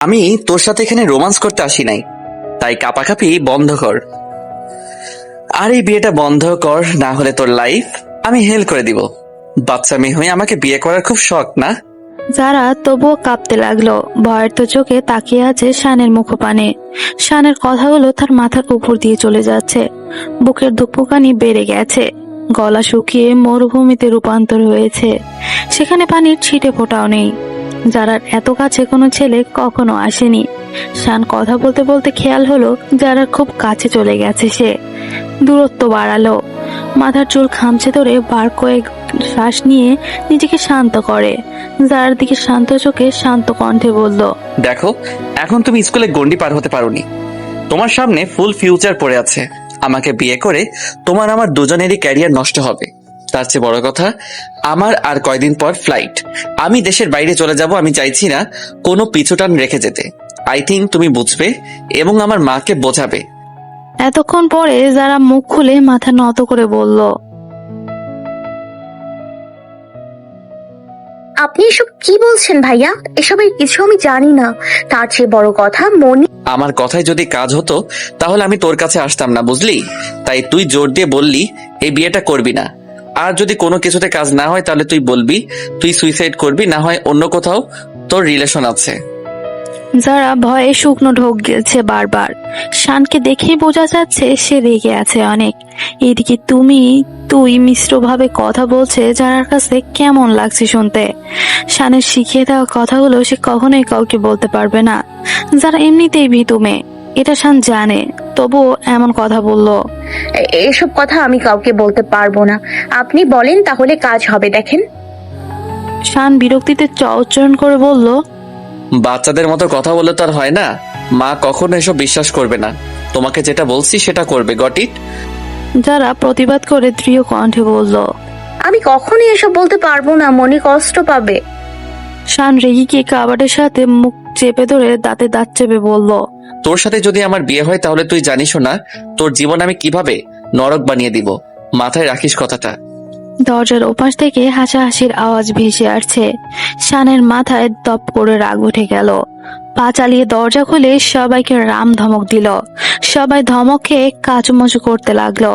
আমি তোর সাথে এখানে রোমান্স করতে আসি নাই, তাই কাপাকাপি বন্ধ কর। আর এই বিয়েটা বন্ধ কর, না হলে তোর লাইফ আমি হেল করে দিব। বাচ্চা মেয়ে হয়ে আমাকে বিয়ে করার খুব শখ না? যারা তবুও কাঁপতে লাগলো। ভয়ের তো চোখে তাকিয়ে আছে শানের মুখপানে। শানের কথাগুলো তার মাথার উপর দিয়ে চলে যাচ্ছে। বুকের ধুকপুকানি বেড়ে গেছে, গলা শুকিয়ে মরুভূমিতে রূপান্তর হয়েছে। সেখানে পানির ছিটে ফোঁটাও নেই। যারার এত কাছে কোনো ছেলে কখনো আসেনি। শান কথা বলতে বলতে খেয়াল হলো যারার খুব কাছে চলে গেছে সে। দূরত্ব বাড়ালো। মাথার চুল খামচে ধরে বার কয়েক শ্বাস নিয়ে নিজেকে শান্ত করে। যার দিকে শান্ত চোখে শান্ত কণ্ঠে বলল, দেখো, এখন তুমি স্কুলে গন্ডি পার হতে পারোনি। তোমার সামনে ফুল ফিউচার পড়ে আছে। আমাকে বিয়ে করে তোমার আমার দুজনেরই ক্যারিয়ার নষ্ট হবে। তার চেয়ে বড় কথা, আমার আর কয়দিন পর ফ্লাইট। আমি দেশের বাইরে চলে যাব। আমি চাইছি না কোনো পিছুটান রেখে যেতে। আই থিঙ্ক তুমি বুঝবে এবং আমার মাকে বোঝাবে। এতক্ষণ পরে যারা মুখ খুলে মাথা নত করে বলল, আপনি এসব কি বলছেন ভাইয়া? এসবের কিছু আমি জানি না। তার চেয়ে বড় কথা, মনি আমার কথায় যদি কাজ হতো তাহলে আমি তোর কাছে আসতাম না, বুঝলি? তাই তুই জোর দিয়ে বললি এই বিয়েটা করবি না। আর যদি কোনো কিছুতে কাজ না হয় তাহলে তুই বলবি তুই সুইসাইড করবি, না হয় অন্য কোথাও তোর রিলেশন আছে। যারা ভয়ে শুকনো ঢোক গেছে বারবার। শানকে দেখেই বোঝা যাচ্ছে সে রেগে আছে অনেক। এদিকে তুই মিশ্রভাবে কথা বলছে যারার কাছে কেমন লাগছে শুনতে। শানের শিখিয়ে দেওয়া কথাগুলো সে কখনোই কাউকে বলতে পারবে না। যারা এমনিতেই ভীতু মেয়ে, এটা শান জানে, তবুও এমন কথা বলল। এসব কথা আমি কাউকে বলতে পারবো না। আপনি বলেন তাহলে কাজ হবে, দেখেন। শান বিরক্তিতে উচ্চারণ করে বলল, বাচ্চাদের মতো কথা বললে তো আর হয় না। মা কখনো এসব বিশ্বাস করবে না। তোমাকে যেটা বলছি সেটা করবে, গট ইট? যারা প্রতিবাদ করে দৃঢ় কণ্ঠে বলল। আমি কখনোই এসব বলতে পারবো না, মনি কষ্ট পাবে। শান রেগে গিয়ে কাবাডের সাথে মুখ চেপে ধরে দাঁতে দাঁত চেপে বলল, তোর সাথে যদি আমার বিয়ে হয় তাহলে তুই জানিস না তোর জীবন আমি কিভাবে নরক বানিয়ে দিব। মাথায় রাখিস কথাটা। দরজার ওপাশ থেকে হাসাহাসির আওয়াজ ভেসে আসছে। শানের মাথায় দপ করে রাগ উঠে গেল। পা চালিয়ে দরজা খুলে সবাইকে রাম ধমক দিল। সবাই ধমকে কাচুমাচু করতে লাগলো।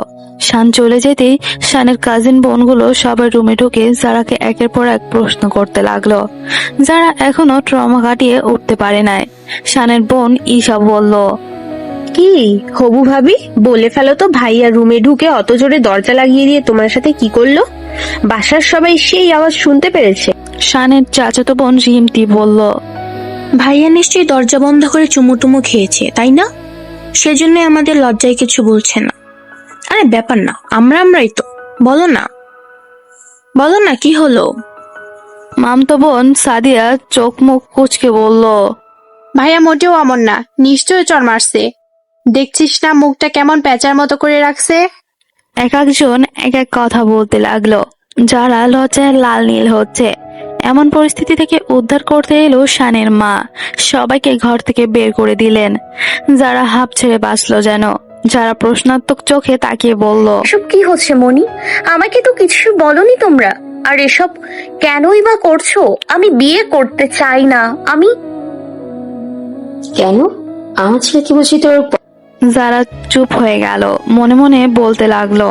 শান চলে যেতেই শানের কাজিন বোনগুলো সবার রুমে ঢুকে যারাকে একের পর এক প্রশ্ন করতে লাগলো। যারা এখনো ট্রমা কাটিয়ে উঠতে পারে নাই। শানের বোন ঈশা বলল, কি হবু ভাবি, বলে ফেলো তো, ভাইয়া রুমে ঢুকে অত জোরে দরজা লাগিয়ে দিয়ে তোমার সাথে কি করলো? বাসার সবাই সেই আওয়াজ শুনতে পেরেছে। শানের চাচাতো বোন রিমতি বলল, ভাইয়া নিশ্চয়ই দরজা বন্ধ করে চুমুটুমু খেয়েছে, তাই না? সেজন্য আমাদের লজ্জায় কিছু বলছে না। আরে ব্যাপার না, আমরাই তো। বলো না, বলো না কি হলো? মামতো বোন সাদিয়া চোখ মুখ কুচকে বলল, ভাইয়া মোটেও অমন না, নিশ্চয়ই চর মারছে। দেখছিস না মুখটা কেমন প্যাঁচার মতো করে রাখছে। এক একজন এক এক কথা বলতে লাগলো। যারা লজ্জায় লাল নীল হচ্ছে। এমন পরিস্থিতি থেকে উদ্ধার করতে এলো শানের মা। সবাইকে ঘর থেকে বের করে দিলেন। যারা হাঁপ ছেড়ে বাঁচলো যেন। যারা প্রশ্নাত্মক চোখে তাকিয়ে বলল, এসব কি হচ্ছে মনি? আমাকে তো কিছু বলনি তোমরা। আর এসব কেনই বা করছো? আমি বিয়ে করতে চাই না। আমি কেন? আমার ছেলে কি বুঝি তোর? যারা চুপ হয়ে গেল, মনে মনে বলতে লাগলো,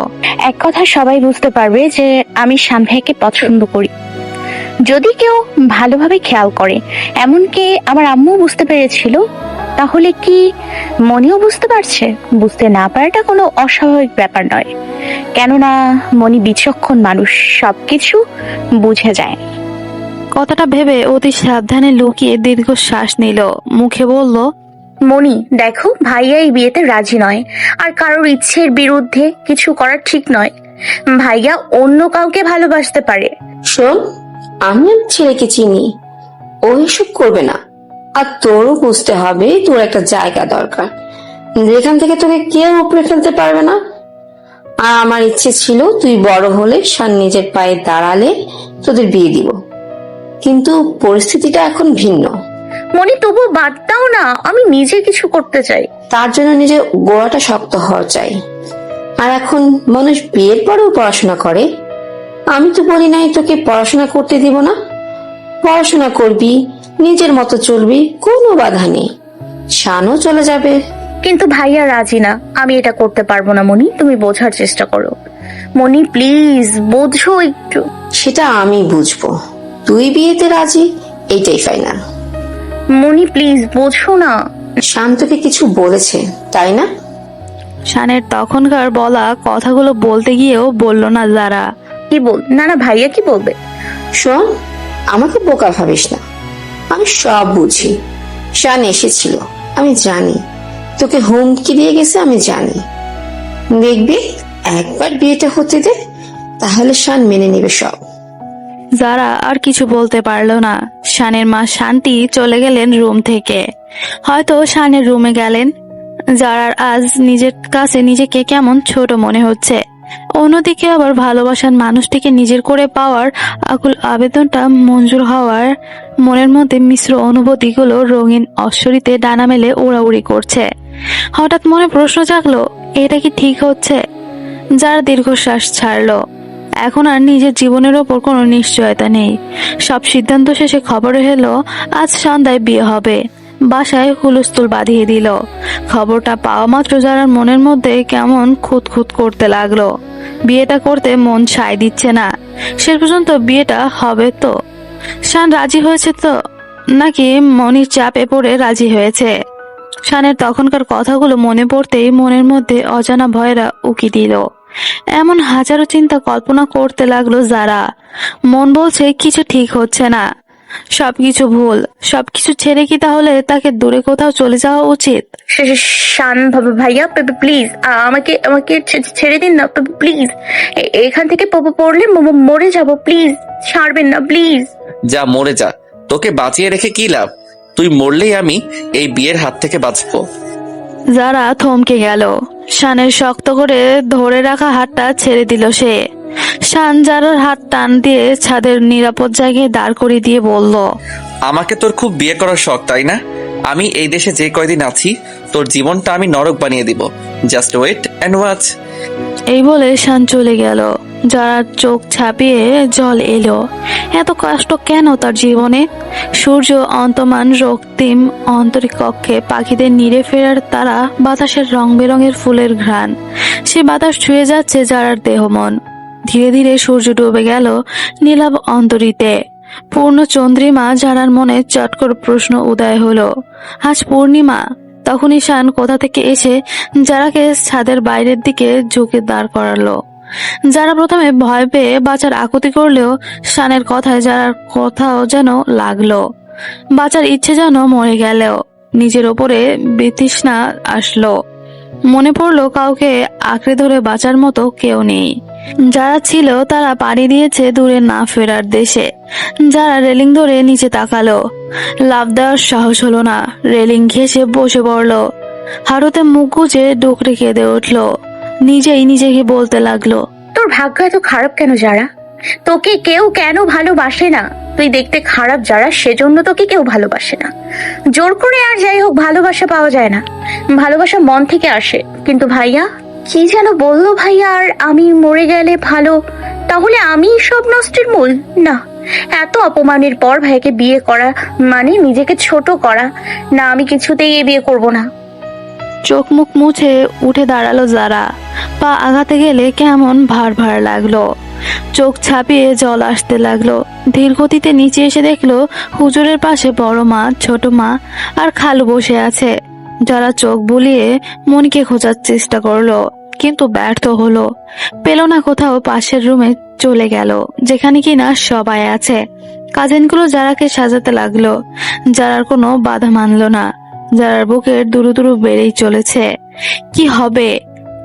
এক কথা সবাই বুঝতে পারবে যে আমি শান ভাইকে পছন্দ করি, যদি কেউ ভালোভাবে খেয়াল করে। এমনকি আমার আম্মু বুঝতে পেরেছিল। তাহলে কি মনিও বুঝতে পারছে? বুঝতে না পারাটা কোনো অস্বাভাবিক ব্যাপার নয়, কেননা মনি বিচক্ষণ মানুষ, সবকিছু বুঝে যায়। কথাটা ভেবে অতি সাবধানে লুকিয়ে দীর্ঘ শ্বাস নিল। মুখে বলল, মনি দেখো, ভাইয়া এই বিয়েতে রাজি নয়। আর কারোর ইচ্ছের বিরুদ্ধে কিছু করা ঠিক নয়। ভাইয়া অন্য কাউকে ভালোবাসতে পারে। শোন, আমি আমার ছেলেকে চিনি, ও এসব করবে না। আর তোরও বুঝতে হবে তোর একটা জায়গা দরকার, যেখান থেকে তোকে কেউ উপরে ফেলতে পারবে না। আর আমার ইচ্ছে ছিল তুই বড় হলে শান নিজের পায়ে দাঁড়ালে তোদের বিয়ে দিব, কিন্তু পরিস্থিতিটা এখন ভিন্ন। মনি তবু বাদ দাও না, আমি নিজে কিছু করতে চাই। তার জন্য নিজের গোড়াটা শক্ত হওয়া চাই। আর এখন মানুষ বিয়ের পরেও পড়াশোনা করে। আমি তো বলি নাই তোকে পড়াশোনা করতে দিব না। পড়াশোনা করবি, নিজের মতো চলবি, কোনো বাধা নেই। শানও চলে যাবে। কিন্তু ভাইয়া রাজি না। আমি এটা করতে পারবো না মনি, তুমি বোঝার চেষ্টা করো। মনি প্লিজ বোঝো একটু। সেটা আমি বুঝবো। তুই বিয়েতে রাজি, এইটাই ফাইনাল। মনি প্লিজ বোঝো না। শান তোকে কিছু বলেছে তাই না? শানের তখনকার বলা কথাগুলো বলতে গিয়েও বলল না যারা। কি বল? না না ভাইয়া কি বলবে? শোন, আমাকে বোকা ভাবিস না, আমি সব বুঝি। শান এসেছিল, আমি জানি। তোকে হুমকি দিয়ে গেছে, আমি জানি। দেখবি একবার বিয়েটা হতে দে, তাহলে শান মেনে নেবে সব। যারা আর কিছু বলতে পারলো না। শানের মা শান্তি চলে গেলেন রুম থেকে। হয়তো শানের রুমে গেলেন। যারার আজ নিজের কাছে নিজেকে কেমন ছোট মনে হচ্ছে। অন্যদিকে আবার ভালোবাসার মানুষটিকে নিজের করে পাওয়ার আকুল আবেদনটা মঞ্জুর হওয়ার মনের মধ্যে মিশ্র অনুভূতিগুলো রঙিন অশ্বরিতে ডানা মেলে উড়াউড়ি করছে। হঠাৎ মনে প্রশ্ন জাগলো, এটা কি ঠিক হচ্ছে? যারা দীর্ঘশ্বাস ছাড়লো। এখন আর নিজের জীবনের ওপর কোনো নিশ্চয়তা নেই। সব সিদ্ধান্ত শেষে খবর এলো আজ সন্ধ্যায় বিয়ে হবে। বাসায় হুলস্থুল বাঁধিয়ে দিল। খবরটা পাওয়া মাত্র যারার মনের মধ্যে কেমন খুঁতখুত করতে লাগলো। বিয়েটা করতে মন সায় দিচ্ছে না। শেষ পর্যন্ত বিয়েটা হবে তো? শান রাজি হয়েছে তো, নাকি মনির চাপে পড়ে রাজি হয়েছে? শানের তখনকার কথাগুলো মনে পড়তেই মনের মধ্যে অজানা ভয়েরা উকি দিল। এমন হাজারো চিন্তা কল্পনা করতে লাগলো যারা। মন বলছে কিছু ঠিক হচ্ছে না, সবকিছু ভুল। সবকিছু ছেড়ে কি তাহলে তাকে দূরে কোথাও চলে যাওয়া উচিত? শান ভাইয়া প্লিজ আমাকে আমাকে ছেড়ে দিন না প্লিজ। এখান থেকে পড়লে মরে যাব, প্লিজ ছাড়বেন না প্লিজ। যা মরে যা, তোকে বাঁচিয়ে রেখে কি লাভ? তুই মরলেই আমি এই বিয়ের হাত থেকে বাঁচবো। যারা থমকে গেল। শানের শক্ত করে ধরে রাখা হাতটা ছেড়ে দিল সে। শান যারার হাত টান দিয়ে ছাদের নিরাপদ জায়গায় দাঁড় করিয়ে দিয়ে বলল, আমাকে তোর খুব বিয়ে করার শখ তাই না? আমি এই দেশে যে কয়দিন আছি তোর জীবনটা আমি নরক বানিয়ে দিব। Just wait and watch. এই বলে শান চলে গেল। যারা চোখ ছাপিয়ে জল এলো। এত কষ্ট কেন তার জীবনে? সূর্য অন্তমান রক্তিম অন্তরিক কক্ষে পাখিদের নিড়ে ফেরার তারা, বাতাসের রং বেরঙের ফুলের ঘ্রাণ। সে বাতাস ছুঁয়ে যাচ্ছে যারার দেহ মন। ধীরে ধীরে সূর্য ডুবে গেল নীলাভ অন্তরীতে। পূর্ণ চন্দ্রিমা যারার মনে চট করে প্রশ্ন উদয় হলো, আজ পূর্ণিমা? তখনই শান কোথা থেকে এসে যারাকে ছাদের বাইরের দিকে ঝুঁকে দাঁড় করালো। যারা প্রথমে ভয় পেয়ে বাঁচার আকুতি করলেও শানের কথায় যারার কথাও যেন লাগলো। বাঁচার ইচ্ছে যেন মরে গেলেও নিজের ওপরে বিতৃষ্ণা আসলো। মনে পড়লো কাউকে আঁকড়ে ধরে বাঁচার মতো কেউ নেই। যারা ছিল তারা পাড়ি দিয়েছে দূরে না ফেরার দেশে। যারা রেলিং ধরে নিচে তাকালো। লাফ দেওয়ার সাহস হলো না। রেলিং ঘেঁষে বসে পড়লো। হাঁটুতে মুখ গুজে ডুকরে কেঁদে উঠলো। নিজেই নিজেকে বলতে লাগলো, তোর ভাগ্য এত খারাপ কেন যারা? তোকে কেউ কেন ভালোবাসে না? তুই দেখতে খারাপ যারা, সেজন্য তোকে কেউ ভালোবাসে না। জোর করে আর যাই হোক ভালোবাসা পাওয়া যায় না। ভালোবাসা মন থেকে আসে। কিন্তু ভাইয়া কি যেন বললো ভাইয়া, আর আমি মরে গেলে ভালো, তাহলে আমি সব নষ্টের মূল? না, এত অপমানের পর ভাইকে বিয়ে করা মানে নিজেকে ছোট করা। না, আমি কিছুতেই এ বিয়ে করব না। চোখ মুখ মুছে উঠে দাঁড়ালো যারা। পা আঘাতে গেলে কেমন ভার ভার লাগলো। চোখ ছাপিয়ে জল আসতে লাগলো। ধীর গতিতে নিচে এসে দেখলো হুজুরের পাশে বড় মা, ছোট মা আর খালু বসে আছে। যারা চোখ বুলিয়ে মনিকে খোঁজার চেষ্টা করলো, কিন্তু ব্যর্থ হলো। পেল না কোথাও। পাশের রুমে চলে গেল, যেখানে কিনা সবাই আছে। কাজিনগুলো যারাকে সাজাতে লাগলো। যারার কোনো বাধা মানলো না। যারার বুকের দুরু দুরু বেড়েই চলেছে। কি হবে?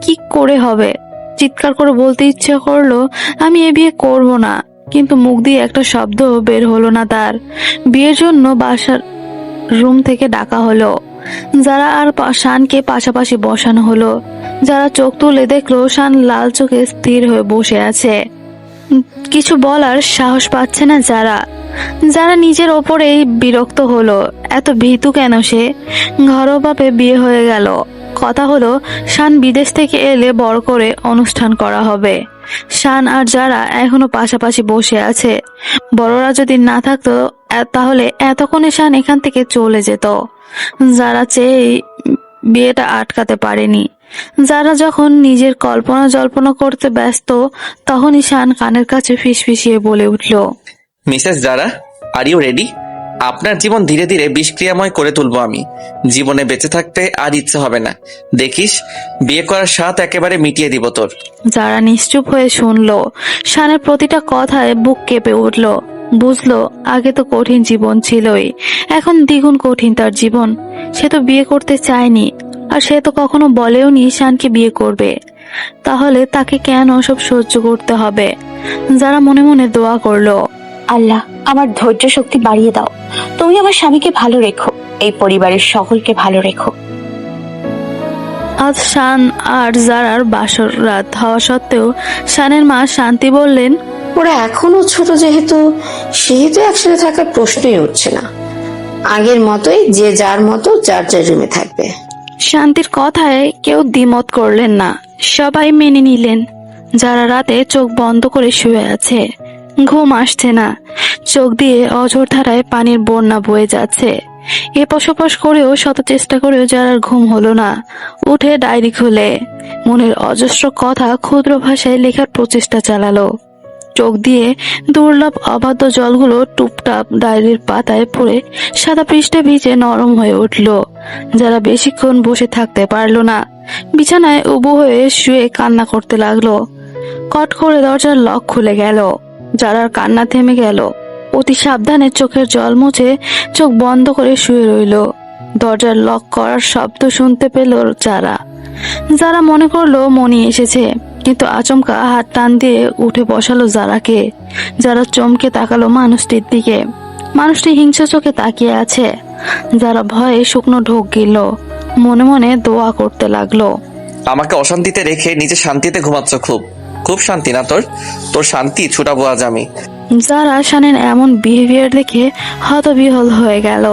কি করে হবে? চিৎকার করে বলতে ইচ্ছে করলো, আমি এ বিয়ে করব না, কিন্তু মুখ দিয়ে একটা শব্দ বের হলো না তার। বিয়ের জন্য বাসার রুম থেকে ডাকা হলো। যারা আর শানকে পাশাপাশি বসানো হলো। যারা চোখ তুলে দেখলো শান লাল চোখে স্থির হয়ে বসে আছে। কিছু বলার সাহস পাচ্ছে না যারা। যারা নিজের ওপরেই বিরক্ত হলো। এত ভীতু কেন সে? ঘরোয়াভাবে বিয়ে হয়ে গেল। কথা হলো শান বিদেশ থেকে এলে বড় করে অনুষ্ঠান করা হবে। শান আর যারা এখনো পাশাপাশি বসে আছে। বড়রা যদি না থাকতো তাহলে এতক্ষণে শান এখান থেকে চলে যেত। যারা চেয়ে বিয়েটা আটকাতে পারেনি। যারা যখন নিজের কল্পনা জল্পনা করতে ব্যস্ত, তখনই শান কানের কাছে ফিসফিসিয়ে বলে উঠল, মিসেস যারা, আর ইউ রেডি? আপনার জীবন ধীরে ধীরে বিষক্রিয়াময় করে তুলবো আমি। জীবনে বেঁচে থাকতে আর ইচ্ছে হবে না। দেখিস, বিয়ে করার স্বাদ একেবারে মিটিয়ে দিব তোর। যারা নিশ্চুপ হয়ে শুনলো। শানের প্রতিটা কথায় বুক কেঁপে উঠল। বুঝলো আগে তো কঠিন জীবন ছিলই, এখন দ্বিগুণ কঠিন তার জীবন। সে তো বিয়ে করতে চায়নি, আর সে তো কখনো বলেওনি শানকে বিয়ে করবে। তাহলে তাকে কেন সব সহ্য করতে হবে? যারা মনে মনে দোয়া করলো, আল্লাহ, আমার ধৈর্য শক্তি বাড়িয়ে দাও। তুমি আমার স্বামীকে ভালো রেখো, এই পরিবারের সকলকে ভালো রেখো। আজ শান আর জারার বাসর রাত হওয়া সত্ত্বেও শানের মা শান্তি বললেন, ওরা এখনো ছোট যেহেতু একসাথে থাকার প্রশ্নই উঠছে না। আগের মতোই যে যার মতো যার যার রুমে থাকবে। শান্তির কথায় কেউ দ্বিমত করলেন না, সবাই মেনে নিলেন। যারা রাতে চোখ বন্ধ করে শুয়ে আছে, ঘুম আসছে না, চোখ দিয়ে অঝোর ধারায় পানির বন্যা বয়ে যাচ্ছে। এপাশ ওপাশ করেও শত চেষ্টা করেও যারার ঘুম হলো না। উঠে ডায়েরি খুলে মনের অজস্র কথা ক্ষুদ্র ভাষায় লেখার প্রচেষ্টা চালালো। চোখ দিয়ে দুর্লভ অবাধ্য জলগুলো টুপটাপ ডায়েরির পাতায় পড়ে সাদা পৃষ্ঠা ভিজে নরম হয়ে উঠল। যারা বেশিক্ষণ বসে থাকতে পারলো না, বিছানায় উবু হয়ে শুয়ে কান্না করতে লাগলো। কট করে দরজার লক খুলে গেল। যারার কান্না থেমে গেল। অতি সাবধানে চোখের জল মুছে চোখ বন্ধ করে শুয়ে রইল। দরজার লক করার শব্দ শুনতে পেল যারা মনে করলো মনি এসেছে, কিন্তু আচমকা হাত টান দিয়ে উঠে বসালো যারাকে। যারা চমকে তাকালো মানুষটির দিকে। মানুষটি হিংস্র চোখে তাকিয়ে আছে। যারা ভয়ে শুকনো ঢোক গিল, মনে মনে দোয়া করতে লাগলো। আমাকে অশান্তিতে রেখে নিজে শান্তিতে ঘুমাচ্ছ। খুব খুব শান্তি না তোর? তোর শান্তি ছুটাবো আজ আমি। যারা শানের এমন বিহেভিয়ার দেখে হতবিহল হয়ে গেল।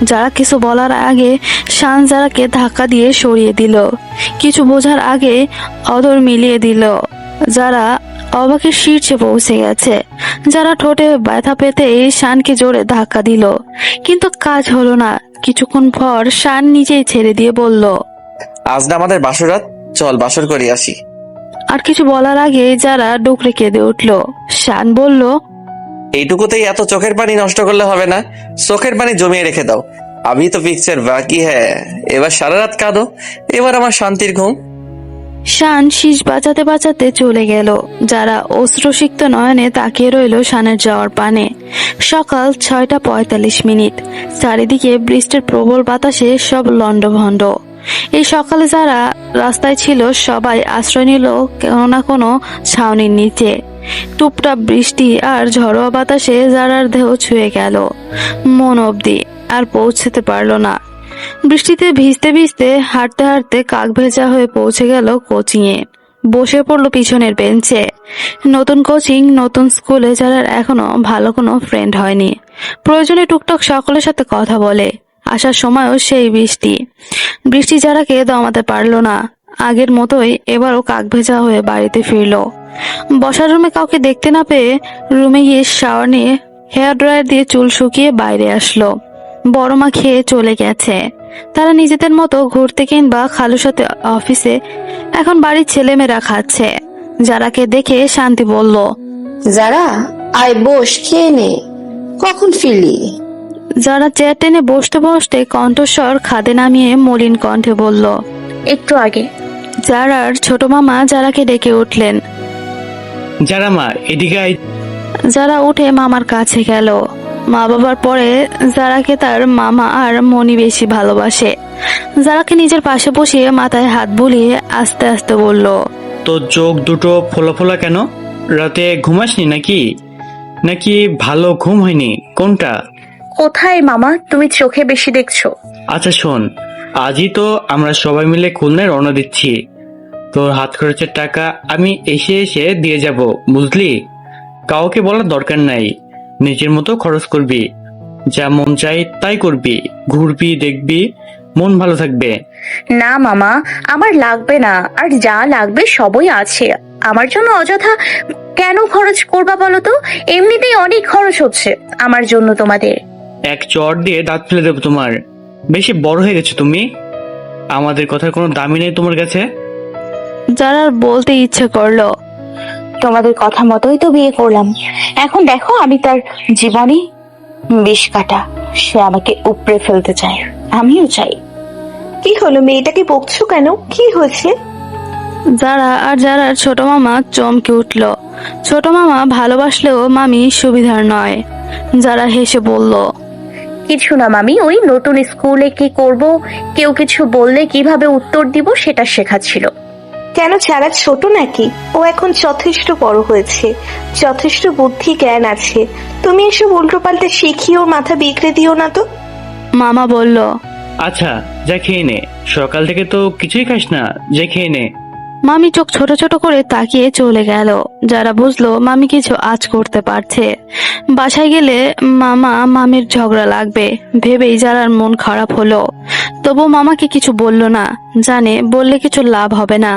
যারা কিছু বলার আগে শান যারাকে ধাক্কা দিয়ে সরিয়ে দিল। কিছু বোঝার আগে অদর মিলিয়ে দিল। যারা অবাকের শীর্ষে পৌঁছে গেছে। যারা ঠোঁটে ব্যথা পেতে শানকে জোরে ধাক্কা দিল, কিন্তু কাজ হলো না। কিছুক্ষণ পর শান নিজেই ছেড়ে দিয়ে বলল, আজ না আমাদের বাসরাত, চল বাসর করে আসি। আর কিছু বলার আগে যারা ডুকরে কেঁদে উঠল। শান বলল, এইটুকুতেই এত চোখের পানি নষ্ট করলে হবে না। চোখের পানি জমিয়ে রেখে দাও। আমি তো পিকচার বাকি হ্যাঁ। এবার সারা রাত কাঁদো, এবার আমার শান্তির ঘুম। শান শীষ বাঁচাতে বাঁচাতে চলে গেল। যারা অশ্রুসিক্ত নয়নে তাকিয়ে রইল শানের যাওয়ার পানে। সকাল 6:45। চারিদিকে বৃষ্টির প্রবল বাতাসে সব লন্ডভন্ড। এই সকালে যারা রাস্তায় ছিল, সবাই আশ্রয় নিল কোনো না কোনো ছাউনির নিচে। টুপটাপ বৃষ্টি আর ঝড়োয়া বাতাসে যারার দেহ ছুঁয়ে গেল মন অবধি, আর পৌঁছতে পারল না। বৃষ্টিতে ভিজতে ভিজতে হাঁটতে হাঁটতে কাক ভেজা হয়ে পৌঁছে গেল কোচিংয়ে। বসে পড়লো পিছনের বেঞ্চে। নতুন কোচিং, নতুন স্কুলে যারার এখনো ভালো কোনো ফ্রেন্ড হয়নি। প্রয়োজনে টুকটাক সকলের সাথে কথা বলে। আসার সময়ও সেই বৃষ্টি যারাকে দমাতে পারল না। আগের মতোই এবারও কাক ভেজা হয়ে বাড়িতে ফিরল। বসার রুমে কাউকে দেখতে না পেয়ে রুমে গিয়ে শাওয়ার নিয়ে হেয়ার ড্রায়ার দিয়ে চুল শুকিয়ে বাইরে আসলো। বড় মা খেয়ে চলে গেছে। তারা নিজেদের মতো ঘুরতে কিংবা খালুর সাথে অফিসে। এখন বাড়ির ছেলেমেয়েরা খাচ্ছে। যারাকে দেখে শান্তি বলল, যারা, আয় বস, খেয়ে নে। কখন ফিরলি? যারা চেয়ার টেনে বসতে বসতে কণ্ঠস্বর খাদে নামিয়ে মলিন কণ্ঠে বলল, একটু আগে। যারার ছোট মামা যারাকে ডেকে উঠলেন। যারা মা, এদিকে আয়। যারা উঠে মামার কাছে গেল। মা বাবার পরে যারাকে তার মামা আর মনি বেশি ভালোবাসে। যারাকে নিজের পাশে বসিয়ে মাথায় হাত বুলিয়ে আস্তে আস্তে বলল, তোর চোখ দুটো ফোলা ফোলা কেন? রাতে ঘুমাসনি নাকি? নাকি ভালো ঘুম হয়নি? কোনটা? কোথায় মামা, তুমি চোখে বেশি দেখছো। আচ্ছা শোন, আজই তো আমরা সবাই মিলে খুলনায় রওনা দিচ্ছি। তোর হাত খরচের টাকা আমি এসে এসে দিয়ে যাব, বুঝলি? কাউকে বলার দরকার নাই। নিজের মতো খরচ করবি, যা মন চাই তাই করবি, ঘুরবি, দেখবি, মন ভালো থাকবে। না মামা, আমার লাগবে না, আর যা লাগবে সবই আছে। আমার জন্য অযথা কেন খরচ করবা বলো তো? এমনিতেই অনেক খরচ হচ্ছে আমার জন্য তোমাদের। এক চট দিয়ে দাঁত ফেলে দেবো তোমার। বেশি বড় হয়ে গেছো তুমি। আমাদের কথার কোনো দামই নেই তোমার কাছে। যারার বলতে ইচ্ছে করলো, তোমাদের কথা মতোই তো বিয়ে করলাম, এখন দেখো আমি তার জীবনে বিষ কাটা। সে আমাকে উপড়ে ফেলতে চায়, আমিও চাই। কি হলো, মেয়েটাকে বকছো কেন? কি হয়েছে? যারার ছোট মামা চমকে উঠল। ছোট মামা ভালোবাসলেও মামি সুবিধার নয়। যারা হেসে বলল, কিছু না মামি, ওই নতুন স্কুলে কি করব, কেউ কিছু বললে কিভাবে উত্তর দিব সেটা শেখাচ্ছিল। কেন, ছাড়া ছোট নাকি? ও এখন যথেষ্ট বড় হয়েছে, যথেষ্ট বুদ্ধি জ্ঞান আছে। তুমি এসব উল্টোপাল্টা শিখিয়ে ওর মাথা বিগড়ে দিও না তো। মামা বলল, আচ্ছা যা খেয়ে নে, সকাল থেকে তো কিছুই খাস না, যে খেয়ে নে। মামি চোখ ছোট ছোট করে তাকিয়ে চলে গেল। যারা বুঝলো মামি কিছু আজ করতে পারছে, বাসায় গেলে মামির ঝগড়া লাগবে ভেবেই যারার মন খারাপ হলো। তবু মামাকে কিছু বলল না, জানে বললে কিছু লাভ হবে না।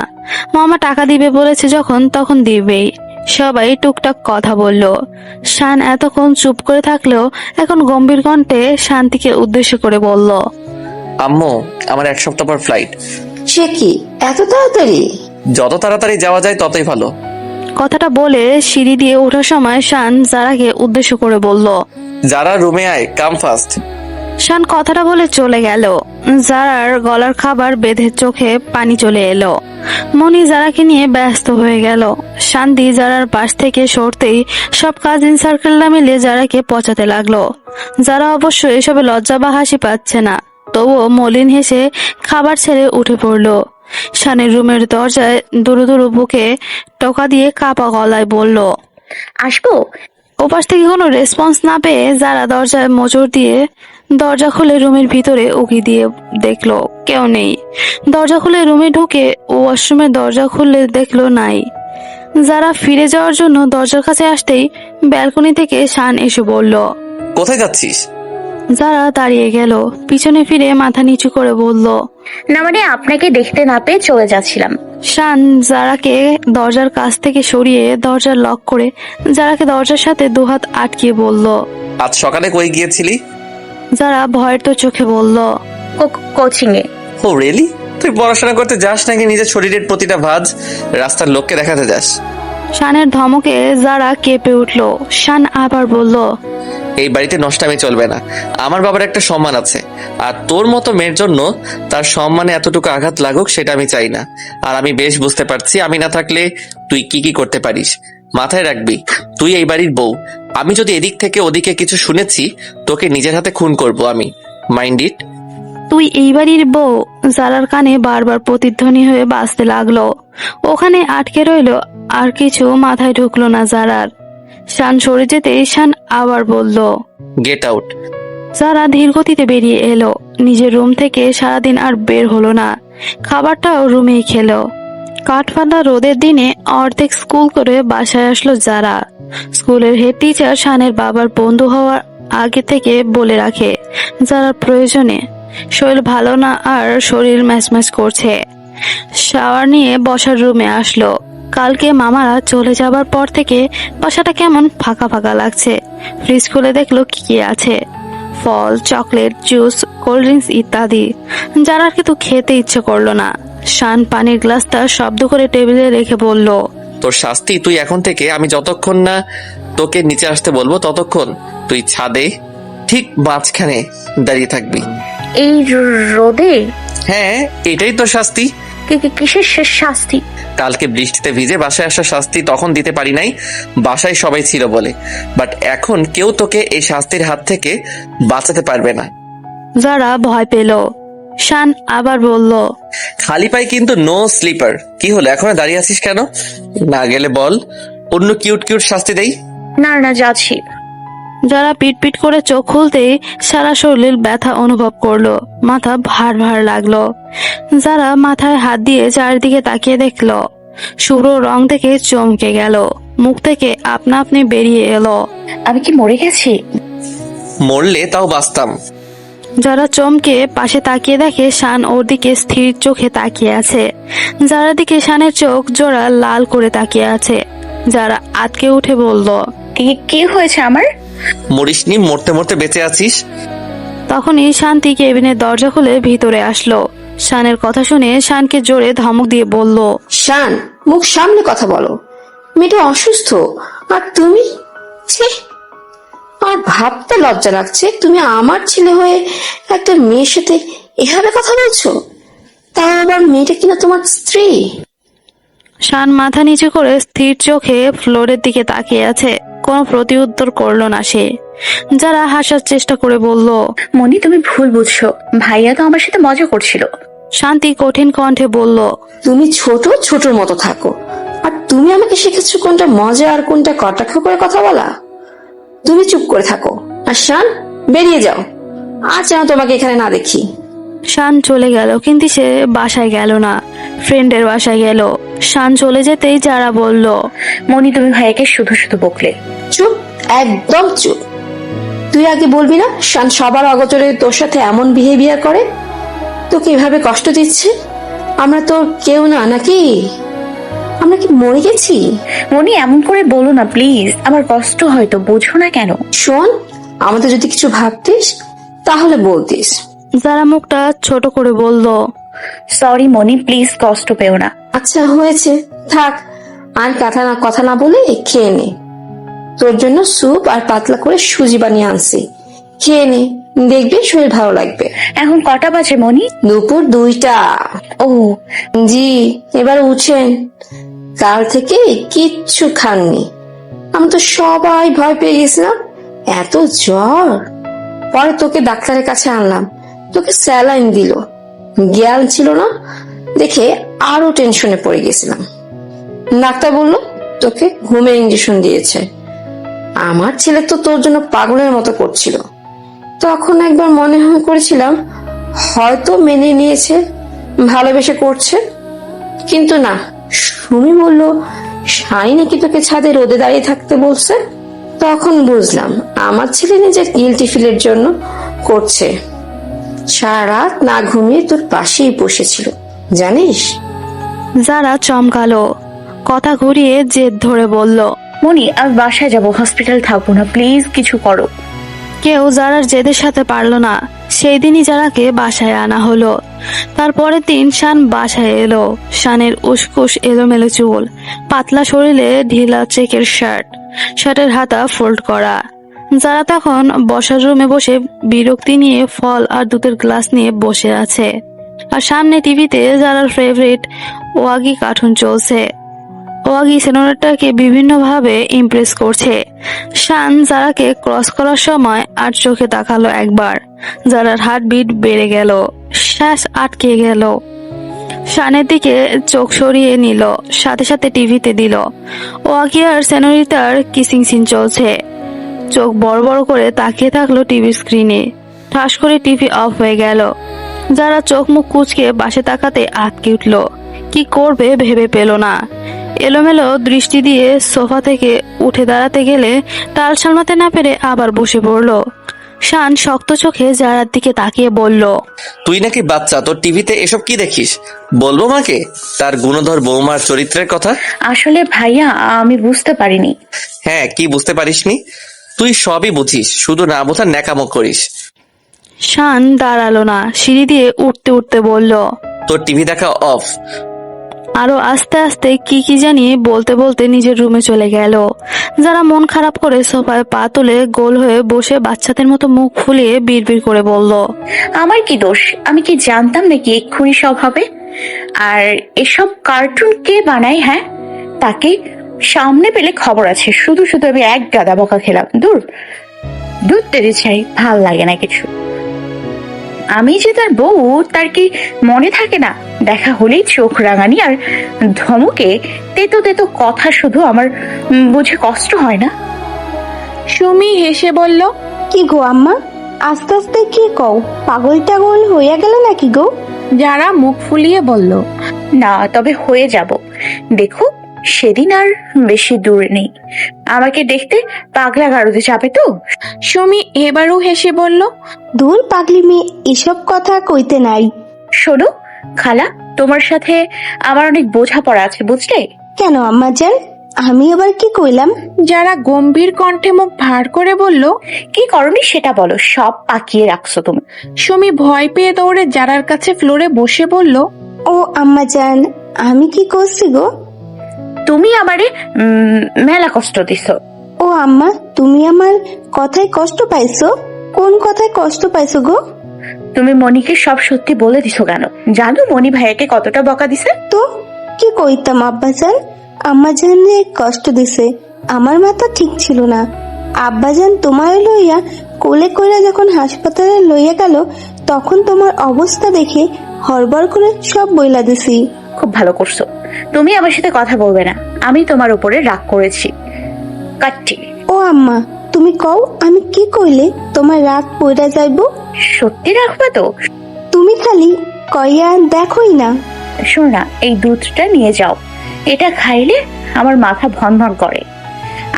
মামা টাকা দিবে বলেছে যখন তখন দিবেই। সবাই টুকটাক কথা বলল। শান এতক্ষণ চুপ করে থাকলেও এখন গম্ভীর কণ্ঠে শান্তিকে উদ্দেশ্য করে বলল, আম্মু, আমার 1 সপ্তাহ পর ফ্লাইট। সে কি এত তাড়াতাড়ি? যত তাড়াতাড়ি যাওয়া যায় ততই ভালো। কথাটা বলে সিঁড়ি দিয়ে ওঠার সময় শান যারাকে উদ্দেশ্য করে বলল, যারা রুমে আয়, কাম ফাস্ট। শান কথাটা বলে চলে গেল। যারার গলার খাবার বেঁধে চোখে পানি চলে এলো। মনি যারাকে নিয়ে ব্যস্ত হয়ে গেল। শান্তি যারার পাশ থেকে সরতেই সব কাজিন সার্কেলরা মিলে যারাকে পচাতে লাগলো। যারা অবশ্য এসবে লজ্জা বা হাসি পাচ্ছে না, তবুও মলিন হেসে খাবার ছেড়ে উঠে পড়লো। শানের রুমের দরজায় দুরু দুরু বুকে টোকা দিয়ে কাপা গলায় বলল, আসবো? ওপাশ থেকে কোনো রেসপন্স না পেয়ে যারা দরজায় মোচড় দিয়ে দরজা খুলে রুমের ভিতরে উকি দিয়ে দেখলো কেউ নেই। দরজা খুলে রুমে ঢুকে ওয়াশরুমের দরজা খুলে দেখলো নাই। যারা ফিরে যাওয়ার জন্য দরজার কাছে আসতেই ব্যালকনি থেকে শান এসে বলল, কোথায় যাচ্ছিস? যারা দাঁড়িয়ে গেল, পিছনে ফিরে মাথা নিচু করে বলল, না মানে আপনাকে দেখতে না পেয়ে চলে যাচ্ছিলাম। শান যারাকে দরজার কাছ থেকে সরিয়ে দরজা লক করে যারাকে দরজার সাথে দুহাত আটকিয়ে বলল, আজ সকালে কই গিয়েছিলি? যারা ভয়ের তো চোখে বলল, কোচিং এ। ও রিয়েলি? তুই পড়াশোনা করতে যাস নাকি নিজের শরীরের প্রতিটা ভাঁজ রাস্তার লোককে দেখাতে যাস? শানের ধমকে যারা কেঁপে উঠল। শান আবার বলল, এই বাড়িতে নষ্টামি চলবে না। আমার বাবার একটা সম্মান আছে, আর তোর মতো মেয়ের জন্য তার সম্মানে এতটুকু আঘাত লাগুক সেটা আমি চাই না। আর আমি বেশ বুঝতে পারছি আমি না থাকলে তুই কি কি করতে পারিস। মাথায় রাখবি, তুই এই বাড়ির বউ। আমি যদি এদিক থেকে ওদিকে কিছু শুনেছি, তোকে নিজের হাতে খুন করব আমি। Mind it. তুই এই বাড়ির বউ? যারার কানে বারবার প্রতিধ্বনি হয়ে বাজতে লাগলো। ওখানে আটকে রইল, আর কিছু মাথায় ঢুকলো না যারার। শান সরে যেতে শান আবার বলল, গেট আউট। যারা ধীর গতিতে বেরিয়ে এলো। নিজের রুম থেকে সারাদিন আর বের হলো না। খাবারটাও রুমেই খেলো। কাঠফাটা রোদের দিনে অর্ধেক স্কুল করে বাসায় আসলো যারা। স্কুলের হেড টিচার শানের বাবার বন্ধু হওয়ার আগে থেকে বলে রাখে যারা প্রয়োজনে শরীর ভালো না আর শরীর ম্যাচম্যাচ করছে। শাওয়ার নিয়ে বসার রুমে আসলো। কালকে মামারা চলে যাবার পর থেকে বাসাটা কেমন ফাঁকা ফাঁকা লাগছে। ফ্রিজ খুলে দেখলো কি কি আছে, ফল, চকলেট, জুস, কোল্ড ড্রিঙ্কস ইত্যাদি। যারা কিন্তু খেতে ইচ্ছে করলো না। শান পানির গ্লাসটা শব্দ করে টেবিলে রেখে বলল, তোর শাস্তি, তুই এখন থেকে আমি যতক্ষণ না তোকে নিচে আসতে বলবো ততক্ষণ তুই ছাদে ঠিক মাঝখানে দাঁড়িয়ে থাকবি। এই রোদে? হ্যাঁ, এটাই তোর শাস্তি। কিসের শাস্তি? কালকে বৃষ্টিতে ভিজে বাসায় আসার শাস্তি তখন দিতে পারি নাই, বাসায় সবাই ছিল বলে। বাট এখন কেউ তোকে এই শাস্তির হাত থেকে বাঁচাতে পারবে না। যারা ভয় পেল। শান আবার বলল, খালি পাই কিন্তু নো স্লিপার। কি হলো, এখনো দাঁড়িয়ে আছিস কেন? না গেলে বল, অন্য কিউট কিউট শাস্তি দেই। না যাচ্ছি। যারা পিট করে চোখ খুলতেই সারা শরীর ব্যথা অনুভব করলো। মাথা ভার ভার লাগলো। যারা মাথায় হাত দিয়ে চারিদিকে তাকিয়ে দেখলো। শুভ্র রং থেকে চমকে গেল। মুখ থেকে আপনা আপনি বেরিয়ে এলো, আমি কি মরে গেছি? মরলে তাও বাঁচতাম। যারা চমকে পাশে তাকিয়ে দেখে শান ওর দিকে স্থির চোখে তাকিয়ে আছে। যারা দিকে শানের চোখ জোড়া লাল করে তাকিয়ে আছে। যারা আতকে উঠে বলল, কি হয়েছে আমার? মরিসনি, মরতে মরতে বেঁচে আছিস। তখনই শান্তি কেবিনের দরজা খুলে ভিতরে আসলো। শানের কথা শুনে শানকে জোরে ধমক দিয়ে বলল, শান, মুখ সামনে কথা বলো। মেয়েটা অসুস্থ আর তুমি, ছি, আর ভাবতে লজ্জা লাগছে তুমি আমার ছেলে হয়ে একটা মেয়ের সাথে এভাবে কথা বলছো, তাও আবার মেয়েটা কিনা তোমার স্ত্রী। শান মাথা নিচু করে স্থির চোখে ফ্লোরের দিকে তাকিয়ে আছে। কোনো প্রতিউত্তর করলো না সে। যারা হাসার চেষ্টা করে বলল, মনি, তুমি ভুল বুঝছো, ভাইয়া তো আমার সাথে মজা করছিল। শান্তি কঠিন কণ্ঠে বলল, তুমি ছোটর মতো থাকো, আর তুমি আমাকে শেখাচ্ছ কোনটা মজা আর কোনটা কটাক্ষ করে কথা বলা। তুমি চুপ করে থাকো, আর শান, বেরিয়ে যাও, আর যেন তোমাকে এখানে না দেখি। শান চলে গেল, কিন্তু সে বাসায় গেল না, ফ্রেন্ডের বাসায় গেল। শান চলে যেতেই যারা বলল, মনি, তুমি ভাইয়াকে শুধু শুধু বকলে। চুপ, একদম চুপ। তুই আগে বলবি না শান সবার অগোচরে তোর সাথে এমন বিহেভিয়ার করে, তোকে এভাবে কষ্ট দিচ্ছে? আমরা তো কেউ না, নাকি? আমরা কি মরে গেছি? মনি, এমন করে বলো না প্লিজ, আমার কষ্ট হয়তো, বোঝো না কেন? শোন, আমাদের যদি কিছু ভাবতিস তাহলে বলতিস। যারা মুখটা ছোট করে বলল, সরি মনি, প্লিজ কষ্ট পেও না। আচ্ছা হয়েছে, থাক, আর কথা না বলে খেয়ে নে। তোর জন্য স্যুপ আর পাতলা করে সুজি বানিয়ে আনছি, খেয়ে নে, দেখবি শরীর ভালো লাগবে। এখন কটা বাজে মনি? দুপুর 2টা। ও জি, এবার উঠেন। কাল থেকে কিচ্ছু খাননি। আমি তো সবাই ভয় পেয়ে গেছিলাম, এত জ্বর। পরে তোকে ডাক্তারের কাছে আনলাম, তোকে স্যালাইন দিল, জ্ঞান ছিল না দেখে আরো টেনশনে পড়ে গেছিলাম। ডাক্তার বললো তোকে ঘুমের ইঞ্জেকশন দিয়েছে। আমার ছেলে তো তোর জন্য পাগলের মতো করছিল। তখন একবার মনে করেছিলাম হয়তো মেনে নিয়েছে, ভালোবেসে করছে, কিন্তু না। সুমি বলল সাই নাকি তোকে ছাদে রোদে দাঁড়িয়ে থাকতে বলছে। তখন বুঝলাম আমার ছেলে নিজের গিলটি ফিলের জন্য করছে। সারা রাত না ঘুমিয়ে তোর পাশেই বসেছিল, জানিস? যারা চমকালো, কথা ঘুরিয়ে জেদ ধরে বলল, মনি, আমি বাসায় যাব, হসপিটাল থাকবো না, প্লিজ কিছু করো। কেউ যারার জেদের সাথে পারলো না। সেই দিনই যারাকে বাসায় আনা হলো। তারপরের দিন শান বাসায় এলো। শানের উসকুস এলোমেলো চুল, পাতলা শরীরে ঢিলা চেকের শার্ট, শার্টের হাতা ফোল্ড করা। যারা তখন বসার রুমে বসে বিরক্তি নিয়ে ফল আর দুধের গ্লাস নিয়ে বসে আছে, আর সামনে টিভিতে যারার ফেভারিট ওয়াগি কার্টুন চলছে। ওয়াগি সিনেমাটাকে বিভিন্নভাবে ইমপ্রেস করছে। শান যারাকে ক্রস করার সময় আর চোখে তাকালো একবার। যারার হার্টবিট বেড়ে গেল, শ্বাস আটকে গেল। শানের দিকে চোখ সরিয়ে নিল, সাথে সাথে টিভিতে দিল ওয়াগি আর সেনোরিতার কিসিং সিন চলছে। চোখ বড় বড় করে তাকিয়ে থাকলো টিভির স্ক্রিনে। ঠাস করে টিভি অফ হয়ে গেল। যারা চোখ মুখ কুচকে পাশে তাকাতে আটকে উঠল। কি করবে ভেবে পেল না। এলোমেলো দৃষ্টি দিয়ে সোফা থেকে উঠে দাঁড়াতে গেলে টাল সামলাতে না পেরে আবার বসে পড়ল। শান শক্ত চোখে যারার দিকে তাকিয়ে বলল, তুই নাকি বাচ্চা, তোর টিভিতে এসব কি দেখিস? বলবো মাকে তার গুণধর বৌমার চরিত্রের কথা? আসলে ভাইয়া, আমি বুঝতে পারিনি। হ্যাঁ, কি বুঝতে পারিসনি? তুই সবই বুঝিস, শুধু না বোঝার ন্যাকামো করিস। শান দাঁড়ালো না, সিঁড়ি দিয়ে উঠতে উঠতে বলল, তোর টিভি দেখা অফ। আরো আস্তে আস্তে কি জানি বলতে বলতে নিজের রুমে চলে গেল। যারা মন খারাপ করে সোফায় পা তুলে গোল হয়ে বসে বাচ্চাদের মতো মুখ ফুলিয়ে বিড়বিড় করে বলল, আমার কি দোষ? আমি কি জানতাম নাকি এক্ষুনি সব হবে? আর এসব কার্টুন কে বানায়? হ্যাঁ, তাকে সামনে পেলে খবর আছে। শুধু শুধু আমি এক গাদা বকা খেলাম। দূর দুধ তেরে চাই, ভাল লাগে না কিছু। আমি যে তার বউ, তার কি মনে থাকে না? দেখা হলেই চোখ রাঙানি আর ধমকে তেতো তেতো কথা। শুধু আমার বুঝে কষ্ট হয় না? সুমি হেসে বলল, কি গো আম্মা, আস্তে আস্তে কি কও? পাগল টাগল হইয়া গেল নাকি গো? যারা মুখ ফুলিয়ে বলল, না, তবে হয়ে যাব। দেখো, সেদিন আর বেশি দূরে নেই। আমাকে দেখতে পাগলা গারদে যাবে তো। সুমি এবারও হেসে বলল, দূর পাগলি মেয়ে, এসব কথা কইতে নাই। শোনো খালা, তোমার সাথে আমার অনেক বোঝাপড়া আছে বুঝলে। কেন আম্মাজান, আমি আবার কি কইলাম? যারা গম্ভীর কণ্ঠে মুখ ভার করে বলল। কি করনি সেটা বলো, সব পাকিয়ে রাখছো তুমি। সুমি ভয় পেয়ে দৌড়ে যারার কাছে ফ্লোরে বসে বলল, ও আম্মাজান, আমি কি করছি গো? তুমি আমারে মেলা কষ্ট দিছো। ও আম্মা, তুমি আমার কথায় কষ্ট পাইছো? কোন কথায় কষ্ট পাইছো গো? তুমি মনিকে সব সত্যি বলে দিছো কেন? জানো মনি ভাইয়াকে কতটা বকা দিছে? তো কি কইতাম আব্বাজান, আম্মাজান রে কষ্ট দিছে। আমার মাথা ঠিক ছিল না। আব্বাজান তোমার লইয়া কোলে কইরা যখন হাসপাতালে লইয়া গেল, তখন তোমার অবস্থা দেখে হড়বড় করে সব বইলা দিছি। খুব ভালো করছো। তুমি আমার সাথে কথা বলবে না, আমি তোমার উপরে রাগ করেছি। কাটটি। ও আম্মা, তুমি কও আমি কি কইলে তোমার রাগ পইরা যাইব? সত্যি রাখবে তো? তুমি খালি কইয়া দেখোই না। শোন না, এই দুধটা নিয়ে যাও, এটা খাইলে আমার মাথা ভন ভন করে।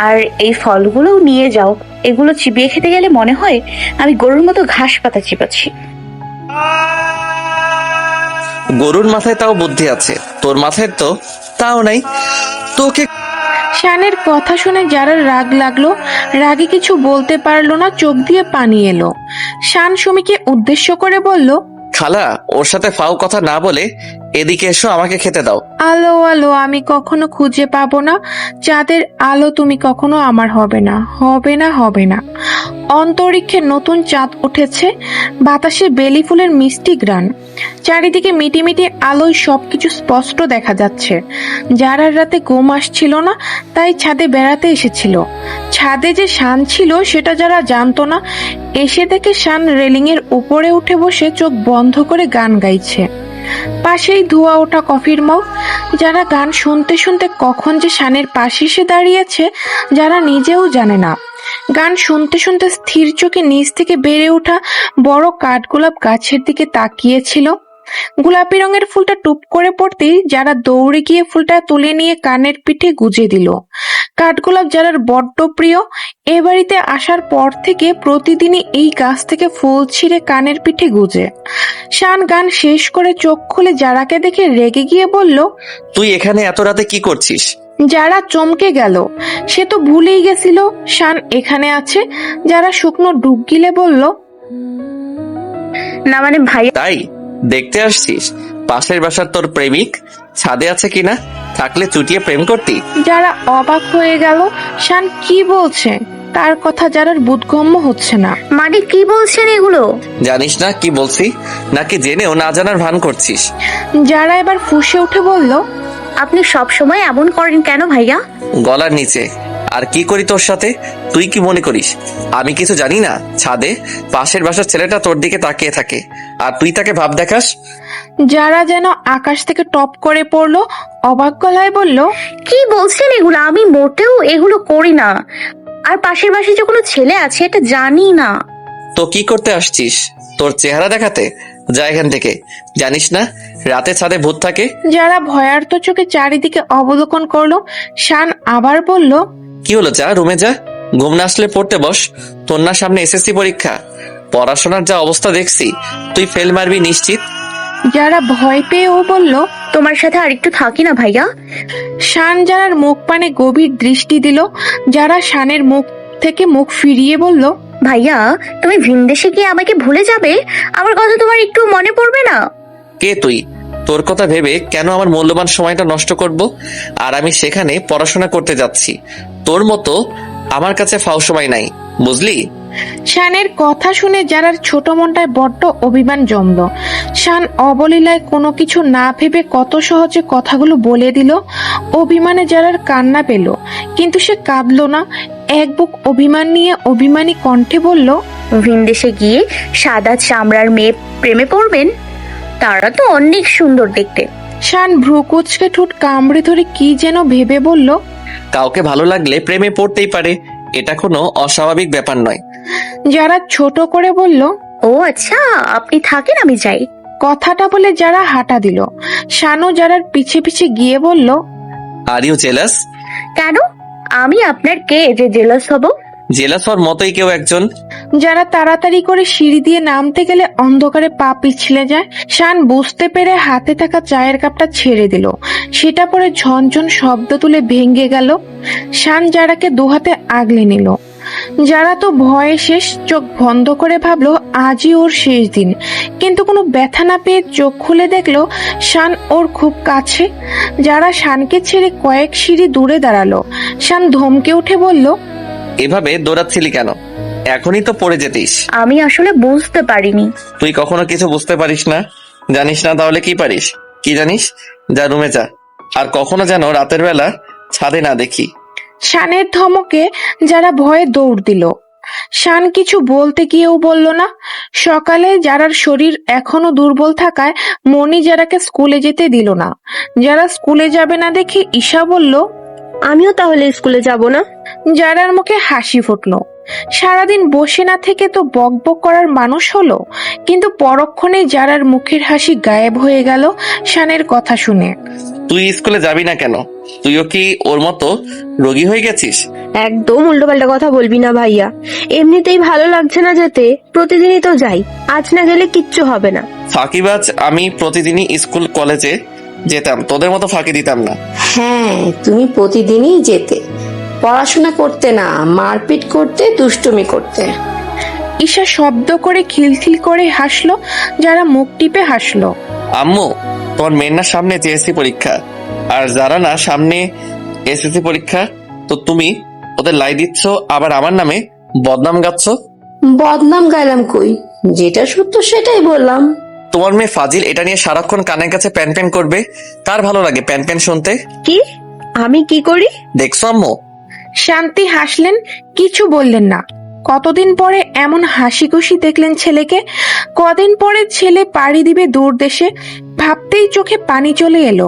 আর এই ফলগুলো নিয়ে যাও, এগুলো চিবিয়ে খেতে গেলে মনে হয় আমি গরুর মতো ঘাস পাতা চিবাচ্ছি। গরুর মাথায় তাও বুদ্ধি আছে, তোর মাথায় তো তাও নাই। তোকে শানের কথা শুনে যারার রাগ লাগলো, রাগে কিছু বলতে পারলো না, চোখ দিয়ে পানি এলো। শান সুমিকে উদ্দেশ্য করে বলল, খালা, ওর সাথে ফাও কথা না বলে এদিকে এসো, আমাকে খেতে দাও। আলো আলো আমি কখনো খুঁজে পাবো না, চাঁদের আলো তুমি কখনো আমার হবে না, হবে না, হবে না। অন্তরিক্ষে নতুন চাঁদ উঠেছে, বাতাসে বেলি ফুলের মিষ্টি ঘ্রাণ, চারিদিকে মিটিমিটি আলোয় সবকিছু স্পষ্ট দেখা যাচ্ছে। যারার রাতে ঘুম আসছিল না, তাই ছাদে বেড়াতে এসেছিল। ছাদে যে শান ছিল সেটা যারা জানতো না, এসে দেখে শান রেলিং এর উপরে উঠে বসে চোখ বন্ধ করে গান গাইছে। পাশেই ধোয়া ওঠা কফির মগ। যারা গান শুনতে শুনতে কখন যে শানের পাশে এসে দাঁড়িয়েছে যারা নিজেও জানে না। গান শুনতে শুনতে স্থির চোখে নিচ থেকে বেড়ে ওঠা বড় কাঠগোলাপ গাছের দিকে তাকিয়েছিল। গোলাপি রঙের ফুলটা টুপ করে পড়তেই যারা দৌড়ে গিয়ে ফুলটা তুলে নিয়ে কানের পিঠে গুজে দিল। কাঠগোলাপ যারার বড্ড প্রিয়, এ বাড়িতে আসার পর থেকে প্রতিদিনই এই গাছ থেকে ফুল ছিঁড়ে কানের পিঠে গুজে। শান গান শেষ করে চোখ খুলে যারাকে দেখে রেগে গিয়ে বলল, তুই এখানে এত রাতে কি করছিস? যারা চমকে গেল, সে তো ভুলেই গেছিল শান এখানে আছে। যারা শুকনো ডুব গিলে বলল, না মানে ভাই, তাই দেখতে আসছিস পাশের বাসার তোর প্রেমিক ছাদে আছে কিনা? থাকলে চুটিয়ে প্রেম করতি। যারা অবাক হয়ে গেল, শান কি বলছে তার কথা যারার বোধগম্য হচ্ছে না। মানে কি বলছেন এগুলো? জানিস না কি বলছি, নাকি জেনেও না জানার ভান করছিস? যারা এবার ফুঁসে উঠে বলল, আপনি সব সময় এমন করেন কেন ভাইয়া? গলার নিচে আর কি করি তোর সাথে? তুই কি মনে করিস আমি কিছু জানি না? ছাদে পাশের বাসার ছেলেটা তোর দিকে তাকিয়ে থাকে আর তুই তাকে ভাব দেখাস। যারা যেন আকাশ থেকে টপ করে পড়লো, অবাক গলায় বলল, কি বলছেন এগুলো? আমি মোটেও এগুলো করি না। আর পাশের বাসায় যে কোনো ছেলে আছে এটা জানি না। তো কি করতে আসছিস? তোর চেহারা দেখাতে? যা এখান থেকে। জানিস না রাতে ছাদে ভূত থাকে? যারা ভয়ার্ত চোখে চারিদিকে অবলোকন করলো। শান আবার বলল, কি হলো, যা রুমে যা, ঘুম না আসলে পড়তে বস। তোর না সামনে এসএসসি পরীক্ষা, পড়াশোনার যা অবস্থা দেখছি তুই ফেল মারবি নিশ্চিত। যারা ভয় পেয়ে ও বলল, তোমার সাথে আর একটু থাকি না ভাইয়া। শান যারার মুখ পানে গভীর দৃষ্টি দিল। যারা শানের মুখ থেকে মুখ ফিরিয়ে বলল, ভাইয়া তুমি ভিনদেশে গিয়ে আমাকে ভুলে যাবে? আমার কথা তোমার একটু মনে পড়বে না? কে তুই? তোর কথা ভেবে কেন আমার মূল্যবান সময়টা নষ্ট করব? আর আমি সেখানে পড়াশোনা করতে যাচ্ছি। তোর মতো আমার কাছে ফাও সময় নাই, বুঝলি? শানের কথা শুনে যারার ছোট মনটায় বড্ড অভিমান জমল। শান অবলীলায় কোনো কিছু না ভেবে কত সহজে কথাগুলো বলে দিল। অভিমানে যারার কান্না পেল, কিন্তু সে কাঁদলো না। এক বুক অভিমান নিয়ে অভিমানী কণ্ঠে বলল, ভিনদেশে গিয়ে সাদা চামড়ার মেয়ে প্রেমে পড়বেন? তারা তো অনেক সুন্দর দেখতে। শান ভ্রু কুঁচকে ঠোঁট কামড়ে ধরে কি যেন ভেবে বলল, কাউকে ভালো লাগলে প্রেমে পড়তেই পারে, এটা কোনো অস্বাভাবিক ব্যাপার নয়। যারা ছোট করে বলল, ও আচ্ছা, আপনি থাকেন, আমি যাই। কথাটা বলে যারা হাঁটা দিল। শানু যারার পিছে পিছে গিয়ে বলল, আর ইউ জেলাস? কেন? আমি আপনার কে যে জেলাস হব? জেলাস হওয়ার মতোই কেউ একজন। যারা তাড়াতাড়ি করে সিঁড়ি দিয়ে নামতে গেলে অন্ধকারে পা পিছলে যায়। শান বুঝতে পেরে হাতে থাকা চায়ের কাপটা ছেড়ে দিল। সেটা পরে ঝনঝন শব্দ তুলে ভেঙে গেল। শান যারাকে দুহাতে আগলে নিল। যারা তো ভয়ে শেষ, চোখ বন্ধ করে ভাবলো আজই ওর শেষ দিন। কিন্তু কোনো ব্যথা না পেয়ে চোখ খুলে দেখলো শান ওর খুব কাছে। যারা শানকে ছেড়ে কয়েক সিঁড়ি দূরে দাঁড়ালো। শান ধমকে উঠে বলল, এভাবে দৌড়াচ্ছিলি কেন? এখনই তো পড়ে যেতিস। আমি আসলে বুঝতে পারিনি। তুই কখনো কিছু বুঝতে পারিস না? জানিস না তাহলে কি পারিস? কি জানিস? যা রুমে যা। আর কখনো যেন রাতের বেলা ছাদে না দেখি। শানের ধমকে যারা ভয়ে দৌড় দিল। শান কিছু বলতে গিয়েও বলল না। সকালে যারার শরীর এখনো দুর্বল থাকায় মনি যারাকে স্কুলে যেতে দিল না। যারা স্কুলে যাবে না দেখে ঈশা বলল, আমিও তাহলে স্কুলে যাব না। যারার মুখে হাসি ফুটলো। সারাদিন বসে না থেকে তো বকবক করার মানুষ হলো, কিন্তু পরক্ষণেই যারার মুখের হাসি গায়েব হয়ে গেল শানের কথা শুনে। তুই স্কুলে যাবি না কেন? তুইও কি ওর মতো রোগী হয়ে গেছিস? একদম উল্টোপাল্টা কথা বলবি না ভাইয়া। এমনিতেই ভালো লাগছে না যেতে, প্রতিদিনই তো যাই, আজ না গেলে কিচ্ছু হবে না। ফাঁকিবাজ। আমি প্রতিদিনই স্কুল কলেজে যেতাম, তোদের মতো ফাঁকি দিতাম না। হ্যাঁ, তুমি প্রতিদিনই যেতে, পড়াশোনা করতে না, মারপিট করতে, দুষ্টুমি করতে। ঈশা শব্দ করে খিলখিল করে হাসলো। যারা মুখ টিপে হাসলো। আম্মু, তোমার মেয়ের না সামনে জেএসসি পরীক্ষা, আর যারা না সামনে এসএসসি পরীক্ষা, তো তুমি ওদের লাই দিচ্ছ, আবার আমার নামে বদনাম গাচ্ছ। বদনাম গাইলাম কই? যেটা সত্য সেটাই বললাম। তোমার মেয়ে ফাজিল এটা নিয়ে সারাক্ষণ কানের কাছে প্যান প্যান করবে। কার ভালো লাগে প্যান প্যান শুনতে? কি? আমি কি করি? দেখছো আম্মু? শান্তি হাসলেন, কিছু বললেন না। কতদিন পরে এমন হাসি খুশি দেখলেন ছেলেকে। কদিন পরে ছেলে পাড়ি দিবে দূর দেশে। ভাবতেই চোখে পানি চলে এলো।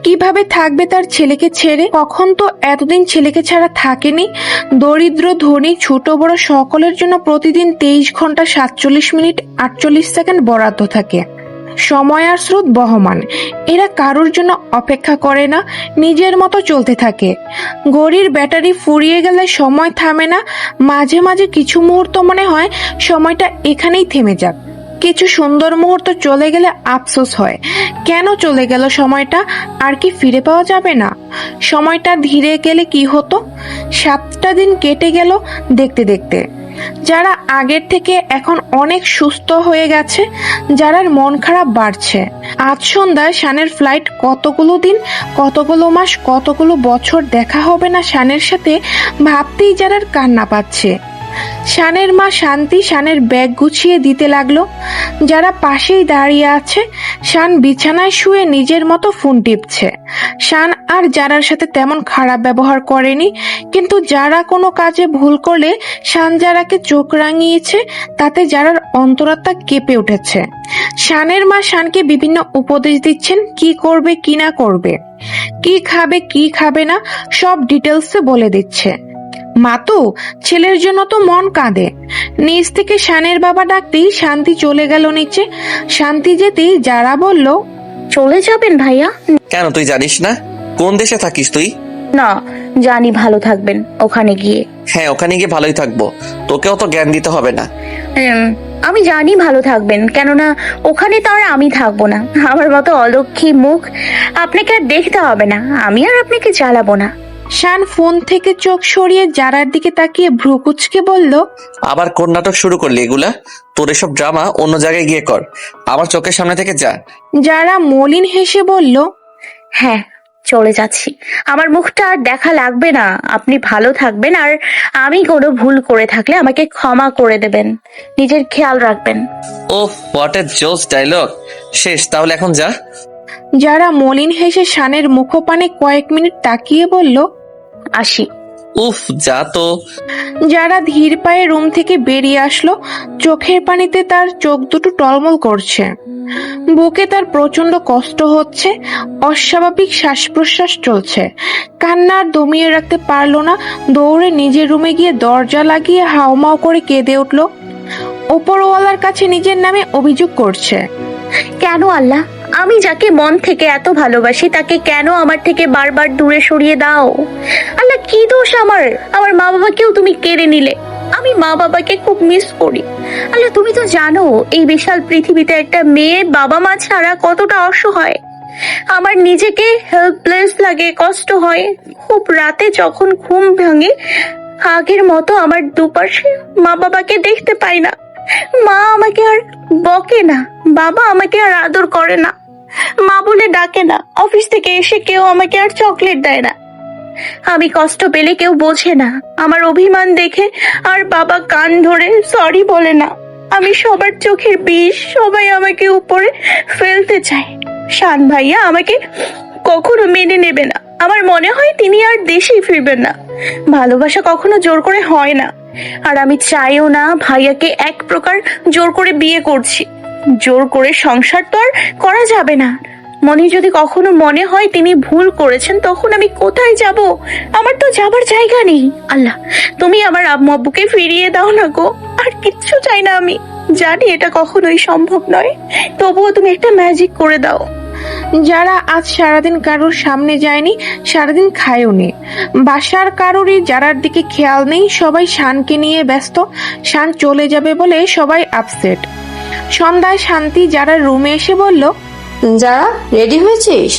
কিভাবে থাকবে তার ছেলেকে ছেড়ে? কখন তো এতদিন ছেলেকে ছাড়া থাকেনি। দরিদ্র ধনী ছোট বড় সকলের জন্য প্রতিদিন 23 ঘন্টা 47 মিনিট 48 সেকেন্ড বরাদ্দ থাকে। সময় আর স্রোত বহমান। এরা কারোর জন্য অপেক্ষা করে না, নিজের মতো চলতে থাকে। ঘড়ির ব্যাটারি ফুরিয়ে গেলে সময় থামে না। মাঝে মাঝে কিছু মুহূর্ত মনে হয় সময়টা এখানেই থেমে যাক। কিছু সুন্দর মুহূর্ত চলে গেলে আফসোস হয়, কেন চলে গেল সময়টা, আর কি ফিরে পাওয়া যাবে না? সময়টা ধীরে গেলে কি হতো? 7টা দিন কেটে গেল দেখতে দেখতে। যারা আগের থেকে এখন অনেক সুস্থ হয়ে গেছে। যারার মন খারাপ বাড়ছে। আজ সন্ধ্যায় শানের ফ্লাইট। কতগুলো দিন, কতগুলো মাস, কতগুলো বছর দেখা হবে না শানের সাথে, ভাবতেই যারার কান্না পাচ্ছে। শানের মা শান্তি শানের ব্যাগ গুছিয়ে দিতে লাগলো। যারা পাশেই দাঁড়িয়ে আছে। শান বিছানায় শুয়ে নিজের মতো ফোন টিপছে। শান আর যারার সাথে তেমন খারাপ ব্যবহার করেনি, কিন্তু যারা কোনো কাজে ভুল করলে শান যারাকে চোখ রাঙিয়েছে, তাতে যারার অন্তরাত্মা কেঁপে উঠেছে। শানের মা শানকে বিভিন্ন উপদেশ দিচ্ছেন, কি করবে কি না করবে, কি খাবে কি খাবে না, সব ডিটেলসে বলে দিচ্ছে। মাতু, ছেলের জন্য তো মন কাঁদে। নিচ থেকে শানের বাবা ডাকতেই শান্তি চলে গেল নিচে। শান্তি যেতেই যারা বলল, চলে যাবেন ভাইয়া? কেন, তুই জানিস না কোন দেশে থাকিস তুই? না, জানি ভালো থাকবেন ওখানে গিয়ে। হ্যাঁ, ওখানে গিয়ে ভালোই থাকবো, তোকেও তো জ্ঞান দিতে হবে না। আমি জানি ভালো থাকবেন, কেননা ওখানে তো আর আমি থাকবো না। আমার মতো অলক্ষী মুখ আপনাকে আর দেখতে হবে না, আমি আর আপনাকে জ্বালাবো না। শান ফোন থেকে চোখ সরিয়ে যারার দিকে তাকিয়ে ভ্রু কুচকে বলল, আবার কোন নাটক শুরু করলি এগুলা? তোর এসব ড্রামা অন্য জায়গায় গিয়ে কর, আমার চোখের সামনে থেকে যা। যারা মলিন হেসে বলল, হ্যাঁ, চলে যাচ্ছি। আমার মুখটা আর দেখা লাগবে না। আপনি ভালো থাকবেন, আর আমি কোনো ভুল করে থাকলে আমাকে ক্ষমা করে দেবেন। নিজের খেয়াল রাখবেন। ওহ, হোয়াট এ জোস ডায়লগ। শেষ, তাহলে এখন যা। যারা মলিন হেসে শানের মুখপানে কয়েক মিনিট তাকিয়ে বলল, আসি। উফ, যা তো। যারা ধীর পায়ে রুম থেকে বেরিয়ে আসলো। চোখের পানিতে তার চোখ দুটো টলমল করছে। বুকে তার প্রচন্ড কষ্ট হচ্ছে। অস্বাভাবিক শ্বাস প্রশ্বাস চলছে। কান্না আর দমিয়ে রাখতে পারলো না। দৌড়ে নিজের রুমে গিয়ে দরজা লাগিয়ে হাউমাউ করে কেঁদে উঠল। ওপরওয়ালার কাছে নিজের নামে অভিযোগ করছে। কেন আল্লাহ আমি যাকে মন থেকে এত ভালোবাসি তাকে কেন আমার থেকে বারবার দূরে সরিয়ে দাও? আল্লাহ, কি দোষ আমার? আমার মা বাবাকেও তুমি কেড়ে নিলে। আমি মা বাবাকে খুব মিস করি। আল্লাহ, তুমি তো জানো এই বিশাল পৃথিবীতে একটা মেয়ে বাবা মা ছাড়া কতটা অসহায়। আমার নিজেকে হেল্পলেস লাগে, কষ্ট হয়। খুব রাতে যখন ঘুম ভাঙে, আগের মতো আমার দুপাশে মা বাবাকে দেখতে পাই না। মা আমাকে আর বকে না, বাবা আমাকে আর আদর করে না, মা বলে ডাকে না, অফিস থেকে এসে কেউ আমাকে আর চকলেট দেয় না। আমি কষ্ট পেলে কেউ বোঝে না, আমার অভিমান দেখে আর বাবা কান ধরে সরি বলে না। আমি সবার চোখের বিষ, সবাই আমাকে উপরে ফেলতে চায়। শান ভাইয়া আমাকে কখনো মেনে নেবে না। আমার মনে হয় তিনি আর দেশেই ফিরবেন না। ভালোবাসা কখনো জোর করে হয় না, আর আমি চাইও না। ভাইয়াকে এক প্রকার জোর করে বিয়ে করছি, জোর করে সংসার তো আর করা যাবে না। মনে যদি কখনো মনে হয় তিনি ভুল করেছেন, তখন আমি কোথায় যাব? আমার তো যাবার জায়গা নেই। আল্লাহ, তুমি আমার আম্মু আব্বুকে ফিরিয়ে দাও না গো। আর কিচ্ছু চাই না আমি, জানি এটা কখনোই সম্ভব নয়, তবুও তুমি একটা ম্যাজিক করে দাও। যারা আজ সারাদিন কারোর সামনে যায়নি, সারাদিন খায়ও নি। বাসার কারোরই যারার দিকে খেয়াল নেই, সবাই শানকে নিয়ে ব্যস্ত। শান চলে যাবে বলে সবাই আপসেট। সন্ধ্যায় শান্তি যারা রুমে এসে বলল, যারা রেডি হয়েছিস?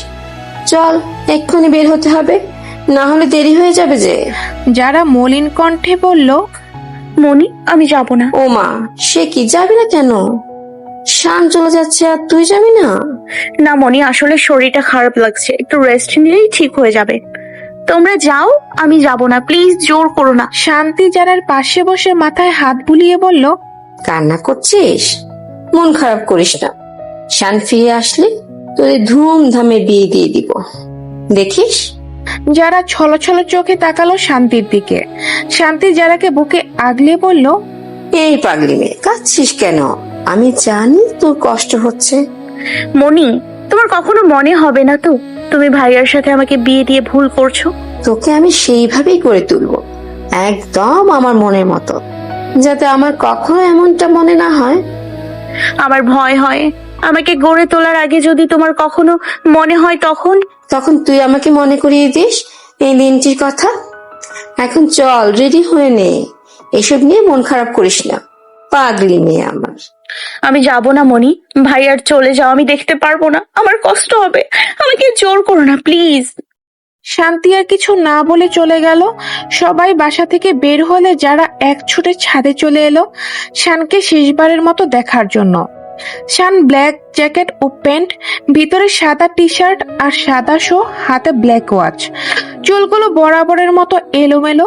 চল, এক্ষুনি বের হতে হবে, না হলে দেরি হয়ে যাবে যে। যারা মলিন কণ্ঠে বলল, মনি, আমি যাব না। ও মা, সে কি, যাবি না কেন? শান চলে যাচ্ছে আর তুই যাবি না? না মনি, আসলে শরীরটা খারাপ লাগছে, একটু রেস্ট নিলেই ঠিক হয়ে যাবে। তোমরা যাও, আমি যাব না, প্লিজ জোর করো না। শান্তি যারার পাশে বসে মাথায় হাত বুলিয়ে বলল, কান্না করছিস? মন খারাপ করিস না, শান ফিরে আসলে তোদের ধুমধামে বিয়ে দিয়ে দিব, দেখিস। যারা ছলছল চোখে তাকালো শান্তির দিকে। শান্তি যারাকে বুকে আগলে বলল, এই পাগলি মেয়ে, কাঁদছিস কেন? আমি জানি তোর কষ্ট হচ্ছে। মনি, তোমার কখনো মনে হবে না তো তুমি ভাইয়ার সাথে আমাকে বিয়ে দিয়ে ভুল করছো? তোকে আমি সেইভাবেই করে তুলবো, একদম আমার মনের মতো, যাতে আমার কখনো এমনটা মনে না হয়। আমার ভয় হয়, আমাকে গড়ে তোলার আগে যদি তোমার কখনো মনে হয় তখন। তখন তুই আমাকে মনে করিয়ে দিস এই দিনটির কথা। এখন চল, রেডি হয়ে নে, এসব নিয়ে মন খারাপ করিস না, পাগলি মেয়ে আমার। আমি যাব না মনি, ভাইয়ার চলে যাও, আমি দেখতে পারবো না, আমার কষ্ট হবে, আমাকে জোর করো না প্লিজ। শান্তি আর কিছু না বলে চলে গেল। সবাই বাসা থেকে বের হলে যারা এক ছুটে ছাদে চলে এলো শানকে শেষবারের মতো দেখার জন্য। শান ব্ল্যাক জ্যাকেট ও প্যান্ট, ভিতরে সাদা টি শার্ট আর সাদা শো, হাতে ব্ল্যাক ওয়াচ, চুলগুলো বরাবরের মতো এলোমেলো।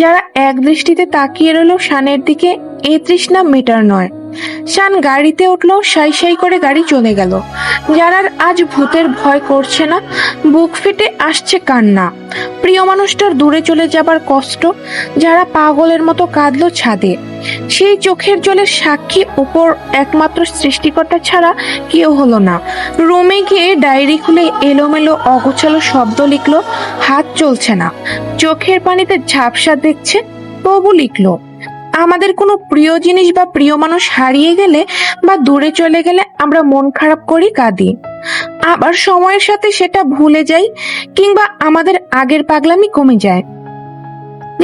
যারা এক দৃষ্টিতে তাকিয়ে রইল শানের দিকে, এ তৃষ্ণা মিটার নয়। শান গাড়িতে উঠলো, সাই সাই করে গাড়ি চলে গেল। যারার আজ ভূতের ভয় করছে না, বুক ফেটে আসছে কান্না। প্রিয় মানুষটার দূরে চলে যাবার কষ্ট। যারা পাগলের মতো কাঁদলো ছাদে। সেই চোখের জলের সাক্ষী উপর একমাত্র সৃষ্টিকর্তা ছাড়া কেউ হলো না। রুমে গিয়ে ডায়েরি খুলে এলোমেলো অগোছালো শব্দ লিখলো, হাত চলছে না, চোখের পানিতে ঝাপসা দেখছে, তবু লিখলো। আমাদের কোনো প্রিয় জিনিস বা প্রিয় মানুষ হারিয়ে গেলে বা দূরে চলে গেলে আমরা মন খারাপ করি, কাঁদি। আবার সময়ের সাথে সেটা ভুলে যাই, কিংবা আমাদের আগের পাগলামি কমে যায়,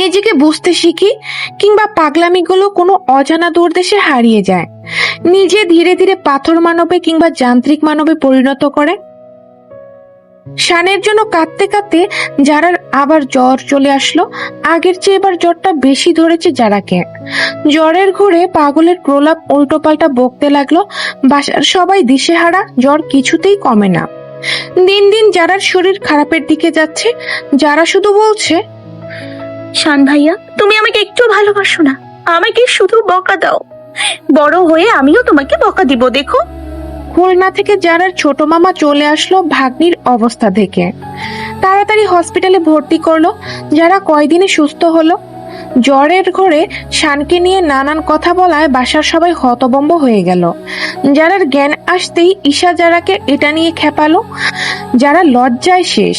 নিজেকে বুঝতে শিখি, কিংবা পাগলামিগুলো কোনো অজানা দূরদেশে হারিয়ে যায়, নিজে ধীরে ধীরে পাথর মানবে কিংবা যান্ত্রিক মানবে পরিণত করে। শানের জন্য কাঁদতে কাঁদতে যারার আবার জ্বর চলে আসলো। আগের চেয়ে এবার জ্বরটা বেশি ধরেছে যারাকে। জ্বরের ঘুরে পাগলের প্রলাপ উল্টোপাল্টা বকতে লাগলো। বাসার সবাই দিশেহারা, জ্বর কিছুতেই কমে না। দিন দিন যারার শরীর খারাপের দিকে যাচ্ছে। যারা শুধু বলছে, শান ভাইয়া, তুমি আমাকে একটু ভালোবাসো না, আমাকে শুধু বকা দাও, বড় হয়ে আমিও তোমাকে বকা দিব, দেখো। খুলনা থেকে যারার ছোট মামা চলে আসলো ভাগ্নির অবস্থা দেখে। তাড়াতাড়ি হসপিটালে ভর্তি করলো। যারা কয়দিনে সুস্থ হলো। জ্বরের ঘরে শানকে নিয়ে নানান কথা বলায় বাসার সবাই হতবম্ব হয়ে গেল। যারার জ্ঞান আসতেই ঈশা যারাকে এটা নিয়ে খেপালো। যারা লজ্জায় শেষ,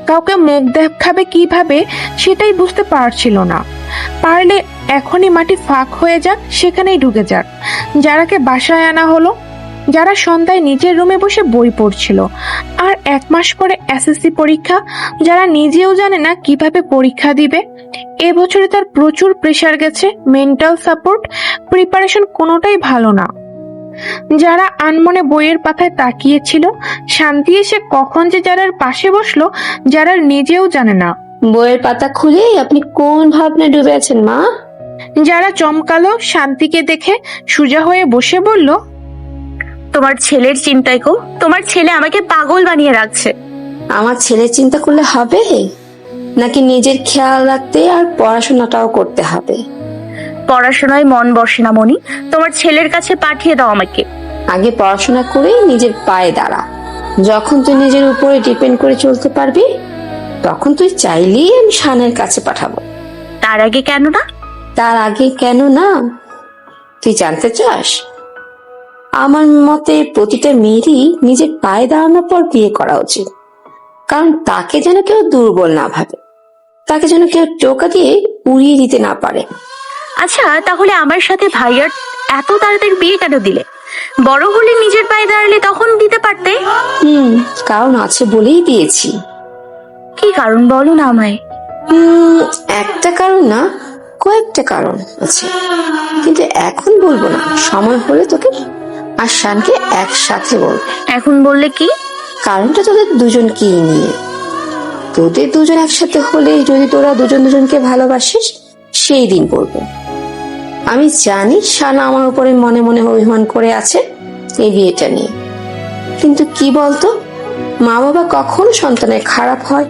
কাউকে মুখ দেখাবে কিভাবে সেটাই বুঝতে পারছিল না। পারলে এখনই মাটি ফাঁক হয়ে যাক, সেখানেই ঢুকে যাক। যারাকে বাসায় আনা হলো। যারা সন্ধ্যায় নিজের রুমে বসে বই পড়ছিল। আর 1 মাস পরে এসএসসি পরীক্ষা, যারা নিজেও জানে না কিভাবে পরীক্ষা দিবে। এবছরে তার প্রচুর প্রেসার গেছে, মেন্টাল সাপোর্ট, প্রিপারেশন কোনোটাই ভালো না। যারা আনমনে বইয়ের পাতায় তাকিয়েছিল, শান্তি এসে কখন যে যারার পাশে বসলো, যারা নিজেও জানে না। বইয়ের পাতা খুলে আপনি কোন ভাবনায় ডুবে আছেন মা? যারা চমকালো শান্তিকে দেখে, সোজা হয়ে বসে বলল, তোমার ছেলের চিন্তায় গো, তোমার ছেলে আমাকে পাগল বানিয়ে রাখছে। আমার ছেলে চিন্তা করলে হবে নাকি নিজের খেয়াল রাখতে আর পড়াশোনাটাও করতে হবে? পড়াশোনায় মন বসে না মনি, তোমার ছেলের কাছে পাঠিয়ে দাও আমাকে। আগে পড়াশোনা করে নিজের পায়ে দাঁড়া। যখন তুই নিজের উপরে ডিপেন্ড করে চলতে পারবি, তখন তুই চাইলেই আমি শানের কাছে পাঠাবো। তার আগে কেন না? তার আগে কেন না তুই জানতে চাস? আমার মতে প্রতিটা মেয়েরই নিজের পায়ে দাঁড়ানোর পর বিয়ে করা উচিত। কারণ তাকে যেন কেউ দুর্বল না ভাবে, তাকে যেন কেউ টোকা দিয়ে উড়িয়ে দিতে না পারে। আচ্ছা, তাহলে আমার সাথে ভাইয়ার এত তাড়াতাড়ি বিয়ে কেন দিলে? বড় হলে নিজের পায়ে দাঁড়ালে তখন দিতে পারতে। কারণ আছে বলেই দিয়েছি। কি কারণ বলো না আমায়। একটা কারণ না, কয়েকটা কারণ আছে, কিন্তু এখন বলবো না। সময় হলে তোকে আর শানকে একসাথে বলবো। এখন বললে কি? কারণটা তোদের দুজনকেই নিয়ে। তোদের দুজন একসাথে হলে, যদি তোরা দুজন দুজনকে ভালোবাসিস, সেই দিন বলবো। আমি জানি শান আমার উপরে মনে মনে অভিমান করে আছে এই বিয়েটা নিয়ে, কিন্তু কি বলতো, মা বাবা কখনো সন্তানের খারাপ হয়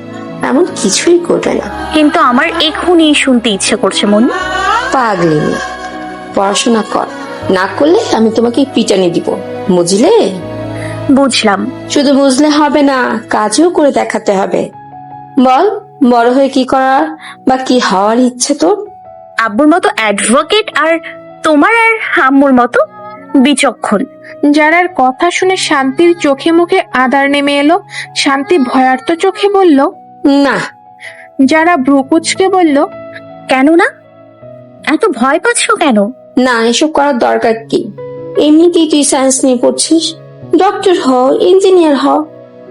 এমন কিছুই করবে না। কিন্তু আমার এখনই শুনতে ইচ্ছে করছে মনি। পাগলি মেয়ে, পড়াশোনা কর, না করলে আমি তোমাকে পিটানি দিব, বুঝলে? বুঝলাম। শুধু বুঝলে হবে না, কাজও করে দেখাতে হবে। বল, বড় হয়ে কি করার বা কি হওয়ার ইচ্ছে তোর? আব্বুর মতো অ্যাডভোকেট, আর তোমার আর আম্মুর মতো বিচক্ষণ। যারার কথা শুনে শান্তির চোখে মুখে আদার নেমে এলো। শান্তি ভয়ার্ত চোখে বলল, না। যারা ভ্রু কুঁচকে বলল, কেন না? এত ভয় পাচ্ছ কেন? না, এসব করার দরকার কি? এমনিতেই তুই সায়েন্স নিয়ে পড়ছিস, ডক্টর হ, ইঞ্জিনিয়ার হ।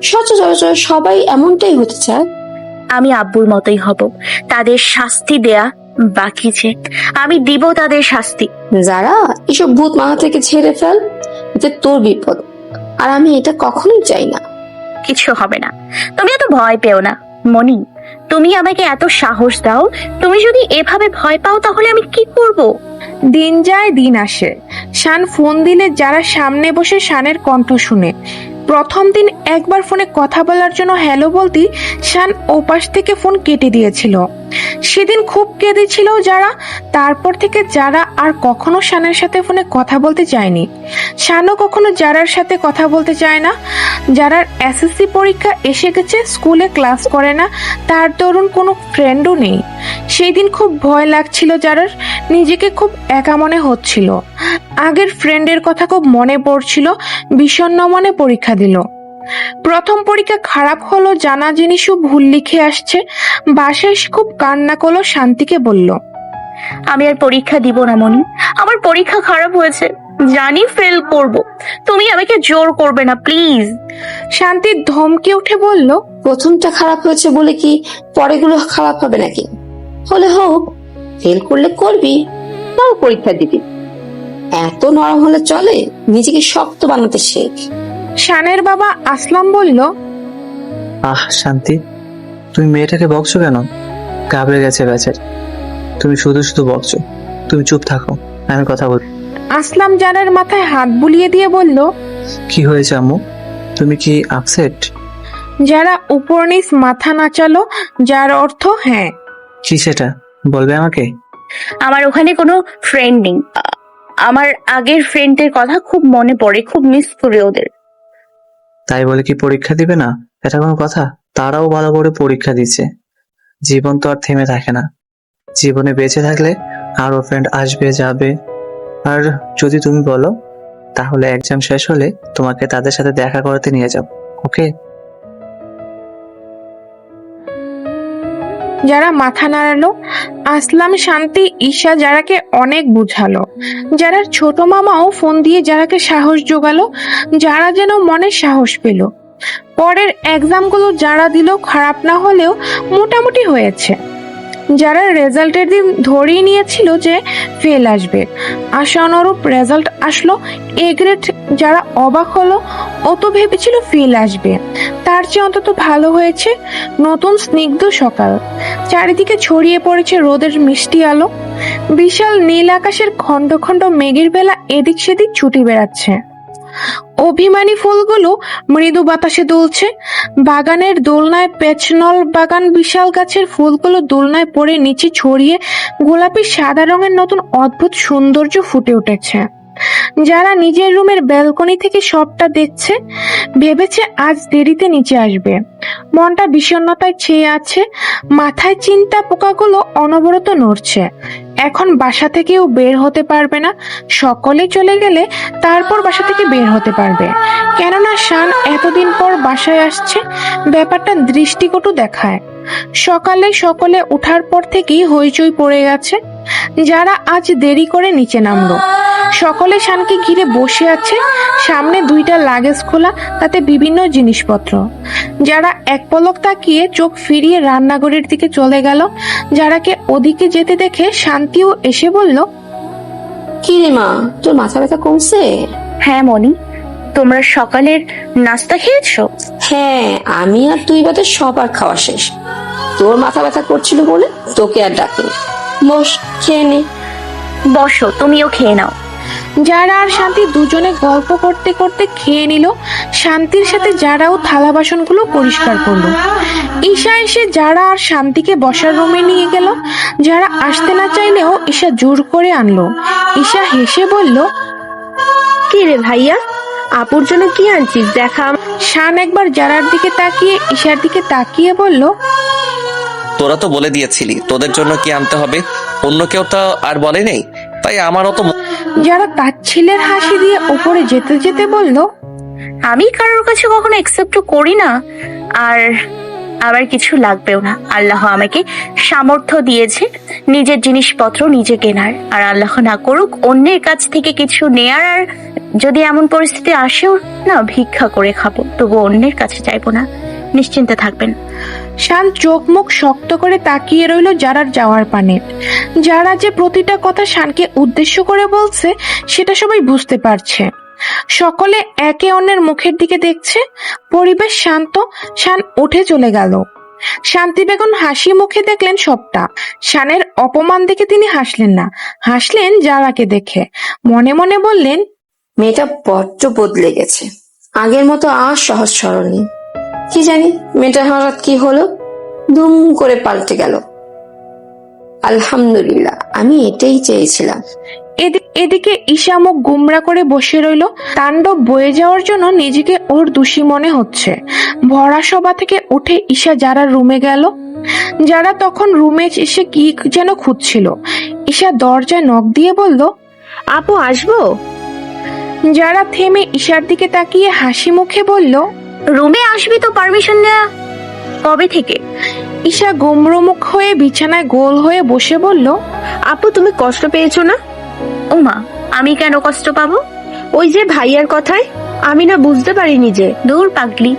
সচরাচর সবাই এমনটাই হতে চায়। আমি আব্বুর মতোই হব। তাদের শাস্তি দেয়া বাকি যে, আমি দিব তাদের শাস্তি। যারা এসব ভূত মাথা থেকে ছেড়ে ফেল, এতে তোর বিপদ, আর আমি এটা কখনোই চাই না। কিছু হবে না, তুমি এত ভয় পেও না মনি। তুমি আমাকে এত সাহস দাও, তুমি যদি এভাবে ভয় পাও তাহলে আমি কি করব? দিন যায় দিন আসে। শান ফোন দিলে যারা সামনে বসে শানের কণ্ঠ শুনে। প্রথম দিন একবার ফোনে কথা বলার জন্য হ্যালো বলতেই শান ওপাশ থেকে ফোন কেটে দিয়েছিল। সেদিন খুব কেঁদেছিল যারা। তারপর থেকে যারা আর কখনো শানের সাথে ফোনে কথা বলতে চায়নি। শানও কখনো যারার সাথে কথা বলতে চায় না। যারার এসএসসি পরীক্ষা এসে গেছে, স্কুলে ক্লাস করে না, তার দরুন কোনো ফ্রেন্ডও নেই। সেই দিন খুব ভয় লাগছিল যারার, নিজেকে খুব একা মনে হচ্ছিল। আগের ফ্রেন্ডের কথা খুব মনে পড়ছিল। বিষণ্ণ মনে পরীক্ষা দিল। প্রথম পরীক্ষা খারাপ হলো, জানা জিনিসও ভুল লিখে আসছে। বাসায় এসে খুব কান্না করলো, শান্তিকে বলল, আমি আর পরীক্ষা দিব না মনি। আমার পরীক্ষা খারাপ হয়েছে, জানি ফেল করব। তুমি আমাকে জোর করবে না প্লিজ। শান্তি ধমকে উঠে বলল, প্রথমটা খারাপ হয়েছে বলে কি পরেগুলো খারাপ হবে নাকি? হলে হোক, ফেল করলে করবি, তাও পরীক্ষা দিবি। এত নরম হলে চলে? নিজেকে শক্ত বানাতে শেখ। শানের বাবা আসলাম বলল, শান্তি, তুমি মেয়েটাকে বকছো কেন? ঘাবড়ে গেছে বেচারি, তুমি শুধু শুধু বকছো। তুমি চুপ থাকো, আমি কথা বল। আসলাম জানের মাথায় হাত বুলিয়ে দিয়ে বলল, কি হয়েছে আম্মু? তুমি কি আপসেট? যারা উপর নিচ মাথা নাচালো, যার অর্থ হ্যাঁ। কি সেটা বলবে আমাকে? আমার ওখানে কোনো ফ্রেন্ড নেই। আমার আগের ফ্রেন্ডের কথা খুব মনে পড়ে, খুব মিস করি ওদের। তাই বলে কি পরীক্ষা দিবে না? এটা কোনো কথা? তারাও ভালো করে পরীক্ষা দিচ্ছে। জীবন তো আর থেমে থাকে না। জীবনে বেঁচে থাকলে আরো ফ্রেন্ড আসবে যাবে। আর যদি তুমি বলো, তাহলে এক্সাম শেষ হলে তোমাকে তাদের সাথে দেখা করাতে নিয়ে যাব। ওকে? যারা মাথা নাড়ালো। আসলাম, শান্তি, ঈশা যারাকে অনেক বুঝালো। যারার ছোট মামাও ফোন দিয়ে যারাকে সাহস জোগালো। যারা যেন মনে সাহস পেল। পরের এক্সামগুলো যারা দিল খারাপ না হলেও মোটামুটি হয়েছে। যারা রেজাল্টের দিন ধরেই নিয়েছিল যে ফেল আসবে, আশানুরূপ রেজাল্ট আসলো এ গ্রেড। যারা অবাক হলো, ও তো ভেবেছিল ফেল আসবে, তার চেয়ে অন্তত ভালো হয়েছে। নতুন স্নিগ্ধ সকাল, চারিদিকে ছড়িয়ে পড়েছে রোদের মিষ্টি আলো। বিশাল নীল আকাশের খণ্ড খণ্ড মেঘের বেলা এদিক সেদিক ছুটে বেড়াচ্ছে। অভিমানী ফুলগুলো মৃদু বাতাসে দুলছে। বাগানের দোলনায় পেছনল বাগান, বিশাল গাছের ফুলগুলো দোলনায় পড়ে নিচে ছড়িয়ে গোলাপি সাদা রঙের নতুন অদ্ভুত সৌন্দর্য ফুটে উঠেছে। যারা নিজের রুমের ব্যালকনি থেকে সবটা দেখছে, ভেবেছে আজ দেরিতে নিচে আসবে। মনটা বিষণ্ণতায় ছেয়ে আছে, মাথায় চিন্তা পোকাগুলো অনবরত নড়ছে। এখন বাসা থেকেও বের হতে পারবে না, সকলে চলে গেলে তারপর বাসা থেকে বের হতে পারবে। কেননা শান এতদিন পর বাসায় আসছে, ব্যাপারটা দৃষ্টিকটু দেখায়। সকালে সকলে ওঠার পর থেকেই হইচই পড়ে গেছে। যারা আজ দেরি করে নিচে নামলো, সকলে শানকে ঘিরে বসে আছে। সামনে দুইটা লাগেজ খোলা, তাতে বিভিন্ন জিনিসপত্র। যারা এক পলক তাকিয়ে চোখ ফিরিয়ে রান্নাঘরের দিকে চলে গেল। যারাকে ওদিকে যেতে দেখে শান্তিও এসে বলল, কি রে মা, তোর মাথা ব্যথা কমছে? হ্যাঁ মনি, তোমরা সকালের নাস্তা খেয়েছো? হ্যাঁ, আমি আর তুই বাদে সবার খাওয়া শেষ। তোর মাথা ব্যথা করছিল বলে তোকে আর ডাকিনি। বস, খেয়ে নে। বসো, তুমিও খেয়ে নাও। যারা আর শান্তি দুজনে গল্প করতে করতে খেয়ে নিল। শান্তির সাথে যারাও থালা বাসনগুলো পরিষ্কার করলো। ঈশা এসে যারা আর শান্তিকে বসার রুমে নিয়ে গেল। যারা আসতে না চাইলেও ঈশা জোর করে আনলো। ঈশা হেসে বলল, কি রে ভাইয়া, আপুর জন্য কি আনছিস দেখা? শান একবার যারার দিকে তাকিয়ে ঈশার দিকে তাকিয়ে বলল, তোরা তো বলে দিয়েছিলি তোদের জন্য কি আনতে হবে, অন্য কেউ তো আর বলে নেই, তাই আমারও তো। যারা তার ছেলের হাসি দিয়ে উপরে যেতে যেতে বলল, আমি কারোর কাছে কখনো একসেপ্ট করি না, আর আবার কিছু লাগবেও না। আল্লাহ আমাকে সামর্থ্য দিয়েছে নিজের জিনিসপত্র নিজে কেনার, আর আল্লাহ না করুক অন্যের কাছ থেকে কিছু নেয়ার। আর যদি এমন পরিস্থিতি আসেও না, ভিক্ষা করে খাবো, তবু অন্যের কাছে চাইবো না। নিশ্চিন্তে থাকবেন। শান চোখ মুখ শক্ত করে তাকিয়ে রইল যারার যাওয়ার পানে। যারা যে প্রতিটা কথা শানকে উদ্দেশ্য করে বলছে সেটা সবাই বুঝতে পারছে। সকলে একে অন্যের মুখের দিকে দেখছে। পরিবেশ শান্ত। শান উঠে চলে গেল। শান্তি বেগম হাসি মুখে দেখলেন সবটা। শানের অপমান দেখে তিনি হাসলেন না, হাসলেন যারাকে দেখে। মনে মনে বললেন, মেয়েটা বড্ড বদলে গেছে, আগের মতো আর সহজ সরল নেই। কি জানি মেয়েটার হঠাৎ কি হলো, দুম করে পাল্টে গেল। আলহামদুলিল্লাহ, আমি এটাই চেয়েছিলাম। এদিকে ঈশা মুখ গুমরা করে বসে রইল। তাণ্ডব বয়ে যাওয়ার জন্য নিজেকে ওর দোষী মনে হচ্ছে। ভরা সভা থেকে উঠে ঈশা যারা রুমে গেল। যারা তখন রুমে এসে কি যেন খুঁজছিল। ঈশা দরজায় নক দিয়ে বলল, আপু আসবো? যারা থেমে ঈশার দিকে তাকিয়ে হাসি মুখে বলল, রুমে আসবি তো পারমিশন নেওয়া কবে থেকে? ঈশা গুমরমুখ হয়ে বিছানায় গোল হয়ে বসে বলল, আপু তুমি কষ্ট পেয়েছো না? ওমা, আমি কেন কষ্ট পাবো? ওই যে ভাইয়ার কথায় আমি না বুঝতে পারিনি যে। দূর পাগলি,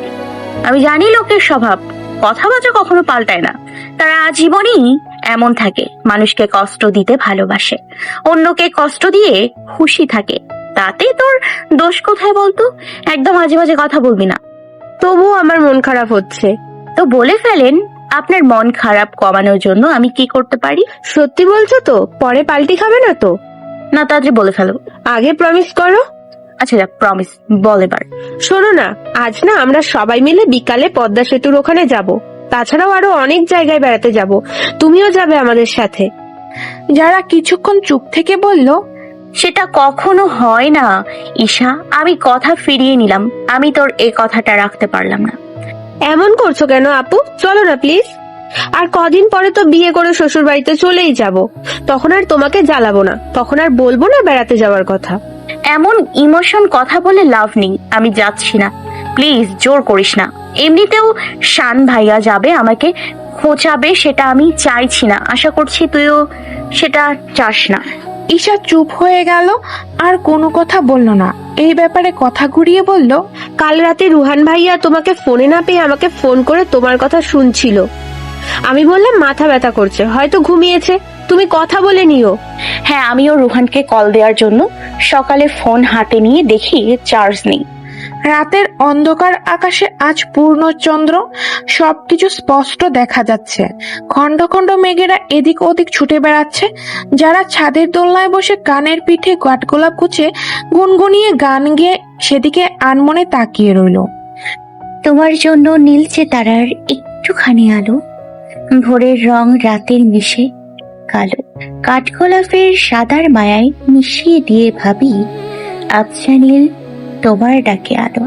আমি জানি লোকের স্বভাব, কথাবার্তা কখনো পাল্টায় না। তারা আজীবনই এমন থাকে, মানুষকে কষ্ট দিতে ভালোবাসে, অন্যকে কষ্ট দিয়ে খুশি থাকে। তাতে তোর দোষ কোথায় বলতো? একদম আজে বাজে কথা বলবি না। তবুও আমার মন খারাপ হচ্ছে। তো বলে ফেলেন, আপনার মন খারাপ কমানোর জন্য আমি কি করতে পারি? সত্যি বলছো তো? পরে পাল্টি খাবে না তো? না, তাড়াতাড়ি বলে ফেলো। আগে প্রমিস করো। আচ্ছা যা, প্রমিস বল এবার। শোনো না, আজ না আমরা সবাই মিলে বিকালে পদ্মা সেতুর ওখানে যাব। তাছাড়াও আরো অনেক জায়গায় বেড়াতে যাব, তুমিও যাবে আমাদের সাথে। যারা কিছুক্ষণ চুপ থেকে বলল, সেটা কখনো হয় না ঈশা, আমি কথা ফিরিয়ে নিলাম। আমি তোর এই কথাটা রাখতে পারলাম না। এমন করছো কেন আপু? চলো না প্লিজ। আর কদিন পরে তো বিয়ে করে শ্বশুর বাড়িতে চলেই যাব, তখন আর তোমাকে জ্বালাবো না, তখন আর বলবো না বেড়াতে যাওয়ার কথা। এমন ইমোশন কথা বলে লাভ নেই, আমি যাচ্ছি না। প্লিজ জোর করিস না। এমনিতেও শান ভাইয়া যাবে আমাকে খোঁচাবে সেটা আমি চাইছি না, আশা করছি তুইও সেটা চাস না। ঈশা চুপ হয়ে গেল, আর কোনো কথা বলল না। এই ব্যাপারে কথা ঘুরিয়ে বলল, কাল রাতে রুহান ভাইয়া তোমাকে ফোনে না পেয়ে আমাকে ফোন করে তোমার কথা শুনছিল। আমি বললাম মাথা ব্যথা করছে, হয়তো ঘুমিয়েছে, তুমি কথা বলে নিও। হ্যাঁ, আমিও রুহানকে কল দেওয়ার জন্য সকালে ফোন হাতে নিয়ে দেখি চার্জ নেই। রাতের অন্ধকার আকাশে আজ পূর্ণচন্দ্র, সবকিছু স্পষ্ট দেখা যাচ্ছে। খন্ড খন্ড মেঘেরা এদিক ওদিক ছুটে বেড়াচ্ছে। যারা ছাদের দোলনায় বসে কানের পিঠে কাঠগোলাপ কুচে গুনগুনিয়ে গান গেয়ে সেদিকে আনমনে তাকিয়ে রইল। তোমার জন্য নীলচে তারার একটুখানি আলো, ভোরের রং রাতের মিশে কালো, কাঠগোলাপের সাদার মায়ায় মিশিয়ে দিয়ে ভাবি আবছা নীল তোমার ডাকে আলো।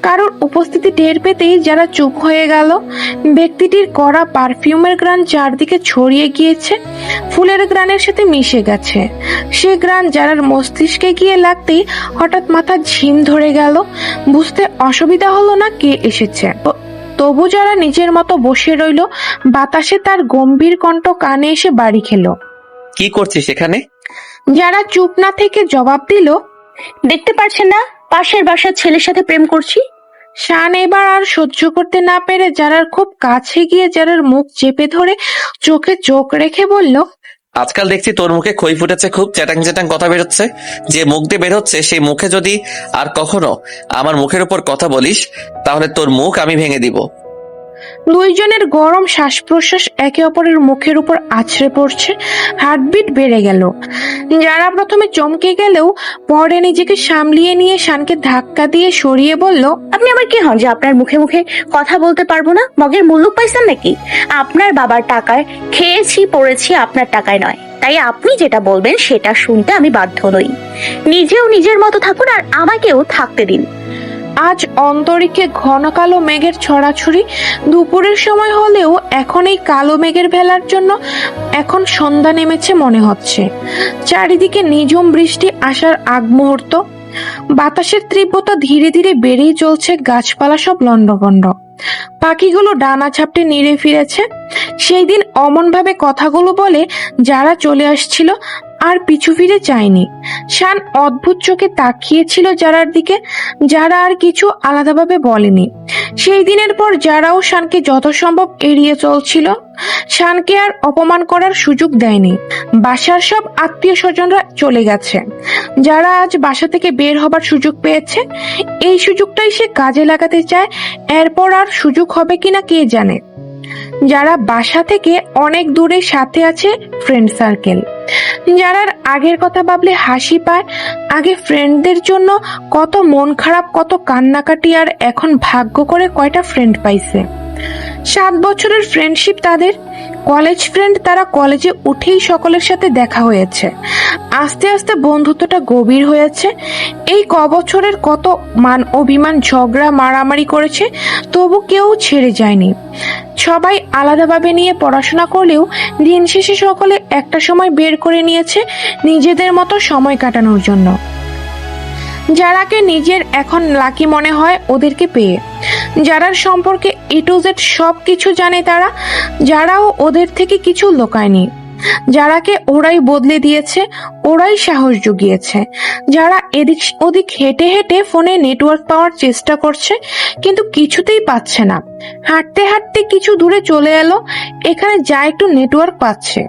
কারোর উপস্থিতি টের পেতেই যারা চুপ হয়ে গেল। ব্যক্তিটির কড়া পারফিউমের ঘ্রাণ চারদিকে ছড়িয়ে গিয়েছে, ফুলের ঘ্রাণের সাথে মিশে গেছে। সে ঘ্রাণ যারার মস্তিষ্কে গিয়ে লাগতেই হঠাৎ মাথা ঝিম ধরে গেল। বুঝতে অসুবিধা হলো না কে এসেছে। তবু যারা নিজের মতো বসে রইল। বাতাসে তার গম্ভীর কণ্ঠ কানে এসে বাড়ি খেলো। কি করছিস এখানে? যারা চুপ না থেকে জবাব দিল, দেখতে পারছেন না পাশের বাসার ছেলের সাথে প্রেম করছি। শান এবার আর সহ্য করতে না পেরে যারার খুব কাছে গিয়ে যারার মুখ চেপে ধরে চোখে চোখ রেখে বলল, আজকাল দেখছি তোর মুখে খই ফুটেছে, খুব চ্যাটাং চ্যাটাং কথা বেরোচ্ছে। যে মুখ দিয়ে বের হচ্ছে সেই মুখে যদি আর কখনো আমার মুখের উপর কথা বলিস তাহলে তোর মুখ আমি ভেঙে দিব। দুইজনের গরম শ্বাস প্রশ্বাস একে অপরের মুখের উপর আছড়ে পড়ছে। হার্টবিট বেড়ে গেল। যারা প্রথমে চমকে গেলেও পরে নিজেকে সামলিয়ে নিয়ে শানকে ধাক্কা দিয়ে সরিয়ে বলল, আপনি আবার কি হন যে আপনার মুখে মুখে কথা বলতে পারবো না? মগের মূল্য পাইছেন নাকি? আপনার বাবার টাকায় খেয়েছি পড়েছি, আপনার টাকায় নয়। তাই আপনি যেটা বলবেন সেটা শুনতে আমি বাধ্য নই। নিজেও নিজের মতো থাকুন আর আমাকেও থাকতে দিন। আজ অন্তরিকে ঘন কালো মেঘের ছড়াছড়ি। দুপুরের সময় হলেও এখন এই কালো মেঘের ভেলার জন্য এখন সন্ধ্যা নেমেছে মনে হচ্ছে। চারিদিকে নিঝুম বৃষ্টি আসার আগ মুহূর্ত। বাতাসের তীব্রতা ধীরে ধীরে বেড়েই চলছে, গাছপালা সব লন্ডভন্ড। পাখিগুলো ডানা ঝাপটে নিড়ে ফিরেছে। সেই দিন অমন ভাবে কথাগুলো বলে যারা চলে আসছিল আর পিছু ফিরে চায়নি। শান অদ্ভুত চোখে তাকিয়েছিল যারার দিকে। যারা আর কিছু আলাদাভাবে বলেনি। সেই দিনের পর যারাও শানকে যত সম্ভব এড়িয়ে চলছিল। শানকে আর অপমান করার সুযোগ দেয়নি। বাসার সব আত্মীয় স্বজনরা চলে গেছে। যারা আজ বাসা থেকে বের হবার সুযোগ পেয়েছে, এই সুযোগটাই সে কাজে লাগাতে চায়। এরপর আর সুযোগ হবে কিনা কে জানে। যারা বাসা থেকে অনেক দূরে, সাথে আছে ফ্রেন্ড সার্কেল। যারার আগের কথা ভাবলে হাসি পায়। আগে ফ্রেন্ডদের জন্য কত মন খারাপ, কত কান্নাকাটি, আর এখন ভাগ্য করে কয়টা ফ্রেন্ড পাইছে। 7 বছরের ফ্রেন্ডশিপ তাদের। কলেজ ফ্রেন্ড, তারা কলেজে উঠেই সকলের সাথে দেখা হয়েছে। আস্তে আস্তে বন্ধুত্বটা গভীর হয়েছে। এই বছরের কত মান অভিমান, ঝগড়া, মারামারি করেছে, তবু কেউ ছেড়ে যায়নি। সবাই আলাদাভাবে নিয়ে পড়াশোনা করলেও দিন শেষে সকলে একটা সময় বের করে নিয়েছে নিজেদের মতো সময় কাটানোর জন্য। যারাকে নিজের এখন লাকি মনে হয় ওদেরকে পেয়ে। যারার সম্পর্কে A to Z সব কিছু জানে তারা। যারাও ওদের থেকে কিছু লুকায়নি। যারাকে ওরাই বদলে দিয়েছে, ওরাই সাহস জুগিয়েছে। যারা এদিক ওদিক হেঁটে হেঁটে ফোনে নেটওয়ার্ক পাওয়ার চেষ্টা করছে, কিন্তু কিছুতেই পাচ্ছে না। হাঁটতে হাঁটতে কিছু দূরে চলে এলো, এখানে যা একটু নেটওয়ার্ক পাচ্ছে।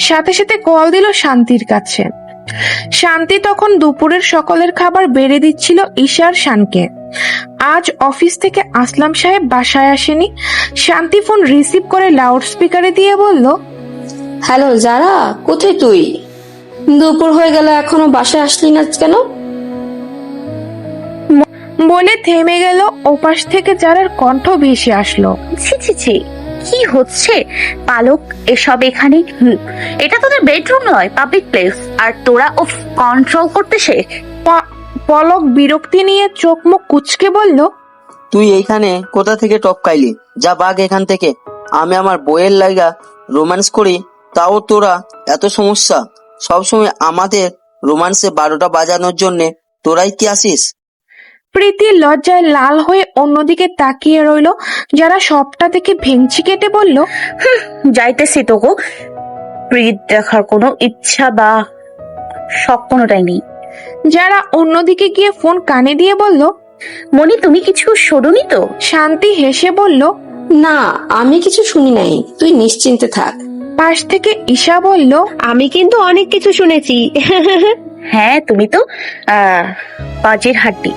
সাথে সাথে কল দিল শান্তির কাছে। শান্তি তখন দুপুরের সকলের খাবার বেড়ে দিচ্ছিল ঈশার শানকে। আজ অফিস থেকে আসলাম সাহেব বাসায় আসেনি। শান্তি ফোন রিসিভ করে লাউড স্পিকারে দিয়ে বলল, হ্যালো যারা, কোথায় তুই? দুপুর হয়ে গেল এখনো বাসায় আসলি না কেন? বলে থেমে গেল। ওপাশ থেকে যারার কণ্ঠ ভেসে আসলো, ছি ছি ছি, কি হচ্ছে পালক এসব এখানে? এটা তোদের বেডরুম নয়, পাবলিক প্লেস। আর তোরা কন্ট্রোল করতে শেখ। পলক বিরক্তি নিয়ে চোখ মুখ কুচকে বলল, তুই এইখানে কোথা থেকে টপকাইলি? যা বাগ এখান থেকে। আমি আমার বইয়ের লাগা রোম্যান্স করি, তাও তোরা এত সমস্যা। সবসময় আমাদের রোম্যান্সে 12টা বাজানোর জন্য তোরাই কি আসিস? প্রীতি লজ্জায় লাল হয়ে অন্যদিকে তাকিয়ে রইল। যারা সবটা দেখে ভেঙচি কেটে বলল, যাইতেছি তো গো, প্রীত দেখার কোনো ইচ্ছা বা শখ কোনোটাই নেই। যারা অন্যদিকে গিয়ে ফোন কানে দিয়ে বলল, মনি তুমি কিছু শোনোনি তো? শান্তি হেসে বলল, না, আমি কিছু শুনি নাই, তুই নিশ্চিন্তে থাক। পাশ থেকে ঈশা বলল, আমি কিন্তু অনেক কিছু শুনেছি। হ্যাঁ তুমি তো পাজির হাড্ডি,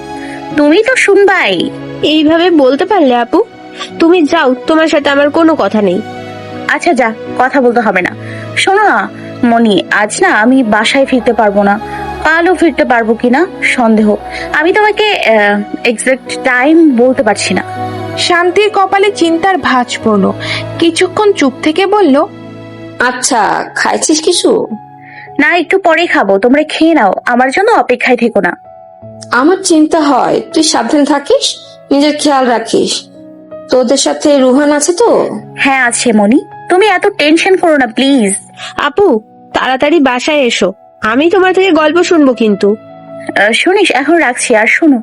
তুমি তো শুনবাই। এইভাবে বলতে পারলে আপু? তুমি যাও, তোমার সাথে আমার কোনো কথা নেই। আচ্ছা যা, কথা বলতে হবে না। শোনো না মনি, আজ না আমি বাসায় ফিরতে পারবো না, কালও ফিরতে পারবো কিনা সন্দেহ। আমি তোমাকে এক্সাক্ট টাইম বলতে পারছি না। শান্তির কপালে চিন্তার ভাঁজ পড়ল। কিছুক্ষণ চুপ থেকে বলল, আচ্ছা, খাইছিস কিছু? না, একটু পরেই খাবো, তোমরা খেয়ে নাও, আমার জন্য অপেক্ষায় থেকো না। আমার চিন্তা হয়, তুই সাবধানে থাকিস, নিজের খেয়াল রাখিস। তোদের সাথে রুহান আছে তো? হ্যাঁ আছে মনি, তুমি এত টেনশন করো না প্লিজ। আপু তাড়াতাড়ি বাসায় এসো, আমি তোমার থেকে গল্প শুনবো কিন্তু। শুনিস, এখন রাখছি। আর শোনো,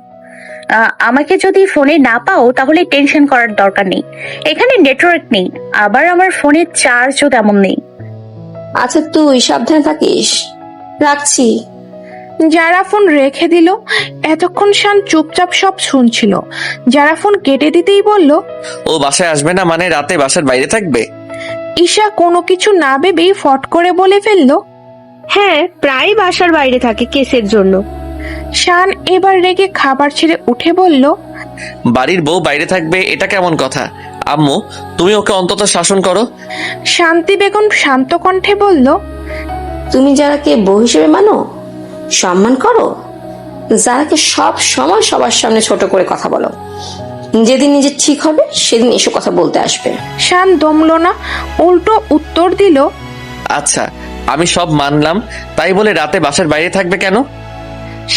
আমাকে যদি ফোনে না পাও তাহলে টেনশন করার দরকার নেই, এখানে নেটওয়ার্ক নেই, আবার আমার ফোনের চার্জও তেমন নেই। আচ্ছা, তুই সাবধানে থাকিস, রাখছি। যারা ফোন রেখে দিল। এতক্ষণ শান চুপচাপ সব শুনছিল। যারা ফোন কেটে দিতেই বলল, ও বাসায় আসবে না মানে রাতে বাসার বাইরে থাকবে? ঈশা কোনো কিছু না ভেবেই ফট করে বলে ফেলল। হ্যাঁ, প্রায় বাসার বাইরে থাকে কেসের জন্য। শান এবার রেগে খাবার ছেড়ে উঠে বলল, বাড়ির বউ বাইরে থাকবে এটা কেমন কথা? আম্মু, তুমি ওকে অন্তত শাসন করো। শান্তি বেগম শান্ত কণ্ঠে বলল, তুমি যারাকে বউ হিসেবে মানো, সম্মান করো, যারাকে সব সময় সবার সামনে ছোট করে কথা বলো, যেদিন নিজে ঠিক হবে সেদিন এসব কথা বলতে আসবে। শান দমল না, উল্টো উত্তর দিল, আচ্ছা, আমি সব মানলাম, তাই বলে রাতে বাসার বাইরে থাকবে কেন?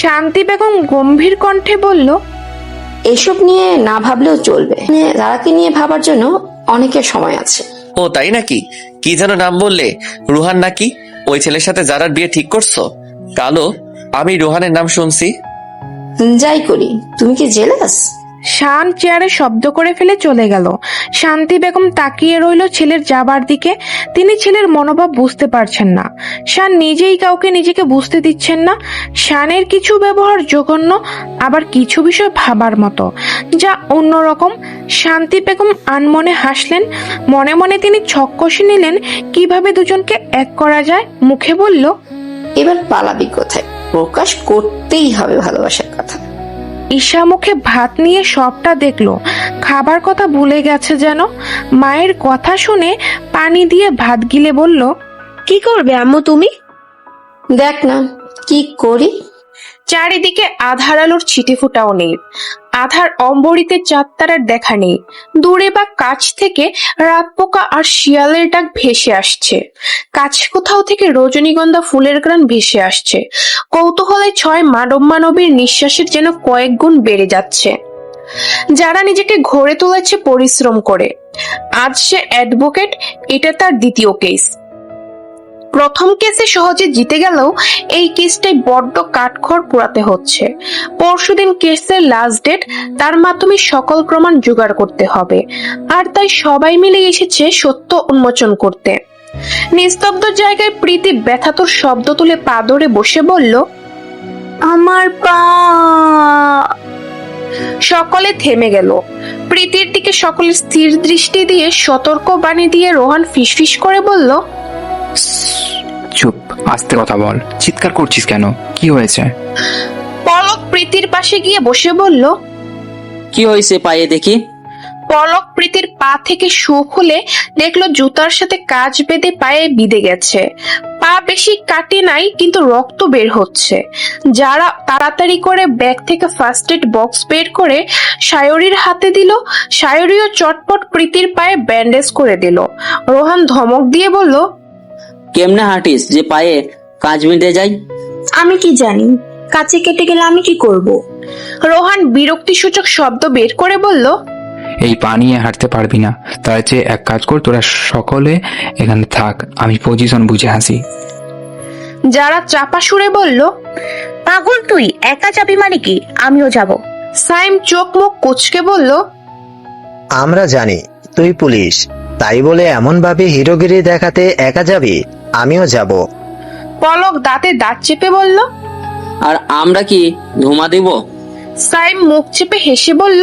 শান্তি বেগম গম্ভীর কণ্ঠে বলল, এসব নিয়ে না ভাবলেও চলবে, যারাকে নিয়ে ভাবার জন্য অনেকের সময় আছে। ও তাই নাকি? কি যেন নাম বললে? রুহান নাকি? ওই ছেলের সাথে যারার বিয়ে ঠিক করছো? কালো, আমি রুহানের নাম শুনছি। যাই করি, তুমি কি জেলাস? শান চেয়ারে শব্দ করে ফেলে চলে গেল। শান্তি বেগম তাকিয়ে রইল ছেলের যাবার দিকে। তিনি ছেলের মনোভাব বুঝতে পারছেন না। শান নিজেই কাউকে নিজেকে বুঝতে দিচ্ছেন না। শানের কিছু ব্যবহার জঘন্য, আবার কিছু বিষয় ভাবার মতো, যা অন্যরকম। শান্তি বেগম আনমনে হাসলেন। মনে মনে তিনি ছক কষে নিলেন কিভাবে দুজনকে এক করা যায়। মুখে বলল, এবার পালাবি কোথায়? প্রকাশ করতেই হবে ভালোবাসার কথা। ঈশা মুখে ভাত নিয়ে সবটা দেখলো। খাবার কথা ভুলে গেছে যেন। মায়ের কথা শুনে পানি দিয়ে ভাত গিলে বলল, কি করবে আম্মু তুমি? দেখ না কি করি। চারিদিকে আধার আলোর ছিটে ফোটাও নেই। আধার অম্বরীতে চাঁদ তারার দেখা নেই। দূরে বা কাছ থেকে রাত পোকা আর শিয়ালের ডাক ভেসে আসছে। কাছে কোথাও থেকে রজনীগন্ধা ফুলের গ্রান ভেসে আসছে। কৌতূহলে ছয় মানব মানবীর নিঃশ্বাসের যেন কয়েক গুণ বেড়ে যাচ্ছে। যারা নিজেকে গড়ে তুলেছে পরিশ্রম করে, আজ সে অ্যাডভোকেট, এটা তার দ্বিতীয় কেস। প্রথম কেসে সহজে জিতে গেলেও এই কেসটাই বড্ড কাঠখড় পোড়াতে হচ্ছে। পরশুদিন কেসের লাস্ট ডেট, তার মাধ্যমে সকল প্রমাণ জোগাড় করতে হবে। আর তাই সবাই মিলে এসেছে সত্য উন্মোচন করতে। নিস্তব্ধ জায়গায় প্রীতি ব্যথাতুর শব্দ তুলে পা ধরে বসে বলল, আমার পা। সকলে থেমে গেল। প্রীতির দিকে সকলে স্থির দৃষ্টি দিয়ে সতর্ক বাণী দিয়ে রোহান ফিসফিস করে বলল, চুপ, আস্তে কথা বল, চিৎকার করছিস কেন? কি হয়েছে? পলক প্রীতির পাশে গিয়ে বসে বলল, কি হয়েছে পায়ে দেখি? পলক প্রীতির পা থেকে শু খুলে দেখলো জুতার সাথে কাঁচ বেঁধে পায়ে বিঁধে গেছে। পা বেশি কাটে নাই, কিন্তু রক্ত বের হচ্ছে। যারা তাড়াতাড়ি করে ব্যাগ থেকে ফার্স্ট এড বক্স বের করে সায়রীর হাতে দিল। সায়রীও চটপট প্রীতির পায়ে ব্যান্ডেজ করে দিল। রোহান ধমক দিয়ে বলল, কেমনে হাঁটিস যে পায়ে কাঁচ বেঁধে যায়? আমি কি জানি, কাছে কেটে গেলে আমি কি করব? রোহান বিরক্তিসূচক শব্দ বের করে বলল, এই পা নিয়ে হাঁটতে পারবি না, তার চেয়ে এক কাজ কর, তোরা সকলে এখানে থাক, আমি পজিশন বুঝে আসি। যারা চাপা সুরে বলল, পাগল তুই, একা যাবি মানে কি? আমিও যাব। সাইম চোখ মুখ কুচকে বলল, আমরা জানি তুই পুলিশ, তাই বলে এমন ভাবে হিরোগিরি দেখাতে একা যাবি? আমিও যাব। পলক দাঁতে দাঁত চেপে বলল। আর আমরা কি ধোঁয়া দিব? সাইম মুখ চেপে হেসে বলল।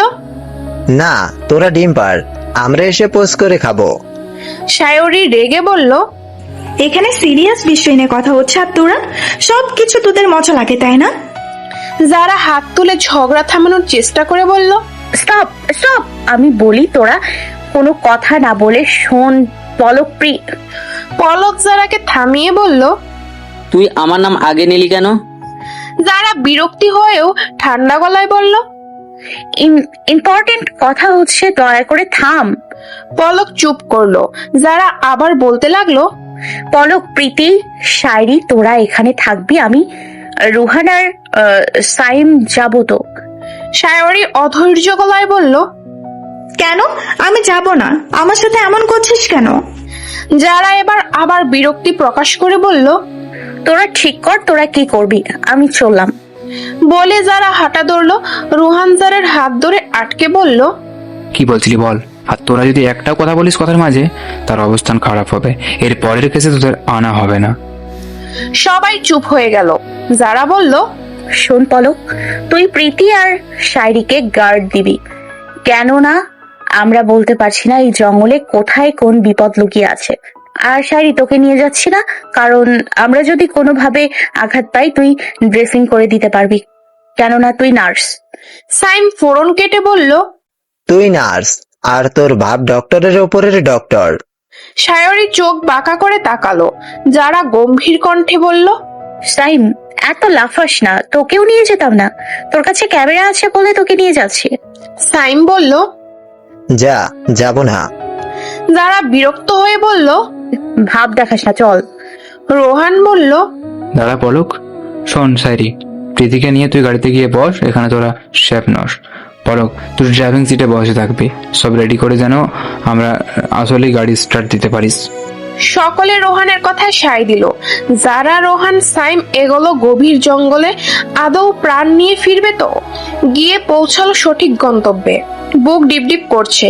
না, তোরা ডিম পার, আমরা এসে পোস্ট করে খাবো। সায়রি রেগে বলল, এখানে সিরিয়াস বিষয় নিয়ে কথা হচ্ছে আর তোরা সবকিছু তোদের মজা লাগে, তাই না? যারা হাত তুলে ঝগড়া থামানোর চেষ্টা করে বলল, স্টপ স্টপ, আমি বলি তোরা কোনো কথা না বলে শোন। পলক যারাকে থামিয়ে বলল। তুই আমার নাম আগে নিলি কেন? যারা বিরক্তি হয়েও ঠান্ডা গলায় বলল, ইম্পর্টেন্ট কথা হচ্ছে, দয়া করে থাম। পলক চুপ করলো। যারা আবার বলতে লাগলো, পলক, প্রীতি, শায়রি, তোরা এখানে থাকবি, আমি রুহান আর সাইম যাবো তো। সায়রি অধৈর্য গলায় বলল, কেন? আমি যাব না, আমার সাথে এমন করছিস কেন? যারা এবার আবার বিরক্তি প্রকাশ করে বলল, তোরা ঠিক কর তোরা কি করবি, আমি চললাম। বলে যারা হাঁটা ধরলো। রুহান জারের হাত ধরে আটকে বলল, কি বলছিলি বল। আর তোরা যদি একটাও কথা বলিস কথার মাঝে, তার অবস্থান খারাপ হবে। এর পরের কেসে তোদের আনা হবে না। সবাই চুপ হয়ে গেল। যারা বলল, শোন পলক, তুই প্রীতি আর শায়রিকে গার্ড দিবি, কেননা আমরা বলতে পারছি না এই জঙ্গলে কোথায় কোন বিপদ লুকিয়ে আছে। আর শায়রি, তোকে নিয়ে যাচ্ছি না, কারণ আমরা যদি কোনোভাবে আঘাত পাই তুই ড্রেসিং করে দিতে পারবি, কেননা তুই নার্স। সাইম ফোড়ন কেটে বলল, তুই নার্স আর তোর বাপ ডক্টরের ওপরের ডক্টর। সায়রি চোখ বাঁকা করে তাকালো। যারা গম্ভীর কণ্ঠে বলল, সাইম, এত লাফাস না, তোকেও নিয়ে যেতাম না, তোর কাছে ক্যামেরা আছে বলে তোকে নিয়ে যাচ্ছি। সাইম বলল, যাব না। যারা বিরক্ত হয়ে বলল, ভাব দেখাস না, চল। রোহান বলল, দাঁড়া পলক, শোন সাইরি, প্রীতিকে নিয়ে তুই গাড়িতে গিয়ে বস, এখানে তোরা শেফ নস। পলক, তুই ড্রাইভিং সিটে বসে থাকবি, সব রেডি করে যেন আমরা আসলেই গাড়ি স্টার্ট দিতে পারিস। সকলে রোহানের কথায় সায় দিল। যারা রোহান সাইম এগোলো গভীর জঙ্গলে। আদৌ প্রাণ নিয়ে ফিরবে তো? গিয়ে পৌঁছালো সঠিক গন্তব্যে। বুক ডিপডিপ করছে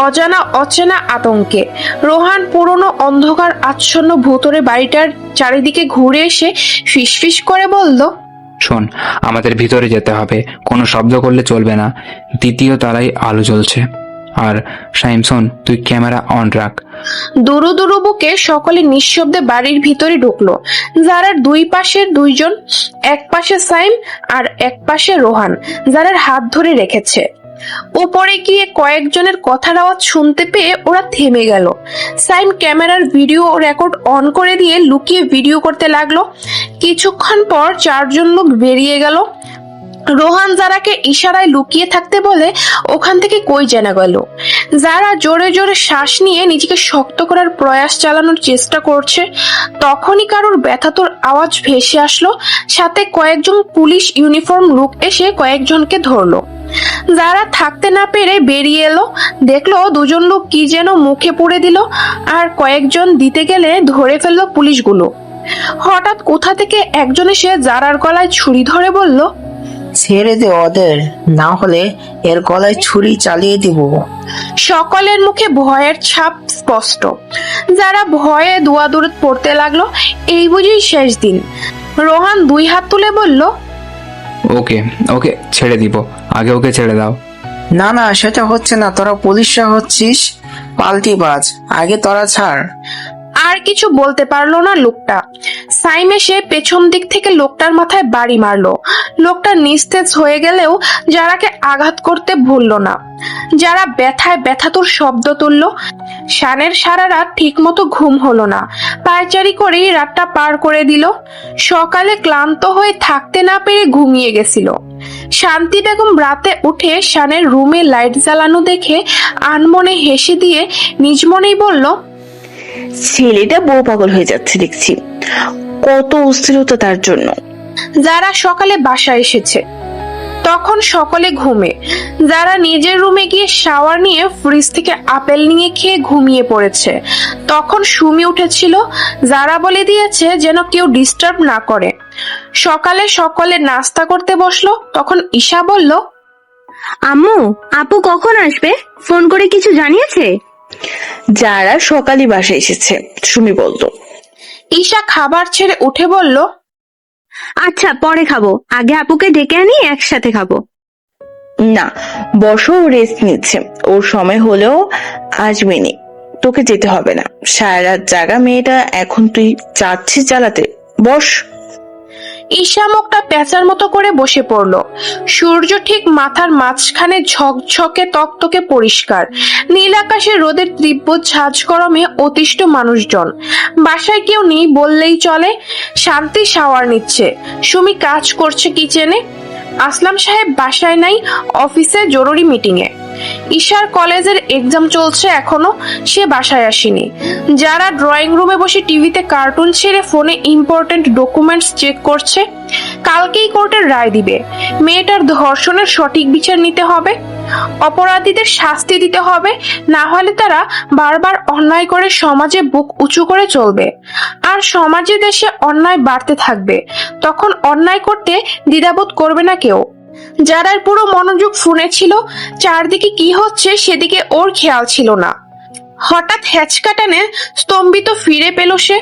অজানা অচেনা আতঙ্কে। রোহান পুরনো অন্ধকার আচ্ছন্ন ভুতুরে বাড়িটার চারিদিকে ঘুরে এসে ফিসফিস করে বলল, শোন, আমাদের ভিতরে যেতে হবে, কোনো শব্দ করলে চলবে না। দ্বিতীয় তারাই আলো জ্বলছে। আর সাইমসন, তুই ক্যামেরা অন রাখ। দুরু দুরু বুকে সকলে নিঃশব্দে বাড়ির ভিতরে ঢুকলো। যারার দুই পাশের দুইজন, এক পাশে সাইম আর এক পাশে রোহান, যারার হাত ধরে রেখেছে। উপরে গিয়ে কয়েকজনের কথার আওয়াজ শুনতে পেয়ে ওরা থেমে গেল। সাইম ক্যামেরার ভিডিও রেকর্ড অন করে দিয়ে লুকিয়ে ভিডিও করতে লাগলো। কিছুক্ষণ পর চারজন লোক বেরিয়ে গেল। রোহান যারাকে ইশারায় লুকিয়ে থাকতে বলে ওখান থেকে কই জানা গেল। যারা জোরে জোরে শ্বাস নিয়ে নিজেকে শক্ত করার প্রয়াস চালানোর চেষ্টা করছে, তখনই কারোর ব্যথাতুর আওয়াজ ভেসে আসলো। সাথে কয়েকজন পুলিশ ইউনিফর্ম লোক এসে কয়েকজনকে ধরলো। যারা থাকতে না পেরে বেরিয়ে এলো, দেখলো দুজন লোক কি যেন মুখে পুড়ে দিল, আর কয়েকজন দিতে গেলে ধরে ফেললো পুলিশগুলো। হঠাৎ কোথা থেকে একজন এসে যারার গলায় ছুরি ধরে বলল, ছেড়ে দে ওদের, না হলে এর গলায় ছুরি চালিয়ে দিব। সকলের মুখে ভয়ের ছাপ স্পষ্ট। যারা ভয়ে দোয়াদুরে পড়তে লাগলো। এই বুঝি শেষ দিন। রোহান দুই হাত তুলে বলল, ওকে ওকে ছেড়ে দিব, আগে ওকে ছেড়ে দাও। না না, সেটা হচ্ছে না, তোরা পুলিশরা হচ্ছিস পাল্টিবাজ, আগে তোরা ছাড়। আর কিছু বলতে পারলো না লোকটা। সাইম এসে পেছন দিক থেকে লোকটার মাথায় বাড়ি মারলো। লোকটা নিস্তেজ হয়ে গেলেও যারাকে আঘাত করতে ভুললো না। যারা ব্যথায় ব্যথাতুর শব্দ তুললো। শানের সারা রাত ঠিক মতো ঘুম হলো না। পায়চারি করেই রাতটা পার করে দিল। সকালে ক্লান্ত হয়ে থাকতে না পেরে ঘুমিয়ে গেছিল। শান্তি বেগম রাতে উঠে শানের রুমে লাইট জ্বালানো দেখে আনমনে হেসে দিয়ে নিজ মনেই বলল, ছেলেটা বউ পাগল হয়ে যাচ্ছে দেখছি, কত অস্থিরতা তার জন্য। যারা সকালে বাসায় এসেছে তখন সকলে ঘুমে। যারা নিজের রুমে গিয়ে শাওয়ার নিয়ে ফ্রিজ থেকে আপেল নিয়ে খেয়ে ঘুমিয়ে পড়েছে। তখন সুমি উঠেছিল। যারা বলে দিয়েছে যেন কেউ ডিস্টার্ব না করে। সকালে সকলে নাস্তা করতে বসলো। তখন ঈশা বলল, আম্মু, আপু কখন আসবে? ফোন করে কিছু জানিয়েছে? যারা সকালে বাসায় এসেছে, সুমি বলতো। ঈশা খাবার ছেড়ে উঠে বলল, আচ্ছা পরে খাবো, আগে আপুকে ডেকে আনি একসাথে খাবো। না, বসো, রেস্ট নিচ্ছে, ওর সময় হলেও আসবেনি। তোকে যেতে হবে না, সারা রাত জাগা মেয়েটা, এখন তুই চাচ্ছিস জ্বালাতে। বস। ঈশা মুখটা পেঁচার মতো করে বসে পড়ল। সূর্য ঠিক মাথার মাঝখানে ঝকঝকে তকতকে পরিষ্কার। নীল আকাশে রোদের তীব্র ঝাঁঝ গরমে অতিষ্ঠ মানুষজন। বাসায় কেউ নেই বললেই চলে। শান্তি শাওয়ার নিচ্ছে, সুমি কাজ করছে কিচেনে। আসলাম সাহেব বাসায় নাই, অফিসে জরুরি মিটিং এ। ঈশার কলেজের এক্সাম চলছে এখনো, সে বাসায় আসেনি। যারা ড্রয়িং রুমে বসে টিভিতে কার্টুন ছেড়ে ফোনে ইম্পর্টেন্ট ডকুমেন্টস চেক করছে। কালকেই কোর্টের রায় দিবে। মেয়েটার ধর্ষণের সঠিক বিচার নিতে হবে, অপরাধীদের শাস্তি দিতে হবে, না হলে তারা বারবার অন্যায় করে সমাজে বুক উঁচু করে চলবে। আর সমাজে দেশে অন্যায় বাড়তে থাকবে, তখন অন্যায় করতে দ্বিধাবোধ করবে না কেউ। যারার পুরো মনোযোগ ফোনে ছিল, চারদিকে কি হচ্ছে সেদিকে ওর খেয়াল ছিল না। হঠাৎ হ্যাচকা টানে স্তম্ভিত ফিরে পেল সে।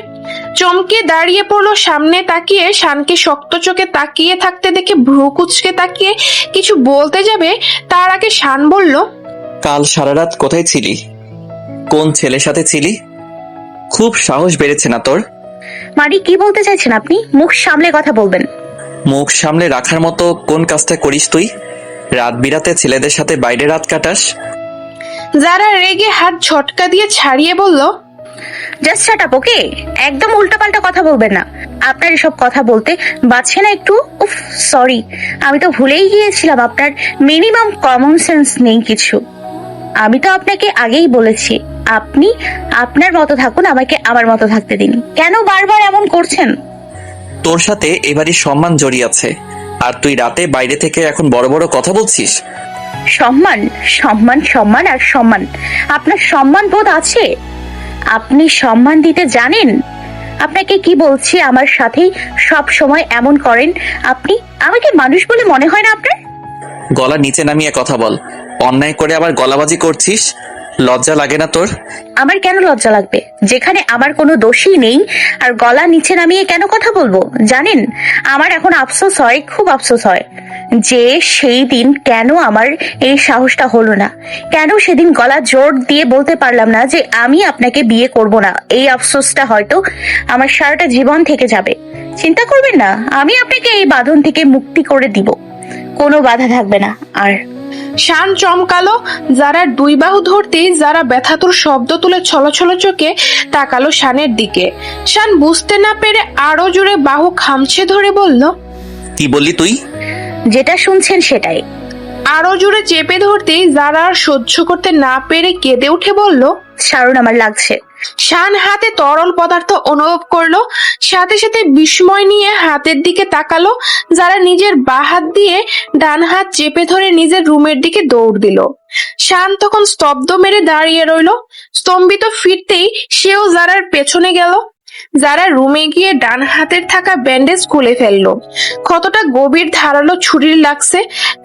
চমকে দাঁড়িয়ে পড়লো, সামনে তাকিয়ে শানকে শক্ত চোখে তাকিয়ে থাকতে দেখে ভ্রু কুচকে তাকিয়ে কিছু বলতে যাবে, তার আগে শান বলল, কাল সারা রাত কোথায় ছিলি? কোন ছেলের সাথে ছিলি? খুব সাহস বেড়েছে না তোর? মারি, কি বলতে চাইছেন আপনি? মুখ সামলে কথা বলবেন। মুখ সামলে রাখার মতো কোন কাজটা করিস তুই? রাত বিরাতে ছেলেদের সাথে বাইরে রাত কাটাস? যারা রেগে হাত ঝটকা দিয়ে ছাড়িয়ে বলল, জাস্ট শাট আপ, ওকে? একদম উল্টাপাল্টা কথা বলবেন না। আপনার এসব কথা বলতে বাঁচছে না একটু? উফ, সরি, আমি তো ভুলেই গিয়েছিলাম আপনার মিনিমাম কমন সেন্স নেই কিছু। আমি তো আপনাকে আগেই বলেছি, আপনি আপনার মতো থাকুন, আমাকে আমার মতো থাকতে দিন। কেন বারবার এমন করছেন? তোর সাথে এবারই সম্মান জড়িয়ে আছে, আর তুই রাতে বাইরে থেকে এখন বড় বড় কথা বলছিস। সম্মান সম্মান সম্মান আর সম্মান? আপনার সম্মান বোধ আছে? আপনি সম্মান দিতে জানেন? আপনাকে কি বলছি, আমার সাথেই সব সময় এমন করেন আপনি? আমাকে মানুষ বলে মনে হয় না আপনার? গলা নিচে নামিয়ে কথা বল। অন্যায় করে আবার গলাবাজি করছিস, লজ্জা লাগে না তোর? আমার কেন লজ্জা লাগবে, যেখানে আমার কোনো দোষই নেই? আর গলা নিচে নামিয়ে কেন কথা বলবো জানেন? আমার এখন আফসোস হয়, খুব আফসোস হয় যে সেই দিন কেন আমার এই সাহসটা হলো না, কেন সেদিন গলা জোর দিয়ে বলতে পারলাম না যে আমি আপনাকে বিয়ে করব না। এই আফসোসটা হয়তো আমার সারাটা জীবন থেকে যাবে। চিন্তা করবেন না, আমি আপনাকে এই বাঁধন থেকে মুক্তি করে দিব, কোনো বাধা থাকবে না আর। শান চমকালো। যারা দুই বাহু ধরতেই যারা ব্যথাতুর শব্দ তুলে ছলছল চোখে তাকালো শানের দিকে। শান বুঝতে না পেরে আরো জোরে বাহু খামছে ধরে বলল, কি বললি তুই? যেটা শুনছেন সেটাই। আরো জোরে চেপে ধরতেই যারা আর সহ্য করতে না পেরে কেঁদে উঠে বলল, ছাড়ুন, আমার লাগছে। শান হাতে তরল পদার্থ অনুভব করলো, সাথে সাথে বিস্ময় নিয়ে হাতের দিকে তাকালো। যারা নিজের বাঁ হাত দিয়ে ডান হাত চেপে ধরে নিজের রুমের দিকে দৌড় দিল। শান তখন স্তব্ধ মেরে দাঁড়িয়ে রইলো। স্তম্ভিত ফিরতেই সেও যারার পেছনে গেল। যারা রুমে গিয়ে ডান হাতের থাকা ব্যান্ডেজ খুলে ফেললো। ক্ষতটা গভীর ধারালো ছুরির লাগছে,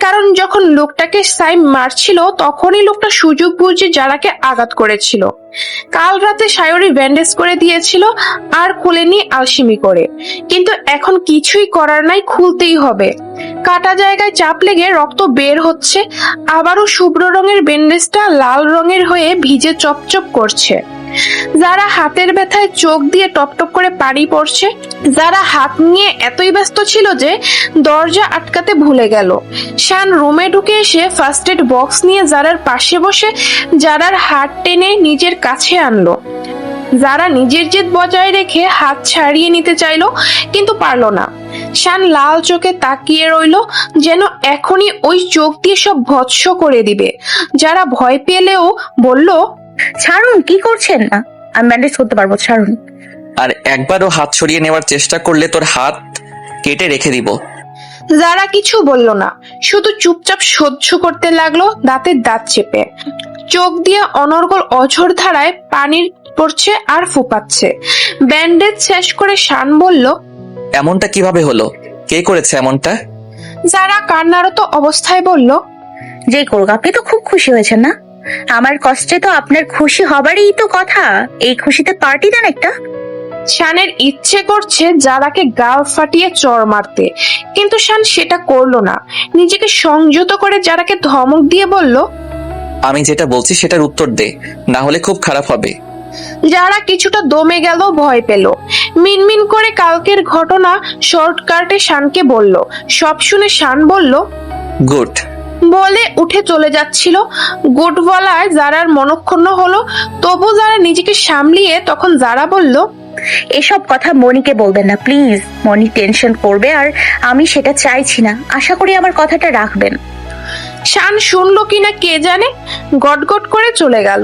কারণ যখন লোকটাকে সাইম মারছিল তখনই লোকটা সুযোগ বুঝে যারাকে আঘাত করেছিল। কাল রাতে সায়রি ব্যান্ডেজ করে দিয়েছিল আর খুলেনি আলসেমি করে, কিন্তু এখন কিছুই করার নাই, খুলতেই হবে। কাটা জায়গায় চাপ লেগে রক্ত বের হচ্ছে, আবারও শুভ্র রঙের ব্যান্ডেজটা লাল রঙের হয়ে ভিজে চপচপ করছে। যারা হাতের ব্যথায় চোখ দিয়ে টপটপ করে পানি পড়ছে। যারা হাত নিয়ে এতই ব্যস্ত ছিল যে দরজা আটকাতে ভুলে গেল। শান রুমে ঢুকে এসে ফার্স্ট এড বক্স নিয়ে যারার পাশে বসে যারার হাত টেনে নিজের কাছে আনলো। যারা নিজের জেদ বজায় রেখে হাত ছাড়িয়ে নিতে চাইলো, কিন্তু পারলো না। শান লাল চোখে তাকিয়ে রইলো, যেন এখনই ওই চোখ দিয়ে সব ভৎস করে দিবে। যারা ভয় পেলেও বলল, ছাড়ুন, কি করছেন? না, আমি ব্যান্ডেজ করতে পারবো, ছাড়ুন। আর একবারও হাত সরিয়ে নেওয়ার চেষ্টা করলে তোর হাত কেটে রেখে দিব। যারা কিছু বলল না, শুধু চুপচাপ সহ্য করতে লাগলো, দাঁতের দাঁত চেপে। চোখ দিয়ে অনর্গল অঝোর ধারায় পানি পড়ছে আর ফুপাচ্ছে। ব্যান্ডেজ শেষ করে শান বলল, এমনটা কিভাবে হলো? কে করেছে এমনটা? যারা কান্নারত অবস্থায় বলল, যেই করুক, আপনি তো খুব খুশি হয়েছেন না? আমার কষ্টে তো আপনার খুশি হবারই তো কথা। এই খুশিতে পার্টি দেন একটা। শানের ইচ্ছে করছে যারাকে গাল ফাটিয়ে চড় মারতে, কিন্তু শান সেটা করলো না। নিজেকে সংযত করে যারাকে ধমক দিয়ে বলল, আমি যেটা বলছি সেটার উত্তর দে, না হলে খুব খারাপ হবে। যারা কিছুটা দমে গেল, ভয় পেল। মিনমিন করে কালকের ঘটনা শর্টকাটে শানকে বলল। সব শুনে শান বলল, গুড। বলে উঠে চলে যাচ্ছিল। গুড বলায় যারার মনক্ষুণ্ণ হলো, তবু যারা নিজেকে সামলিয়ে তখন যারা বলল, এসব কথা মনিকে বলবেন না প্লিজ। মনি টেনশন করবে, আর আমি সেটা চাইছি না। আশা করি আমার কথাটা রাখবেন। শান শুনলো কিনা কে জানে, গটগট করে চলে গেল।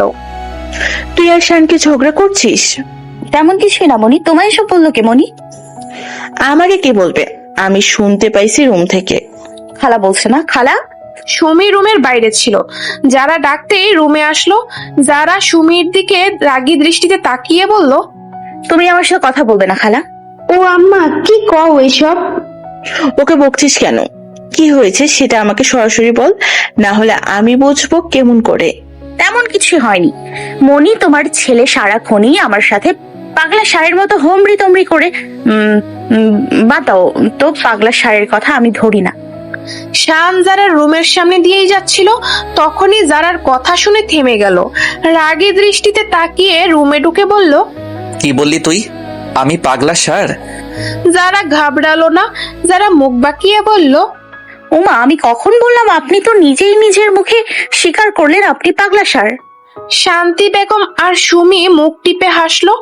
তুই আর শানকে ঝগড়া করছিস? তেমন কিছুই না মনি। তোমায় এসব বললো কে মনি? আমাকে কে বলবে? আমি শুনতে পাইছি রুম থেকে। খালা বলছে না? খালা? সুমি রুমের বাইরে ছিল। যারা ডাকতেই রুমে আসলো। যারা সুমির দিকে রাগী দৃষ্টিতে তাকিয়ে বলল, তুমি আমার সাথে কথা বলবে না খালা? ও আম্মা, কি কও এসব? ওকে বকছিস কেন? কি হয়েছে সেটা আমাকে সরাসরি বল, না হলে আমি বুঝবো কেমন করে। তেমন কিছু হয়নি মনি। তোমার ছেলে সারাক্ষণই আমার সাথে পাগলা ষাঁড়ের মতো হোমরি তমরি করে। বাদ দাও তো, পাগলা ষাঁড়ের কথা আমি ধরি না। শান যারা রুমের সামনে দিয়েই যাচ্ছিল, তখনই যারার কথা শুনে থেমে গেল। রাগী দৃষ্টিতে তাকিয়ে রুমে ঢুকে বলল, কি বললি তুই? আমি পাগলা ষাঁড়? যারা ঘাবড়ালো না, যারা মুখ বাঁকিয়ে বলল, ওমা, আমি কখন বললাম? আপনি তো নিজেই নিজের মুখে স্বীকার করলেন আপনি পাগলা ষাঁড়। শান্তি বেগম আর সুমি মুখ টিপে হাসলো।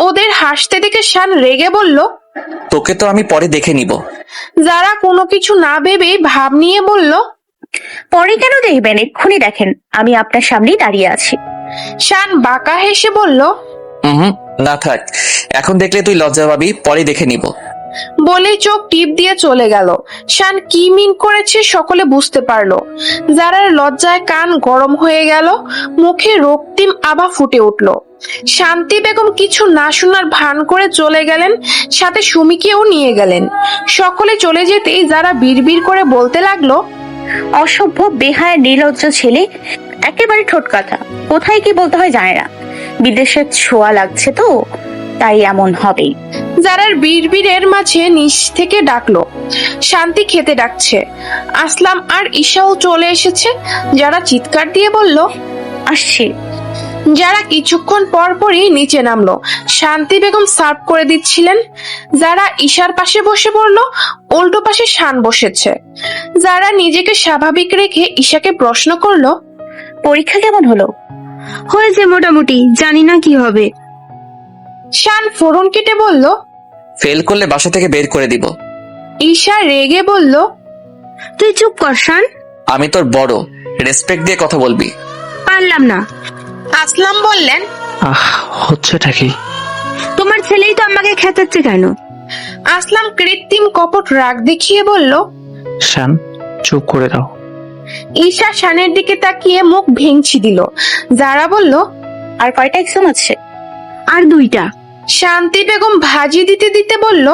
ওদের হাসতে দেখে শান রেগে বলল, তোকে তো আমি পরে দেখে নিব। যারা কোনো কিছু না ভেবে ভাব নিয়ে বলল, পরে কেন দেখবেন? এক্ষুনি দেখেন, আমি আপনার সামনেই দাঁড়িয়ে আছি। শান বাঁকা হেসে বলল, না থাক, এখন দেখলে তুই লজ্জা পাবি, পরে দেখে নিব। বলে চোখ টিপ দিয়ে চলে গেল। শান কি মিন করেছে সকলে বুঝতে পারলো। যারার লজ্জায় কান গরম হয়ে গেল, মুখে রক্তিম আভা ফুটে উঠল। শান্তি বেগম কিছু না শোনার ভান করে চলে গেলেন, সাথে সুমিকেও নিয়ে গেলেন। সকলে চলে যেতেই যারা বিড়বিড় করে বলতে লাগলো, অসভ্য, বেহায়া, নির্লজ্জ ছেলে, একেবারে ঠোঁট কাটা। কোথায় কি বলতে হয় জানে না। বিদেশের ছোঁয়া লাগছে তো, তাই এমন হবে। যারার বিড়বিড়ের মাঝে নিচ থেকে ডাকলো, শান্তি খেতে ডাকছে। আসলাম আর ঈশাও চলে এসেছে। যারা চিৎকার দিয়ে বলল, আসছে। যারা কিছুক্ষণ পর পরই নিচে নামলো। শান্তি বেগম সার্ভ করে দিচ্ছিলেন। যারা ঈশার পাশে বসে পড়লো, উল্টো পাশে শান বসেছে। যারা নিজেকে স্বাভাবিক রেখে ঈশাকে প্রশ্ন করলো, পরীক্ষা কেমন হলো? হয়েছে মোটামুটি, জানি না কি হবে। শান ফোড়ন কেটে বলল, ফেল করলে বাসা থেকে বের করে দিব। ঈশা রেগে বলল, তুই চুপ কর শান। আমি তোর বড়, রেসপেক্ট দিয়ে কথা বলবি। পারলাম না। আসলাম বললেন, হচ্ছেটা কি? তোমার ছেলেই তো আমাকে খেতাচ্ছে কেন? আসলাম কৃত্রিম কপট রাগ দেখিয়ে বলল, শান, চুপ করে দাও। ঈশা শানের দিকে তাকিয়ে মুখ ভেঙচি দিল। যারা বলল, আর কয়টা এক্সাম আছে? আর 2টা। শান্তি বেগম ভাজি দিতে দিতে বলল,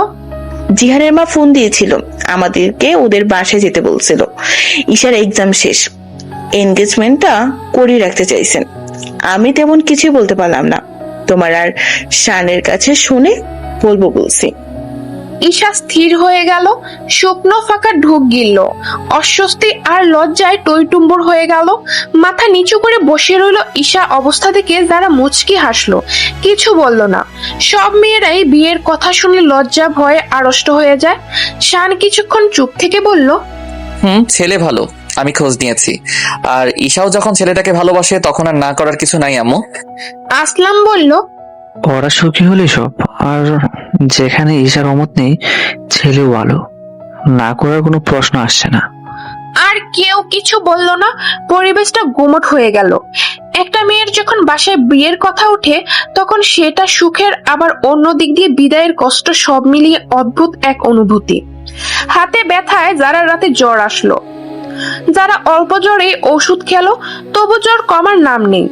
জিহানের মা ফোন দিয়েছিল, আমাদেরকে ওদের বাসায় যেতে বলছিল। ঈশার এক্সাম শেষ, এনগেজমেন্টটা করিয়ে রাখতে চাইছেন। আমি তেমন কিছু বলতে পারলাম না। তোমার আর শানের কাছে শুনে বলবো বলছি। ঈশা স্থির হয়ে গেল। শুকনো ফাঁকা ঢুক গিলল। অস্বস্তি আর লজ্জায় টইটুম্বুর হয়ে গেল। মাথা নিচু করে বসে রইল। ঈশা অবস্থা দেখে যারা মুচকি হাসলো, কিছু বলল না। সব মেয়েরাই বিয়ের কথা শুনে লজ্জা ভয়ে আড়ষ্ট হয়ে যায়। শান কিছুক্ষণ চুপ থেকে বলল, ছেলে ভালো, আমি খোঁজ নিয়েছি। আর ঈশাও যখন ছেলেটাকে ভালোবাসে তখন আর না করার কিছু নাই আম্মু। আসলাম বলল, ওরা সুখী হলে সব। আর যেখানে ঈশার অমত নেই, ছেলেও ভালো, না করার কোনো প্রশ্ন আসছে না। আর কেউ কিছু বলল না। পরিবেশটা গুমট হয়ে গেল। একটা মেয়ের যখন বাসায় বিয়ের কথা ওঠে, তখন সেটা সুখের, আবার অন্য দিক দিয়ে বিদায়ের কষ্ট, সব মিলিয়ে অদ্ভুত এক অনুভূতি। হাতে ব্যথায় যারা রাতে জ্বর আসলো। যারা অল্প জ্বরে ওষুধ খেলো, তবু জ্বর কমার নাম নেই।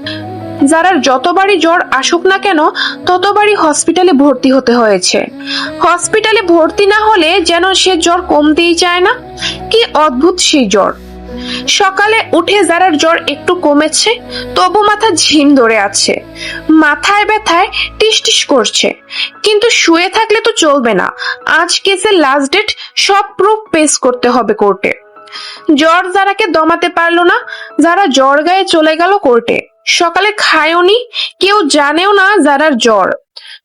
যারা যতবারই জ্বর আসুক না কেন, ততবারই হসপিটালে ভর্তি হতে হয়েছে। হসপিটালে ভর্তি না হলে যেন সে জ্বর কমতেই চায় না। কি অদ্ভুত সেই জ্বর! সকালে উঠে যারার জ্বর একটু কমেছে, তবু মাথা ঝিম ধরে আছে, মাথায় ব্যথায় টিস টিস করছে। কিন্তু শুয়ে থাকলে তো চলবে না, আজ কেসের লাস্ট ডেট, সব প্রুফ পেশ করতে হবে কোর্টে। জ্বর যারাকে দমাতে পারলো না, যারা জ্বর গায়ে চলে গেল কোর্টে। সকালে খায়ওনি, কেউ জানেও না যারার জ্বর।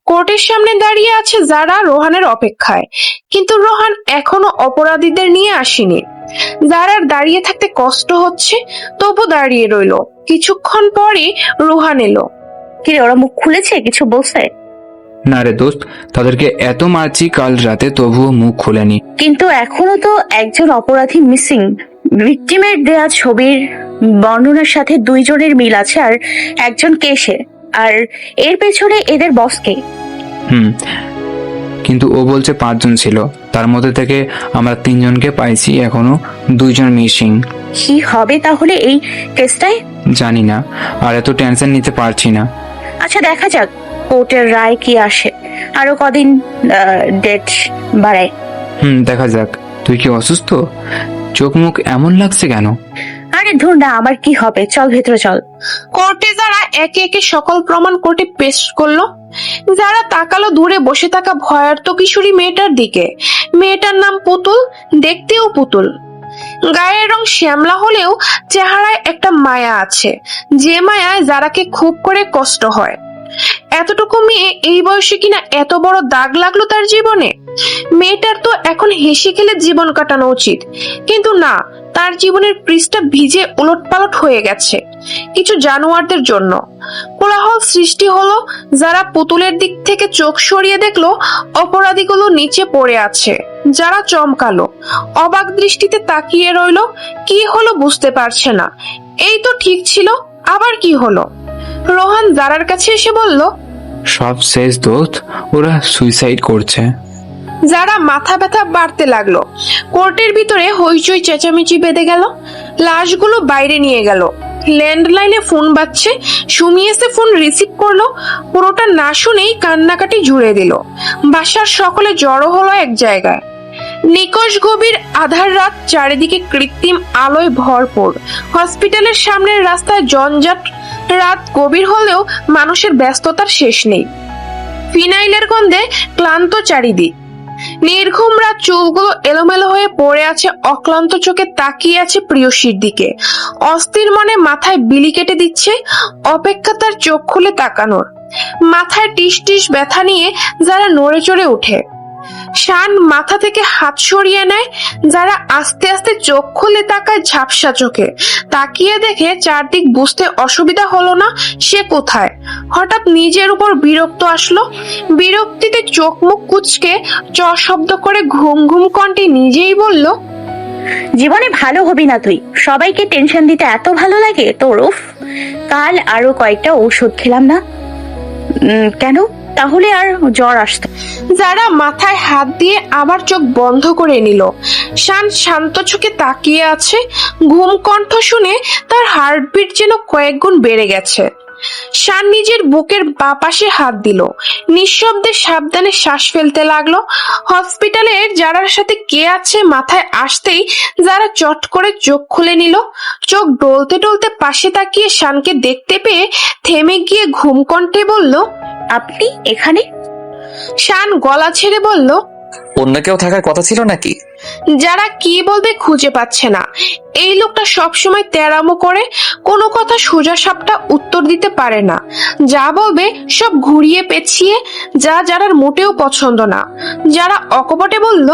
কোর্টের সামনে দাঁড়িয়ে আছে যারা রোহানের অপেক্ষায়, কিন্তু রোহান এখনো অপরাধীদের নিয়ে আসেনি। যারার দাঁড়িয়ে থাকতে কষ্ট হচ্ছে, তবু দাঁড়িয়ে রইলো। কিছুক্ষণ পরে রোহান এলো। কিরে, ওরা মুখ খুলেছে? কিছু বলছে? না রে দোস্ত, তাদেরকে এত মারছি কাল রাতে, তবুও মুখ খোলেনি। কিন্তু এখনো তো একজন অপরাধী মিসিং। ভিকটিমের দেয়া ছবির বর্ণনার সাথে 2 জনের মিল আছে, আর একজন কেসে। আর এর পেছনে এদের বসকে। কিন্তু ও বলছে 5 জন ছিল, তার মধ্যে থেকে আমরা 3 জনকে পাইছি, এখনো 2 জন মিসিং। কি হবে তাহলে এই কেসটায়? জানি না, আর এত টেনশন নিতে পারছি না। আচ্ছা, দেখা যাক কোর্টের রায় কি আসে। আরো কদিন ডেট বাড়ায়। দেখা যাক। তুই কি অসুস্থ? চোখ মুখ এমন লাগছে কেন? আরে ধুর না, আমার কি হবে, চল ভেতরে চল। কোর্টে যারা একে একে সকল প্রমাণ কোর্টে পেশ করলো। যারা তাকালো দূরে বসে থাকা ভয়ার্ত কিশোরী মেয়েটার দিকে। মেয়েটার নাম পুতুল, দেখতেও পুতুল। গায়ের রং শ্যামলা হলেও চেহারায় একটা মায়া আছে, যে মায়ায় যারাকে খুব করে কষ্ট হয়। এতটুকু মেয়ে এই বয়সে কিনা এত বড় দাগ লাগলো তার জীবনে। মেয়েটার তো এখন হেসে খেলে জীবন কাটানো উচিত, কিন্তু না, তার জীবনের পৃষ্ঠা ভিজে উলটপালট হয়ে গেছে কিছু জানোয়ারদের জন্য। কোলাহল সৃষ্টি হলো। যারা পুতুলের দিক থেকে চোখ সরিয়ে দেখলো অপরাধীগুলো নিচে পড়ে আছে। যারা চমকালো, অবাক দৃষ্টিতে তাকিয়ে রইলো। কি হলো বুঝতে পারছে না। এই তো ঠিক ছিল, আবার কি হলো? রোহান যারার কাছে এসে বলল, সব শেষ দোস্ত, ওরা সুইসাইড করছে। যারা মাথা ব্যথা বাড়তে লাগলো। কোর্টের ভিতরে হইচই চেঁচামেচি বেঁধে গেল। লাশগুলো বাইরে নিয়ে গেল। ল্যান্ডলাইনে ফোন বাজছে। সুমি এসে ফোন রিসিভ করলো। পুরোটা না শুনেই কান্নাকাটি জুড়ে দিল। বাসার সকলে জড়ো হলো এক জায়গায়। নিকষ গভীর আধার রাত, চারিদিকে কৃত্রিম আলোয় ভরপুর। হসপিটালের সামনের রাস্তায় জঞ্জাট। রাত গভীর হলেও মানুষের ব্যস্ততার শেষ নেই। ফিনাইলের গন্ধে ক্লান্ত চারিদিক। নির্ঘুম রাত, চুলগুলো এলোমেলো হয়ে পড়ে আছে, অক্লান্ত চোখে তাকিয়ে আছে প্রিয়সীর দিকে। অস্থির মনে মাথায় বিলি কেটে দিচ্ছে, অপেক্ষা তার চোখ খুলে তাকানোর। মাথায় টিস টিস ব্যথা নিয়ে যারা নড়ে চড়ে ওঠে। শান মাথা থেকে হাত সরিয়ে নেয়। যারা আস্তে আস্তে চোখ খুলে তাকায় ঝাপসা চোখে। তাকিয়ে দেখে চারদিক বুঝতে অসুবিধা হলো না সে কোথায়। হঠাৎ নিজের উপর বিরক্ত আসলো। বিরক্তিতে চোখ মুখ কুচকে চ শব্দ করে ঘুম ঘুম কণ্ঠে নিজেই বলল, জীবনে ভালো হবি না তুই। সবাইকে টেনশন দিতে এত ভালো লাগে তোর? উফ, কাল আরো কয়েকটা ঔষধ খেলাম না কেন, তাহলে আর জ্বর আসতো। যারা মাথায় হাত দিয়ে আবার চোখ বন্ধ করে নিল। শান শান্ত চোখে তাকিয়ে আছে। ঘুম কণ্ঠ শুনে তার হার্টবিট যেন কয়েক গুণ বেড়ে গেছে। শান নিজের বুকের বাঁ পাশে হাত দিল। নিঃশব্দে সাবধানে শ্বাস ফেলতে লাগলো। হসপিটালের যারার সাথে কে আছে মাথায় আসতেই যারা চট করে চোখ খুলে নিল। চোখ ডলতে ডলতে পাশে তাকিয়ে শানকে দেখতে পেয়ে থেমে গিয়ে ঘুম কণ্ঠে বলল, আপনি এখানে? শান গলা ছেড়ে বলল, অন্য কেউ থাকার কথা ছিল নাকি? যারা কি বলবে খুঁজে পাচ্ছে না। এই লোকটা সবসময় তেড়ামো করে, কোনো কথা সোজা সাপটা উত্তর দিতে পারে না। যা বলবে সব ঘুরিয়ে পেঁচিয়ে, যা যারার মোটেও পছন্দ না। যারা অকপটে বলল,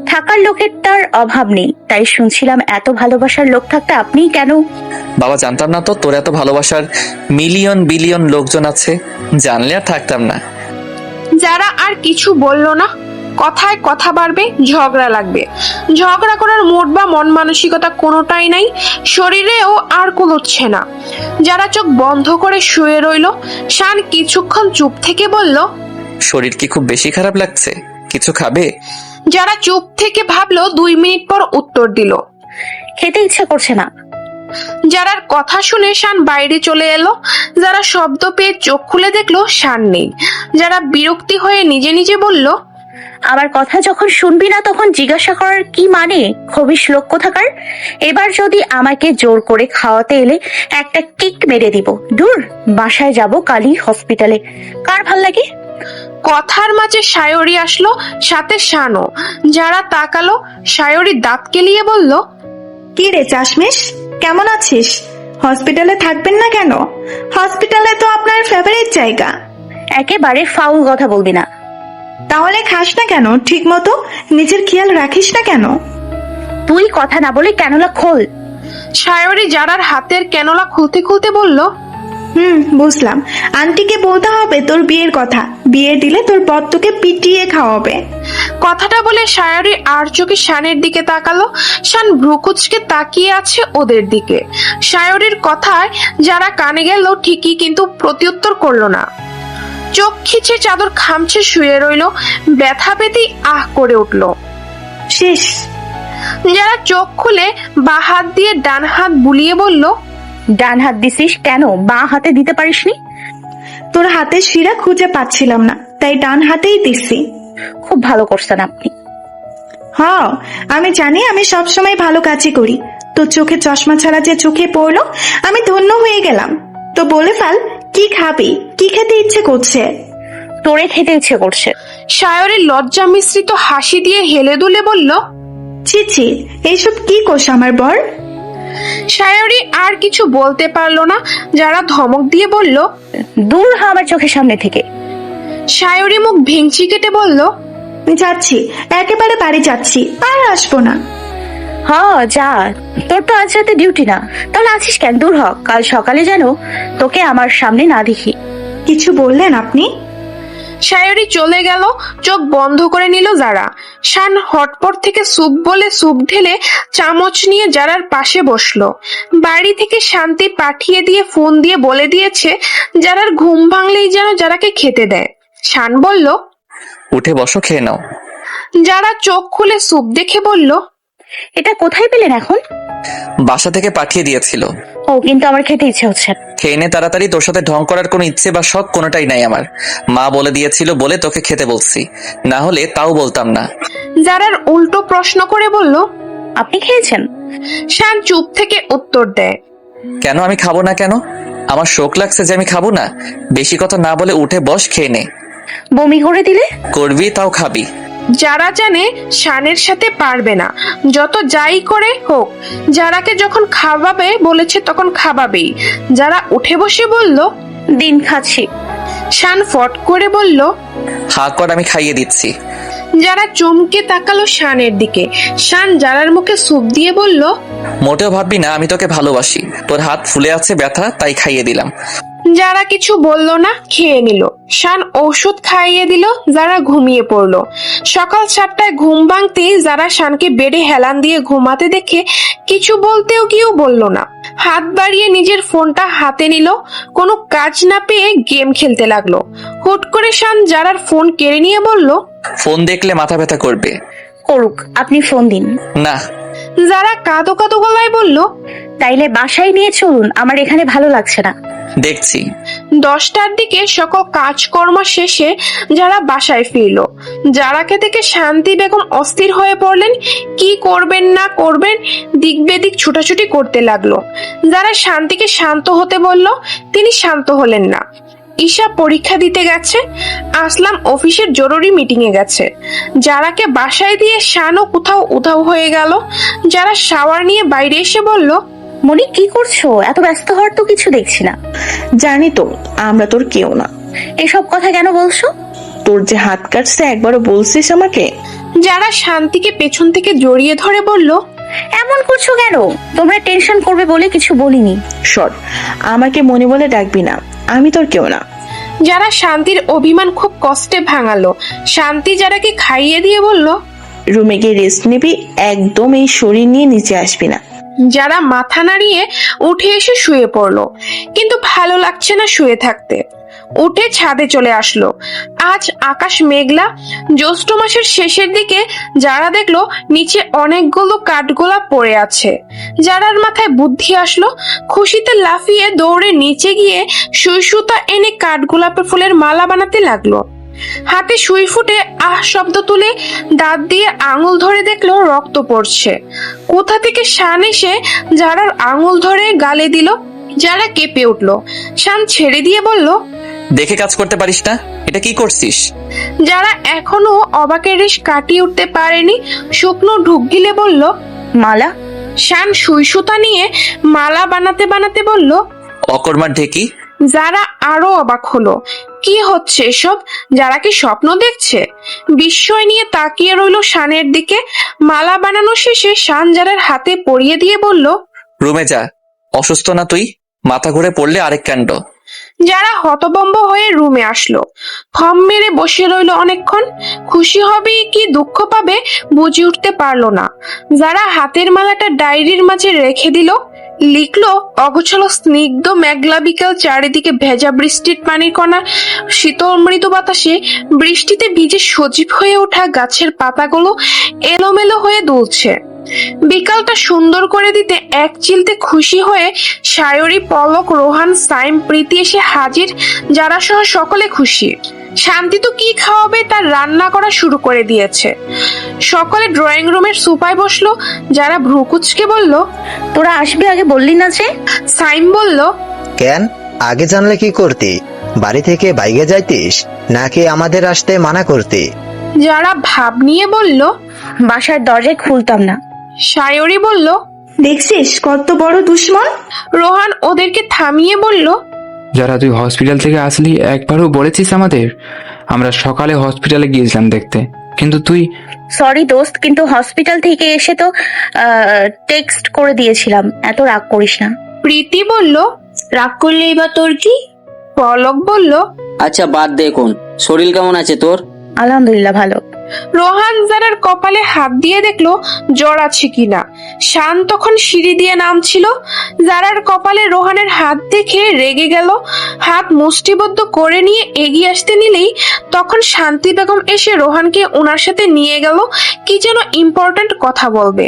থাকার লোকের তার অভাব নেই, তাই শুনছিলাম এত ভালোবাসার লোক থাকতে আপনি কেন? বাবা, জানতাম না তো তোর এত ভালোবাসার মিলিয়ন বিলিয়ন লোকজন আছে। জানলে আর থাকতাম না। যারা আর কিছু বলল না। কথায় কথা বাড়বে, ঝগড়া লাগবে। ঝগড়া করার মোট বা মন মানসিকতা কোনোটাই নাই। শরীরেও আর কুলোচ্ছে না। যারা চোখ বন্ধ করে শুয়ে রইল। শান কিছুক্ষণ চুপ থেকে বলল, শরীর কি খুব বেশি খারাপ লাগছে? কিছু খাবে? যারা চুপ থেকে ভাবলো 2 মিনিট পর উত্তর দিল, খেতে ইচ্ছা করছে না। যারার কথা শুনে শান বাইরে চলে এলো। যারা শব্দ পেয়ে চোখ খুলে দেখলো শান নেই। যারা বিরক্তি হয়ে নিজে নিজে বলল, আমার কথা যখন শুনবি না তখন জিজ্ঞাসা করার কি মানে? খবিশ লোক কোথাকার। এবার যদি আমাকে জোর করে খাওয়াতে এলে একটা কিক মেরে দিব। দূর, বাসায় যাব কালই হসপিটালে। কার ভাল লাগে? কথার মাঝে সায়রি আসলো, সাথে শানও। যারা তাকালো, সায়রি দাঁত কেলিয়ে বলল, কি রে চাশমিশ, কেমন আছিস? হসপিটালে থাকবেন না কেন? হসপিটালে তো আপনার ফেভারিট জায়গা। একেবারে ফাউল কথা বলবি না। তাহলে খাস না কেন ঠিক মতো? নিজের খেয়াল রাখিস না কেন? তুই কথা না বলে ক্যানোলা খোল। সায়রি যারার হাতের ক্যানোলা খুলতে খুলতে বলল, বুঝলাম। আন্টিকে বলতে হবে তোর বিয়ের কথা। বিয়ে দিলে তোর বর তোকে পিটিয়ে খাওয়াবে। কথাটা বলে সায়রি আর চোখে শানের দিকে তাকালো। শান ভ্রুকুচকে তাকিয়ে আছে ওদের দিকে। সায়রির কথায় যারা কানে গেল ঠিকই, কিন্তু প্রত্যুত্তর করলো না। চোখ খিচে চাদর খামছে শুয়ে রইল। ব্যথা পেতেই আহ করে উঠল। শেষ। যারা চোখ খুলে বাঁ হাত দিয়ে ডান হাত বুলিয়ে বলল, ডান হাত দিছিস কেন? বাঁ হাতে দিতে পারিসনি? তোর হাতের শিরা খুঁজে পাচ্ছিলাম না, তাই ডান হাতেই দিছি। খুব ভালো করছেন আপনি। হ্যাঁ, আমি জানি আমি সবসময় ভালো কাজই করি। তোর চোখে চশমা ছাড়া যে চোখে পড়লো, আমি ধন্য হয়ে গেলাম। তো বলে ফেল, কি খাবি? কি খেতে ইচ্ছে করছে? তোরে খেতে ইচ্ছে করছে। সায়রি লজ্জা মিশ্রিত হাসি দিয়ে হেলে দুলে বলল, ছি ছি, এইসব কি কোষ আমার বর? সায়রি আর কিছু বলতে পারলো না। যারা ধমক দিয়ে বলল, দূর হ আমার চোখের সামনে থেকে। সায়রি মুখ ভেঙচি কেটে বলল, যাচ্ছি, একেবারে বাড়ি যাচ্ছি, আর আসবো না। যা, তোর তো আজ রাতে ডিউটি না, তাহলে আছিস কেন? দূর হ, কাল সকালে যেন তোকে আমার সামনে না দেখি। কিছু বললেন আপনি? সায়রি চলে গেল। চোখ বন্ধ করে নিল যারা। শান হটপট থেকে স্যুপ বলে স্যুপ ঢেলে চামচ নিয়ে যারার পাশে বসলো। বাড়ি থেকে শান্তি পাঠিয়ে দিয়ে ফোন দিয়ে বলে দিয়েছে যারার ঘুম ভাঙলেই যেন যারাকে খেতে দেয়। শান বলল, উঠে বসো, খেয়ে নাও। যারা চোখ খুলে স্যুপ দেখে বলল, এটা কোথায় পেলেন এখন? বাসা থেকে পাঠিয়ে দিয়েছিল। ও, কিন্তু আমার খেতে ইচ্ছে হচ্ছে। খেয়ে নে তাড়াতাড়ি, তোর সাথে ঢং করার কোনো ইচ্ছে বা শখ কোনোটাই নাই আমার। মা বলে দিয়েছিল বলে তোকে খেতে বলছি, না হলে তাও বলতাম না। যারার উল্টো প্রশ্ন করে বলল, আপনি খেয়েছেন? শান চুপ থেকে উত্তর দেয়, কেন আমি খাবো না? কেন আমার শোক লাগছে যে আমি খাবো না? বেশি কথা না বলে উঠে বস, খেয়ে নে। বমি করে দিলে? করবি তাও খাবি। যারা জানে শানের সাথে পারবে না, যত যাই করে হোক। যারাকে যখন খাওয়াবে বলেছে তখন খাওয়াবেই। যারা উঠে বসে বলল, দিন খাচ্ছি। শান ফট করে বলল, হা কর, আমি খাইয়ে দিচ্ছি। যারা চমকে তাকালো শানের দিকে। শান যারার মুখে স্যুপ দিয়ে বলল, মোটেও ভাববি না আমি তোকে ভালোবাসি। তোর হাত ফুলে আছে ব্যথা, তাই খাইয়ে দিলাম। যারা কিছু বলল না, খেয়ে নিল। শান ঔষধ খাইয়ে দিল। যারা ঘুমিয়ে পড়ল। সকাল 7টায় ঘুম ভাঙতেই যারা শানকে বেডে হেলান দিয়ে ঘুমাতে দেখে কিছু বলতেও কেউ বলল না। হাত বাড়িয়ে নিজের ফোনটা হাতে নিল। কোনো কাজ না পেয়ে গেম খেলতে লাগলো। হুট করে শান যারার ফোন কেড়ে নিয়ে বলল, ফোন দেখলে মাথা ব্যথা করবে। করুক, আপনি ফোন দিন। না। যারা কাঁদো কাঁদো গলায় বলল, তাইলে বাসায় নিয়ে চলুন, আমার এখানে ভালো লাগছে না। দেখছি। 10টার দিকে সকল কাজকর্ম শেষে যারা বাসায় ফিরল। যারাকে থেকে শান্তি বেগম অস্থির হয়ে পড়লেন। কি করবেন না করবেন দিক বেদিক ছুটাছুটি করতে লাগলো। যারা শান্তিকে শান্ত হতে বলল, তিনি শান্ত হলেন না। ঈশা পরীক্ষা দিতে গেছে। আসলাম অফিসের জরুরি মিটিং এ গেছে। যারাকে বাসায় দিয়ে শানও কোথাও উধাও হয়ে গেল। যারা শাওয়ার নিয়ে বাইরে এসে বলল, মনি কি করছো? এত ব্যস্ত হওয়ার তো কিছু দেখছি না। জানি তো আমরা তোর কেউ না। এসব কথা কেন বলছো? তোর যে হাত কাটছে একবারও বলছিস আমাকে? যারা শান্তিকে পেছন থেকে জড়িয়ে ধরে বলল, এমন করছো কেন? তোমরা টেনশন করবে বলে কিছু বলিনি। সর, আমাকে মনে বলে ডাকবি না, আমি তোর কেউ না। যারা শান্তির অভিমান খুব কষ্টে ভাঙালো। শান্তি যারাকে খাইয়ে দিয়ে বলল, রুমে গিয়ে রেস্ট নিবি, একদম এই শরীর নিয়ে নিচে আসবি না। যারা মাথা নাড়িয়ে উঠে এসে শুয়ে পড়লো, কিন্তু ভালো লাগছে না শুয়ে থাকতে। উঠে ছাদে চলে আসলো। আজ আকাশ মেঘলা। জ্যৈষ্ঠ মাসের শেষের দিকে যারা দেখলো নিচে অনেকগুলো কাঠগোলাপ পড়ে আছে। যারার মাথায় বুদ্ধি আসলো। খুশিতে লাফিয়ে দৌড়ে নিচে গিয়ে সুই সুতা এনে কাঠগোলাপের ফুলের মালা বানাতে লাগলো। হাতে সুই ফুটে আহ শব্দ তুলে দাঁত দিয়ে আঙুল ধরে দেখলো রক্ত পড়ছে। কোথা থেকে শান এসে যারার আঙুল ধরে গালে দিল। যারা কেঁপে উঠলো। শান ছেড়ে দিয়ে বলল, দেখে কাজ করতে পারিস না? এটা কি করছিস? যারা এখনো অবাকের রেশ কাটিয়ে উঠতে পারেনি শুকনো ঢুক গিলে বলল, মালা। শান সুই সুতা নিয়ে মালা বানাতে বানাতে বলল। অকর্মার ঢেকি। যারা আরো অবাক হলো, কি হচ্ছে এসব? যারা কি স্বপ্ন দেখছে? বিস্ময় নিয়ে তাকিয়ে রইল শানের দিকে। মালা বানানো শেষে শান যারার হাতে পরিয়ে দিয়ে বলল, রুমে যা। অসুস্থ না তুই? মাথা ঘুরে পড়লে আরেক কাণ্ড। যারা হতবম্ব হয়ে রুমে আসলো। থম মেরে বসে রইল অনেকক্ষণ। খুশি হবে কি দুঃখ পাবে বুঝে উঠতে পারলো না। যারা হাতের মালাটা ডায়েরির মাঝে রেখে দিল। লিখলো, অগোছালো স্নিগ্ধ মেঘলা বিকেল, চারিদিকে ভেজা বৃষ্টির পানির কণা, শীতল মৃদু বাতাসে বৃষ্টিতে ভিজে সজীব হয়ে ওঠা গাছের পাতাগুলো এলোমেলো হয়ে দুলছে। বিকালটা সুন্দর করে দিতে এক চিলতে খুশি হয়ে সায়রী, পলক, রোহান, সাইম, প্রীতি এসে হাজির। যারা সহ সকলে খুশি। শান্তি তো কি খাওয়াবে তার রান্না করা শুরু করে দিয়েছে। সকলে ড্রয়িং রুমের সোফায় বসলো। যারা ভ্রুকুচকে বলল, তোরা আসবি আগে বললি না যে? সাইম বলল, কেন? আগে জানলে কি করতি? বাড়ি থেকে বাইরে যাইতিস নাকি আমাদের আসতে মানা করতি? যারা ভাব নিয়ে বলল, বাসার দরজায় খুলতাম না। সায়রী বলল, দেখছিস কত বড় দুশ্মন। রোহান ওদেরকে থামিয়ে বলল, যারা তুই হসপিটাল থেকে আসলি একবারও বলেছিস আমাদের? আমরা সকালে হসপিটালে গিয়েছিলাম দেখতে, কিন্তু তুই। সরি দোস্ত, কিন্তু হসপিটাল থেকে এসে তো টেক্সট করে দিয়েছিলাম। এত রাগ করিস না। প্রীতি বলল, রাগ করলে এবার তোর কি? পলক বলল, আচ্ছা বাদ দে এখন, শরীর কেমন আছে তোর? আলহামদুলিল্লাহ ভালো। রোহান যারার কপালে হাত দিয়ে দেখলো জ্বর আছে কিনা। শান তখন সিঁড়ি দিয়ে নামছিল। যারার কপালে রোহানের হাত দেখে রেগে গেল। হাত মুষ্টিবদ্ধ করে নিয়ে এগিয়ে আসতে নিলেই তখন শান্তি বেগম এসে রোহানকে ওনার সাথে নিয়ে গেল। কি যেন ইম্পর্ট্যান্ট কথা বলবে।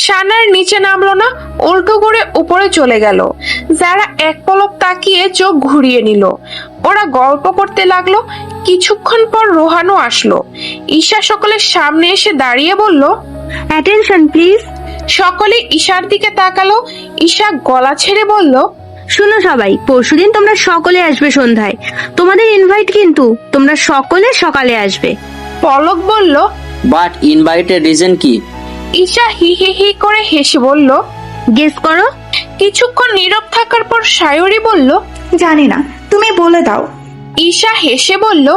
শান আর নিচে নামলো না, উল্টো করে উপরে চলে গেল। যারা এক পলক তাকিয়ে চোখ ঘুরিয়ে নিল। ওরা গল্প করতে লাগলো। কিছুক্ষণ পর রোহানও আসলো। ঈশা সকলের সামনে এসে দাঁড়িয়ে বলল, অ্যাটেনশন প্লিজ। সকলে ঈশার দিকে তাকালো। ঈশা গলা ছেড়ে বলল, শুনো সবাই, পরশুদিন তোমরা সকলে আসবে সন্ধ্যায়। তোমাদের ইনভাইট, কিন্তু তোমরা সকলে সকালে আসবে। পলক বলল, বাট ইনভাইটের রিজন কি? ঈশা হি হি হি করে হেসে বলল, গেস করো। কিছুক্ষণ নীরব থাকার পর সায়রী বলল, জানি না, তুমি বলে দাও। ঈশা হেসে বলল,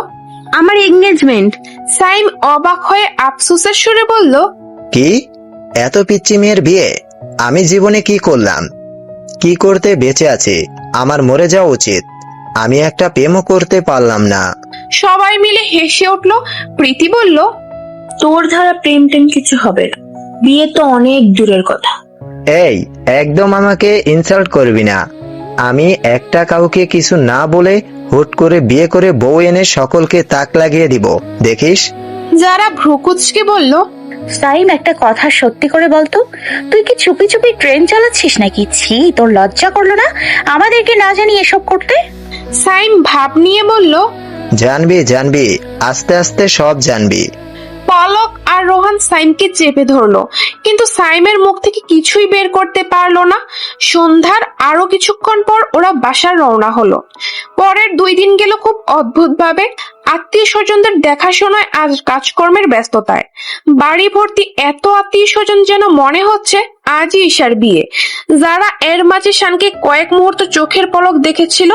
আমার এঙ্গেজমেন্ট। সাইম অবাক হয়ে আফসোসের সুরে বলল, কি? এত পিচ্চি মেয়ের বিয়ে? আমি জীবনে কি করলাম? কি করতে বেঁচে আছি? আমার মরে যাওয়া উচিত। আমি একটা প্রেমও করতে পারলাম না। সবাই মিলে হেসে উঠল। প্রীতি বলল, তোর ধারা প্রেম টেম কিছু হবে না, বিয়ে তো অনেক দূরের কথা। এই, একদম আমাকে ইনসাল্ট করবি না। আমি একটা কাউকে কিছু না বলে হুট করে বিয়ে করে বউ এনে সকলকে তাক লাগিয়ে দিব, দেখিস। যারা ভ্রুকুচকে বলল, সাইম একটা কথা সত্যি করে বলতো, তুই কি চুপি চুপি ট্রেন চালাচ্ছিস নাকি? ছি, তোর লজ্জা করলো না আমাদেরকে না জানি এসব করতে? সাইম ভাব নিয়ে বলল, জানবি জানবি, আস্তে আস্তে সব জানবি। পলক আর রোহান সাইমকে চেপে ধরলো, কিন্তু সাইমের মুখ থেকে কিছুই বের করতে পারলো না। সন্ধ্যার আরো কিছুক্ষণ পর ওরা বাসার রওনা হলো। পরের 2 দিন গেল খুব অদ্ভুত ভাবে। আত্মীয় স্বজনদের দেখাশোনায় আজ কাজকর্মের ব্যস্ততায় বাড়ি ভর্তি। এত আত্মীয় স্বজন যেন মনে হচ্ছে আজই ঈশার বিয়ে। যারা এর মাঝে শানকে কয়েক মুহূর্ত চোখের পলক দেখেছিল।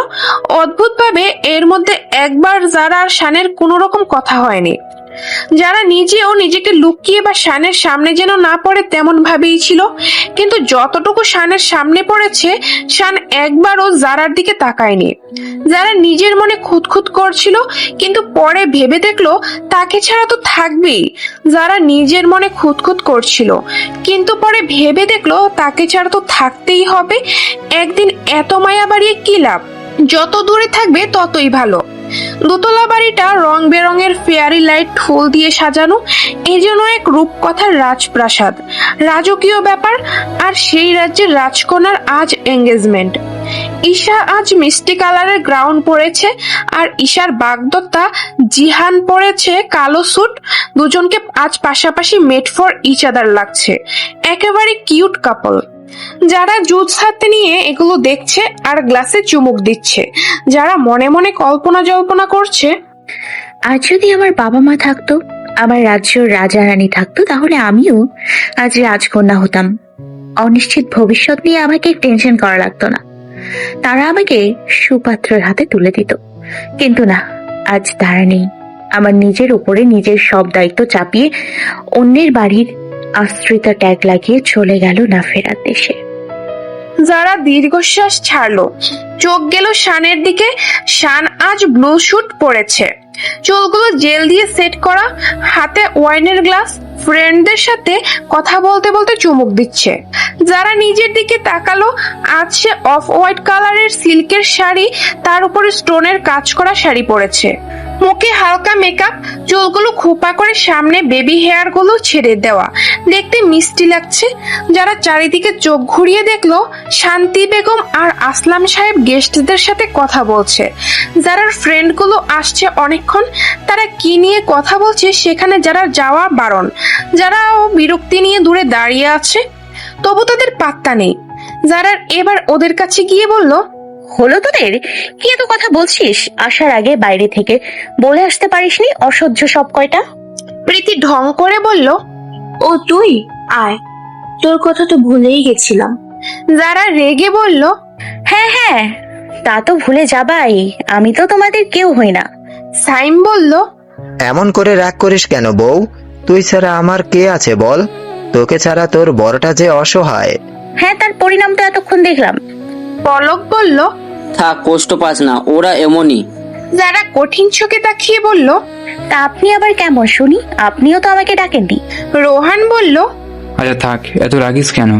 অদ্ভুত ভাবে এর মধ্যে একবার যারা আর শানের কোনো রকম কথা হয়নি। যারা নিজেও নিজেকে লুকিয়ে বা শানের সামনে যেন না পড়ে তেমন ভাবেই ছিল, কিন্তু যতটুকু শানের সামনে পড়েছে শান একবারও যারার দিকে তাকায়নি। যারা নিজের মনে খুঁতখুত করছিল, কিন্তু পরে ভেবে দেখলো তাকে ছাড়া তো থাকবেই। যারা নিজের মনে খুঁতখুত করছিল, কিন্তু পরে ভেবে দেখলো তাকে ছাড়া তো থাকতেই হবে। একদিন এত মায়া বাড়িয়ে কি লাভ? যত দূরে থাকবে ততই ভালো। দোতলা বাড়িটা রং বেরঙের ফেয়ারি লাইট ফুল দিয়ে সাজানো। এই জন্য এক রূপকথার রাজপ্রাসাদ, রাজকীয় ব্যাপার। আর সেই রাজ্যের রাজকন্যার আজ এঙ্গেজমেন্ট। ঈশা আজ মিষ্টি কালারের গ্রাউন্ড পরেছে আর ঈশার বাগদত্তা জিহান পরেছে কালো স্যুট। দুজনকে আজ পাশাপাশি মেড ফর ইচ আদার লাগছে, একেবারে কিউট কাপল। যারা জুস হাতে নিয়ে এগুলো দেখছে আর গ্লাসে চুমুক দিচ্ছে, যারা মনে মনে কল্পনা জল্পনা করছে, আর যদি আমার বাবা মা থাকতো, আমার রাজ্যের রাজা রানী থাকতো, তাহলে আমিও আজ রাজকন্যা হতাম। অনিশ্চিত ভবিষ্যৎ নিয়ে আমাকে টেনশন করা লাগতো না, তারা আমাকে সুপাত্রের হাতে তুলে দিত। কিন্তু না, আজ তারা নেই। আমার নিজের উপরে নিজের সব দায়িত্ব চাপিয়ে অন্যের বাড়ির আশ্রিতা ট্যাগ লাগিয়ে চলে গেল না ফেরার দেশে। যারা দীর্ঘশ্বাস ছাড়লো, চোখ গেল শানের দিকে। শান আজ ব্লু স্যুট পরেছে, চুলগুলো জেল দিয়ে সেট করা, হাতে ওয়াইনের গ্লাস, ফ্রেন্ডদের সাথে কথা বলতে বলতে চুমুক দিচ্ছে। যারা নিজের দিকে তাকালো, আজ সে অফ হোয়াইট কালারের সিল্কের শাড়ি, তার উপরে স্টোনের কাজ করা শাড়ি পরেছে। মুখে হালকা মেকআপ, চুলগুলো খোপা করে সামনে বেবি হেয়ার গুলো ছেড়ে দেওয়া, দেখতে মিষ্টি লাগছে। যারা চারিদিকে চোখ ঘুরিয়ে দেখলো, শান্তি বেগম আর আসলাম সাহেব গেস্টদের সাথে কথা বলছে। যারা ফ্রেন্ড গুলো আসছে অনেকক্ষণ, তারা কি নিয়ে কথা বলছে সেখানে যারা যাওয়া বারণ। যারাও বিরক্তি নিয়ে দূরে দাঁড়িয়ে আছে, তবু তাদের পাত্তা নেই। যারা এবার ওদের কাছে গিয়ে বলল, হলো তোদের? কি এত কথা বলছিস? আসার আগে বাইরে থেকে বলে আসতে পারিসনি? অসহ্য সব কয়টা। প্রীতি ঢং করে বলল, ও তুই আয়, তোর কথা তো ভুলেই গেছিলাম। যারা রেগে বলল, হ্যাঁ হ্যাঁ, তা তো ভুলে যাবাই, আমি তো তোমাদের কেউ হই না। সাইম বলল, এমন করে রাগ করিস কেন বউ? তুই ছাড়া আমার কে আছে বল? তোকে ছাড়া তোর বড়টা যে অসহায়। হ্যাঁ, তার পরিণাম তো এতক্ষণ দেখলাম। পলক বলল, থাক, কষ্ট পাস না, ওরা এমনই। যারা কঠিন চোখে তাকিয়ে বলল, তা আপনি আবার কেমন শুনি? আপনিও তো আমাকে ডাকেননি। রোহান বলল, আচ্ছা থাক, এত রাগিস কেন?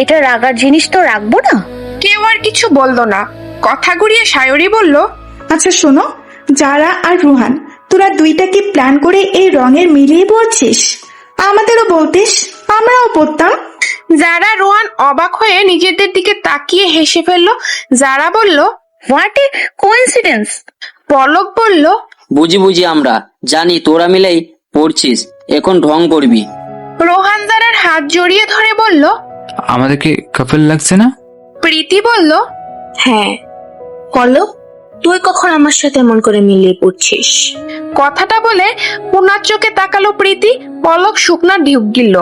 এটা রাগার জিনিস তো রাখবো না। কেউ আর কিছু বলল না। কথা ঘুরিয়ে সায়রি বলল, আচ্ছা শোনো, যারা আর রুহান, তোরা দুইটা কি প্ল্যান করে এই রঙের মিলিয়ে পড়ছিস? আমাদেরও বলতিস, আমরাও পড়তাম। যারা রোহান অবাক হয়ে নিজেদের দিকে তাকিয়ে হেসে ফেললো। যারা বলল, হোয়াট এ কোইন্সিডেন্স। পলক বলল, বুঝি আমরা জানি তোরা মিলেই পড়ছিস, এখন ঢং করবি। রোহান যারার হাত জড়িয়ে ধরে বলল, আমাদেরকে কাপল লাগছে না? প্রীতি বলল, হ্যাঁ, পলক, তুই কখন আমার সাথে এমন করে মিলিয়ে পড়ছিস? কথাটা বলে পুনার চোখে তাকালো প্রীতি। পলক শুকনা ঢিউক গিলল।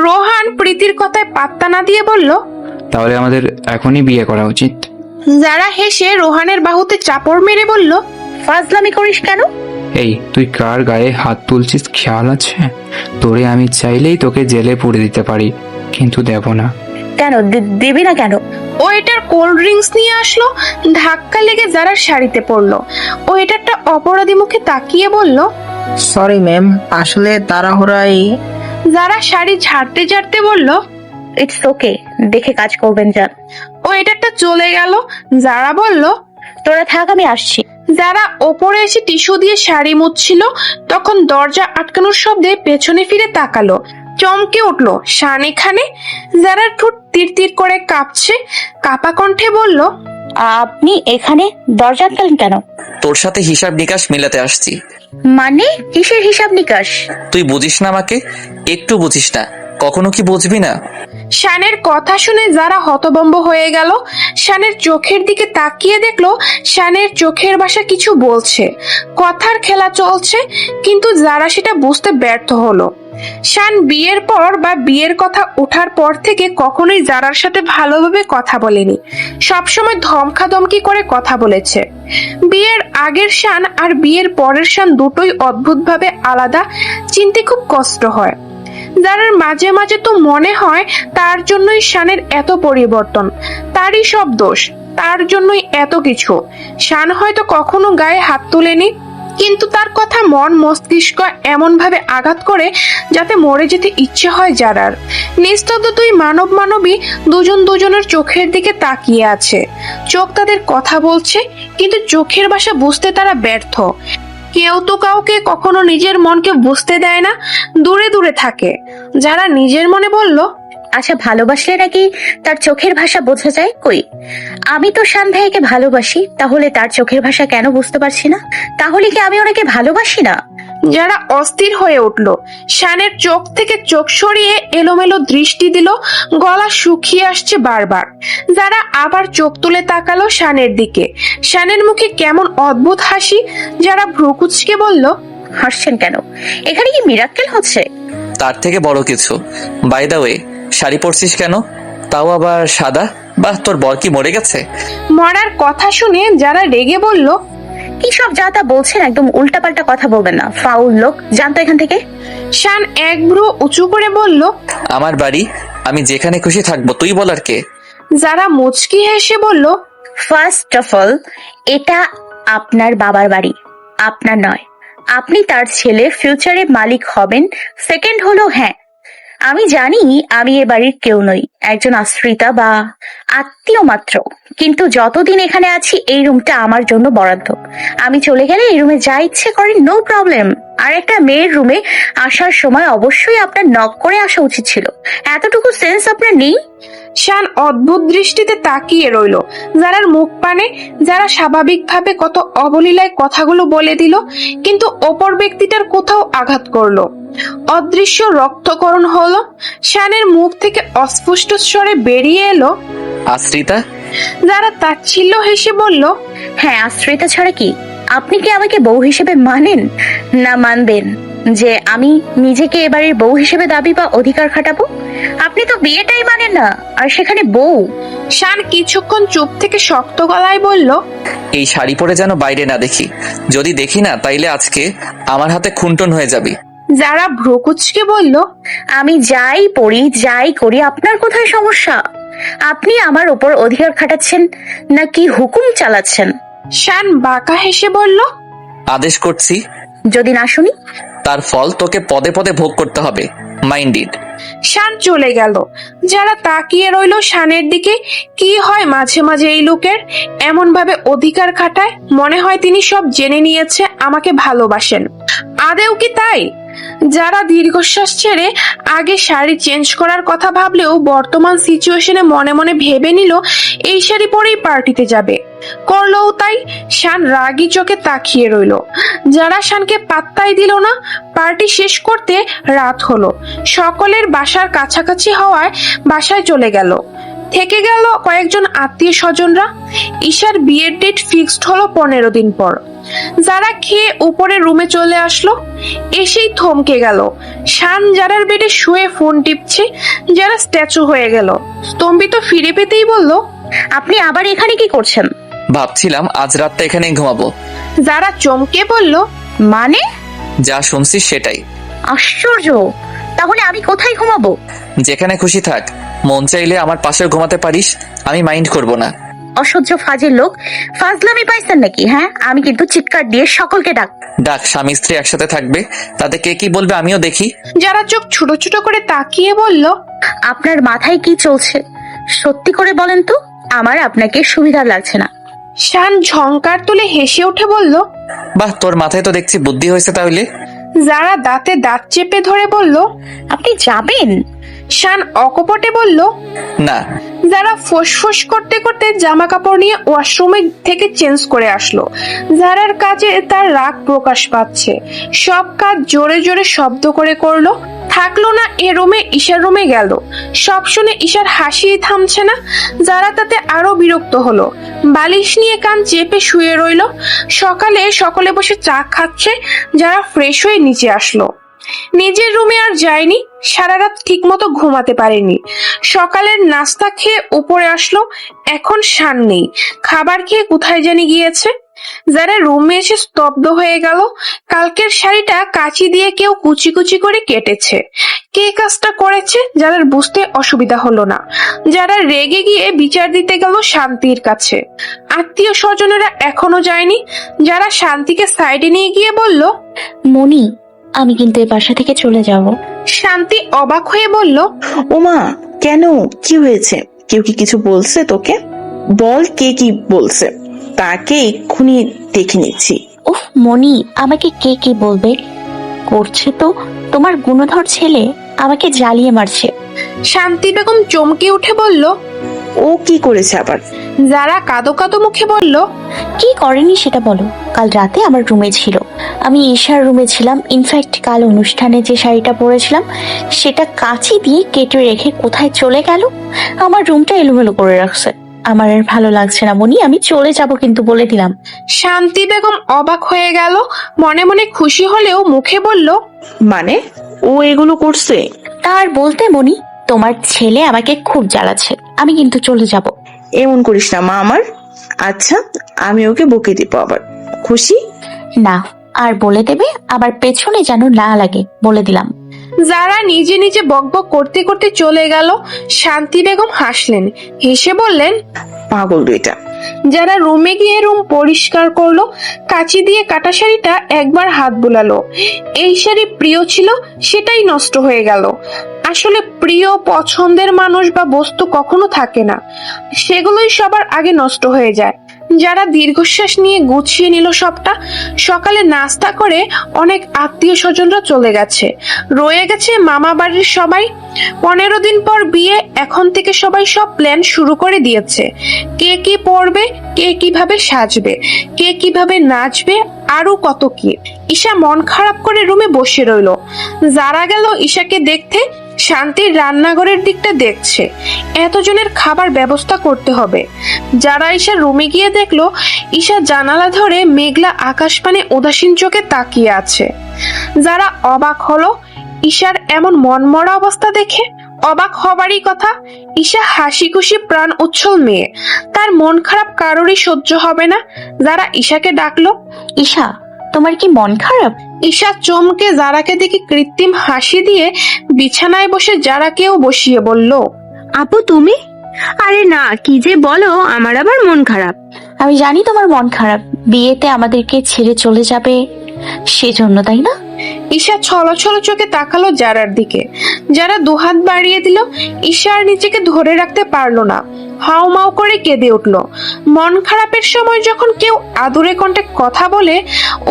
রোহান প্রীতির কথায় পাত্তা না দিয়ে বলল, তাহলে আমাদের এখনই বিয়ে করা উচিত। যারা হেসে রোহানের বাহুতে চাপড় মেরে বলল, ফাজলামি করিস কেন? এই, তুই কার গায়ে হাত তুলছিস খেয়াল আছে? তোরে আমি চাইলেই তোকে জেলে পুরে দিতে পারি, কিন্তু দেব না। কেন দেবে না কেন? ও এটার কোল্ড ড্রিঙ্কস নিয়ে আসলো। ধাক্কা লেগে যারা শাড়িতে পড়লো। ও এটারটা অপরাধী মুখে তাকিয়ে বলল, সরি ম্যাম, আসলে তাড়াহুড়াই। যারা শাড়ি ঝাড়তে ঝাড়তে বলল, ইটস ওকে, দেখে কাজ করবেন যান। ও এটারটা চলে গেল। যারা বলল, তোরা থাক, আমি আসছি। যারা ওপরে এসে টিস্যু দিয়ে শাড়ি মুছছিল, তখন দরজা আটকানোর শব্দে পেছনে ফিরে তাকালো। চমকে উঠলো শান এখানে। যারা ঠোঁট তীর তীর করে কাঁপছে, কাপা কণ্ঠে বলল, আপনি এখানে? দরজা আটকালেন কেন? তোর সাথে হিসাব নিকাশ মিলাতে আসছি। মানে কিসের হিসাব নিকাশ? তুই বুঝিস না আমাকে? একটু বুঝিস না? কখনো কি বুঝবি না? শানের কথা শুনে যারা হতভম্ব হয়ে গেল। শানের চোখের দিকে তাকিয়ে দেখলো শানের চোখের ভাষা কিছু বলছে, কথার খেলা চলছে, কিন্তু যারা সেটা বুঝতে ব্যর্থ হলো। শান বিয়ের পর বা বিয়ের কথা ওঠার পর থেকে কখনোই যারার সাথে ভালোভাবে কথা বলেনি, সবসময় ধমকাধমকি করে কথা বলেছে। বিয়ের আগের শান আর বিয়ের পরের শান দুটোই অদ্ভুতভাবে আলাদা, চিনতে খুব কষ্ট হয়। যারার মাঝে মাঝে তো মনে হয় তার জন্যই শানের এত পরিবর্তন, তারই সব দোষ, তার জন্যই এত কিছু। শান হয়তো কখনো গায়ে হাত তুলেনি, কিন্তু তার কথা মন মস্তিষ্ক এমন ভাবে আঘাত করে যাতে মরে যেতে ইচ্ছে হয় যারার। নিস্তব্ধ দুই মানব মানবী দুজন দুজনের চোখের দিকে তাকিয়ে আছে। চোখ তাদের কথা বলছে, কিন্তু চোখের ভাষা বুঝতে তারা ব্যর্থ। কেউ তো কাউকে কখনো নিজের মনকে বুঝতে দেয় না, দূরে দূরে থাকে। যারা নিজের মনে বলল, আচ্ছা, ভালোবাসলে নাকি তার চোখের ভাষা বোঝা যায়? কই, আমি তো শান ভাইকে ভালোবাসি, তাহলে তার চোখের ভাষা কেন বুঝতে পারছি না? তাহলে কি আমি ওনাকে ভালোবাসি না? যারা অস্থির হয়ে উঠল, শানের চোখ থেকে চোখ সরিয়ে এলোমেলো দৃষ্টি দিল, গলা শুকিয়ে আসছে বারবার। যারা আবার চোখ তুলে তাকালো শানের দিকে, শানের মুখে কেমন অদ্ভুত হাসি। যারা ভ্রুকুচকে বলল, হাসছেন কেন? এখানে কি মিরাক্কেল হচ্ছে? তার থেকে বড় কিছু। বাই দা ওয়ে, শাড়ি পরছিস কেন? তাও আবার সাদা। বাহ, তোর বর কি মরে গেছে? মরার কথা শুনে যারা রেগে বলল, কি সব যা তা বলছেন, একদম উল্টাপাল্টা কথা বলবেন না, ফাউল লোক, জানতো এখান থেকে। শান এক ভ্রু উঁচু করে বলল, আমার বাড়ি, আমি যেখানে খুশি থাকবো, তুই বলার কে? যারা মুচকি হেসে বলল, ফার্স্ট অফ অল, এটা আপনার বাবার বাড়ি, আপনার নয়। আপনি তার ছেলে, ফিউচারে মালিক হবেন। সেকেন্ড হলো, হ্যাঁ, আমি জানি আমি এ বাড়ির কেউ নই, একজন আশ্রিতা বা আত্মীয় মাত্র, কিন্তু যতদিন এখানে আছি এই রুমটা আমার জন্য বরাদ্দ। আমি চলে গেলে এই রুমে যা ইচ্ছে করেন, নো প্রবলেম। আর একটা মেয়ের রুমে আসার সময় অবশ্যই আপনার নক করে আসা উচিত ছিল, এতটুকু সেন্স আপনার নেই? শান অদ্ভুত দৃষ্টিতে তাকিয়ে রইল যারার মুখ পানে। যারা স্বাভাবিকভাবে কত অবলীলায় কথাগুলো বলে দিল, কিন্তু অপর ব্যক্তিটার কোথাও আঘাত করলো। অদৃশ্য রক্তকরণ হলো। শানের মুখ থেকে অস্পষ্ট স্বরে বেরিয়ে এলো, আশ্রিতা। যারা তাচ্ছিল্য হেসে বলল, হ্যাঁ, আশ্রিতা ছাড়া কি? আপনি কি আমাকে বউ হিসেবে মানেন, না মানবেন যে আমি নিজেকে এবারের বউ হিসেবে দাবি বা অধিকার খাটাবো? আপনি তো বিয়েটাই মানেন না, আর সেখানে বউ। শান কিছুক্ষণ চুপ থেকে শক্ত গলায় বলল, এই শাড়ি পরে যেন বাইরে না দেখি। যদি দেখি না, তাইলে আজকে আমার হাতে খুন্টন হয়ে যাবি। যারা ভ্রুকুচকে বলল, আমি যাই পড়ি যাই করি আপনার কোথায় সমস্যা? আপনি আমার ওপর অধিকার খাটাচ্ছেন নাকি হুকুম চালাচ্ছেন? শান বাঁকা হেসে বলল, আদেশ করছি। যদি না শুনি? তার ফল তোকে পদে পদে ভোগ করতে হবে। মাইন্ডেড। শান চলে গেল। যারা তাকিয়ে রইল শানের দিকে। কি হয় মাঝে মাঝে এই লোকের, এমন ভাবে অধিকার খাটায়, মনে হয় তিনি সব জেনে নিয়েছে, আমাকে ভালোবাসেন। আদেও কি তাই? যারা দীর্ঘশ্বাস ছেড়ে আগে শাড়ি চেঞ্জ করার কথা ভাবলেও বর্তমান সিচুয়েশনে মনে মনে ভেবে নিল এই শাড়ি পরেই পার্টিতে যাবে। করলোও তাই। শান রাগী চোখে তাকিয়ে রইল। যারা শানকে পাত্তাই দিল না। পার্টি শেষ করতে রাত হলো। সকলের বাসার কাছাকাছি হওয়ায় বাসায় চলে গেল। থেকে গেল কয়েকজন আত্মীয় স্বজনরা। ঈশার বিয়ের ডেট ফিক্সড হলো 15 দিন পর। যারা খেয়ে উপরে রুমে চলে আসলো, এসেই থমকে গেল। শান যারার বেডে শুয়ে ফোন টিপছে। যারা স্ট্যাচু হয়ে গেল। স্তম্ভিত ফিরে পেতেই বলল, আপনি আবার এখানে কি করছেন? ভাবছিলাম আজ রাতটা এখানেই ঘুমাবো। যারা চমকে বলল, মানে? যা শুনছিস সেটাই। আশ্চর্য, তাহলে আমি কোথায় ঘুমাবো? যেখানে খুশি থাক। মন চাইলে আমার পাশে ঘুমাতে পারিস, আমি মাইন্ড করব না। অসহ্য ফাজিল লোক, ফাজলামি পাইছেন নাকি? হ্যাঁ, আমি কিন্তু চিৎকার দিয়ে সকলকে ডাক। স্বামী স্ত্রী একসাথে থাকবে, তাতে কে কি বলবে আমিও দেখি। যারা চোখ ছোট ছোট করে তাকিয়ে বলল, আপনার মাথায় কি চলছে? সত্যি করে বলেন তো, আমার আপনাকে সুবিধা লাগছে না। শান ঝংকার তুলে হেসে উঠে বলল, বাহ, তোর মাথায় তো দেখছি বুদ্ধি হয়েছে তাহলে। যারা দাঁতে দাঁত চেপে ধরে বলল, আপনি যাবেন? শান অকপটে বলল, না। যারা ফোঁস করতে করতে জামা কাপড় নিয়ে ওয়াশরুমে থেকে চেঞ্জ করে আসলো। যারার কাজে তার রাগ প্রকাশ পাচ্ছে। সব কাজ জোরে জোরে শব্দ করে করলো। থাকলো না এ রুমে, ঈশার রুমে গেল। সব শুনে ঈশার হাসি থামছে না। যারা তাতে আরো বিরক্ত হলো। বালিশ নিয়ে কান চেপে শুয়ে রইল। সকালে সকলে বসে চা খাচ্ছে। যারা ফ্রেশ হয়ে নিচে আসলো। নিজের রুমে আর যায়নি। সারা রাত ঠিক মতো ঘুমাতে পারেনি। সকালের নাস্তা খেয়ে উপরে আসলো। এখন শান নেই, খাবার খেয়ে কোথায় জানি গিয়েছে। যারা রুমে এসে স্তব্ধ হয়ে গেল। কালকের শাড়িটা কাঁচি দিয়ে কেউ কুচি কুচি করে কেটেছে। কে কাজটা করেছে যারা বুঝতে অসুবিধা হলো না। যারা রেগে গিয়ে বিচার দিতে গেল শান্তির কাছে। আত্মীয় স্বজনেরা এখনো যায়নি। যারা শান্তিকে সাইডে নিয়ে গিয়ে বলল, মনি, আমি কিন্তু এই বাসা থেকে চলে যাব। শান্তি অবাক হয়ে বলল, ওমা, কেন? কি হয়েছে? কেউ কি কিছু বলছে তোকে? বল, কে কি বলছে? তাকে এক্ষুনি দেখে নিচ্ছি। উফ মনি, আমাকে কে কি বলবে? করছে তো তোমার গুণধর ছেলে, আমাকে জ্বালিয়ে মারছে। শান্তি বেগম চমকে উঠে বলল, ও কি করেছে আবার? যারা কাঁদো কাঁদো মুখে বলল, কি করেনি সেটা বলো। কাল রাতে আমার রুমে ছিল, আমি ঈশার রুমে ছিলাম। ইনফ্যাক্ট কাল অনুষ্ঠানে যে শাড়িটা পরেছিলাম সেটা কাঁচি দিয়ে কেটে রেখে কোথায় চলে গেল। আমার রুমটা এলোমেলো করে রাখছে। আমার আর ভালো লাগছে না মনি, আমি চলে যাব কিন্তু বলে দিলাম। শান্তি বেগম অবাক হয়ে গেল, মনে মনে খুশি হলেও মুখে বলল, মানে ও এগুলো করছে? তার বলতে মনি, তোমার ছেলে আমাকে খুব জ্বালাচ্ছে, আমি কিন্তু চলে যাব। এমন করিস না মা আমার। আচ্ছা, আমি ওকে বকে দিব আবার। খুশি? না, আর বলে দেবে আবার পেছনে যেন না লাগে বলে দিলাম। যারা নিজে নিজে বকবক করতে করতে চলে গেল। শান্তি বেগম হাসলেন, হেসে বললেন, পাগল দুইটা। যারা রুমে গিয়ে রুম পরিষ্কার করলো, কাঁচি দিয়ে কাটা শাড়িটা একবার হাত বুলালো। এই শাড়ি প্রিয় ছিল, সেটাই নষ্ট হয়ে গেল। আসলে প্রিয় পছন্দের মানুষ বা বস্তু কখনো থাকে না, সেগুলোই সবার আগে নষ্ট হয়ে যায়। যারা দীর্ঘশ্বাস নিয়ে গুছিয়ে নিল সবটা। সকালে নাস্তা করে অনেক আত্মীয় স্বজনরা চলে গেছে, রয়ে গেছে মামা বাড়ির সবাই। 15 দিন পর বিয়ে, এখন থেকে সবাই সব প্ল্যান শুরু করে দিয়েছে। কে কি পরবে, কে কিভাবে সাজবে, কে কিভাবে নাচবে, আরো কত কি। ঈশা মন খারাপ করে রুমে বসে রইল। যারা গেল ঈশাকে দেখতে, শান্তির রান্নাঘরের দিকটা দেখছে। এতজনের খাবার ব্যবস্থা করতে হবে। যারা ঈশা রুমে গিয়ে দেখলো ঈশা জানালা ধরে মেঘলা আকাশ পানে উদাসীন চোখে তাকিয়ে আছে। যারা অবাক হলো ঈশার এমন মনমরা অবস্থা দেখে। অবাক হবারই কথা, ঈশা হাসি খুশি প্রাণ উচ্ছল মেয়ে, তার মন খারাপ কারোরই সহ্য হবে না। যারা ঈশাকে ডাকলো, ঈশা তোমার কি মন খারাপ? ঈশা চমকে যারাকে দেখে কৃত্রিম হাসি দিয়ে বিছানায় বসে যারাকেও বসিয়ে বলল, আপু তুমি? আরে না, কি যে বলো, আমার আবার মন খারাপ। আমি জানি তোমার মন খারাপ, বিয়েতে আমাদেরকে ছেড়ে চলে যাবে সেজন্য, তাই না? ঈশা ছলো ছলো চোখে তাকালো যারার দিকে। যারা দুহাত বাড়িয়ে দিল। ঈশা আর নিজেকে ধরে রাখতে পারলো না, হাউ মাউ করে কেঁদে উঠলো। মন খারাপের সময় যখন কেউ আদুরে কণ্ঠে কথা বলে,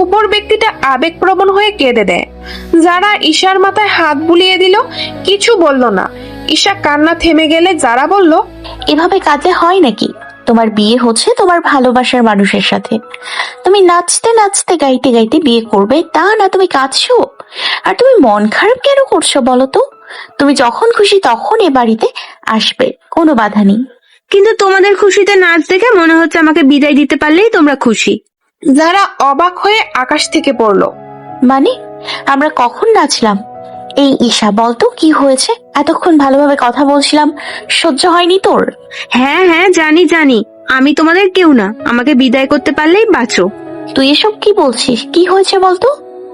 উপর ব্যক্তিটা আবেগপ্রবণ হয়ে কেঁদে দেয়। যারা ঈশার মাথায় হাত বুলিয়ে দিল, কিছু বলল না। ঈশা কান্না থেমে গেলে যারা বলল, এভাবে কাঁদলে হয় নাকি? তোমার বিয়ে হচ্ছে তোমার ভালোবাসার মানুষের সাথে, তুমি নাচতে নাচতে গাইতে গাইতে বিয়ে করবে, তা না তুমি কাঁদছো। আর তুমি মন খারাপ কেন করছো বলো তো? তুমি যখন খুশি তখন এ বাড়িতে আসবে, কোনো বাধা নেই। কিন্তু তোমাদের খুশিতে নাচ দেখে মনে হচ্ছে আমাকে বিদায় দিতে পারলেই তোমরা খুশি। যারা অবাক হয়ে আকাশ থেকে পড়লো। মানে আমরা কখন নাচলাম? এই ঈশা বলতো কি হয়েছে? এতক্ষণ ভালোভাবে কথা বলছিলাম, সহ্য হয়নি তোর? হ্যাঁ হ্যাঁ, জানি জানি, আমি তোমাদের কেউ না, আমাকে বিদায় করতে পারলেই বাঁচো। তুই এসব কি বলছিস? কি হয়েছে বলতো?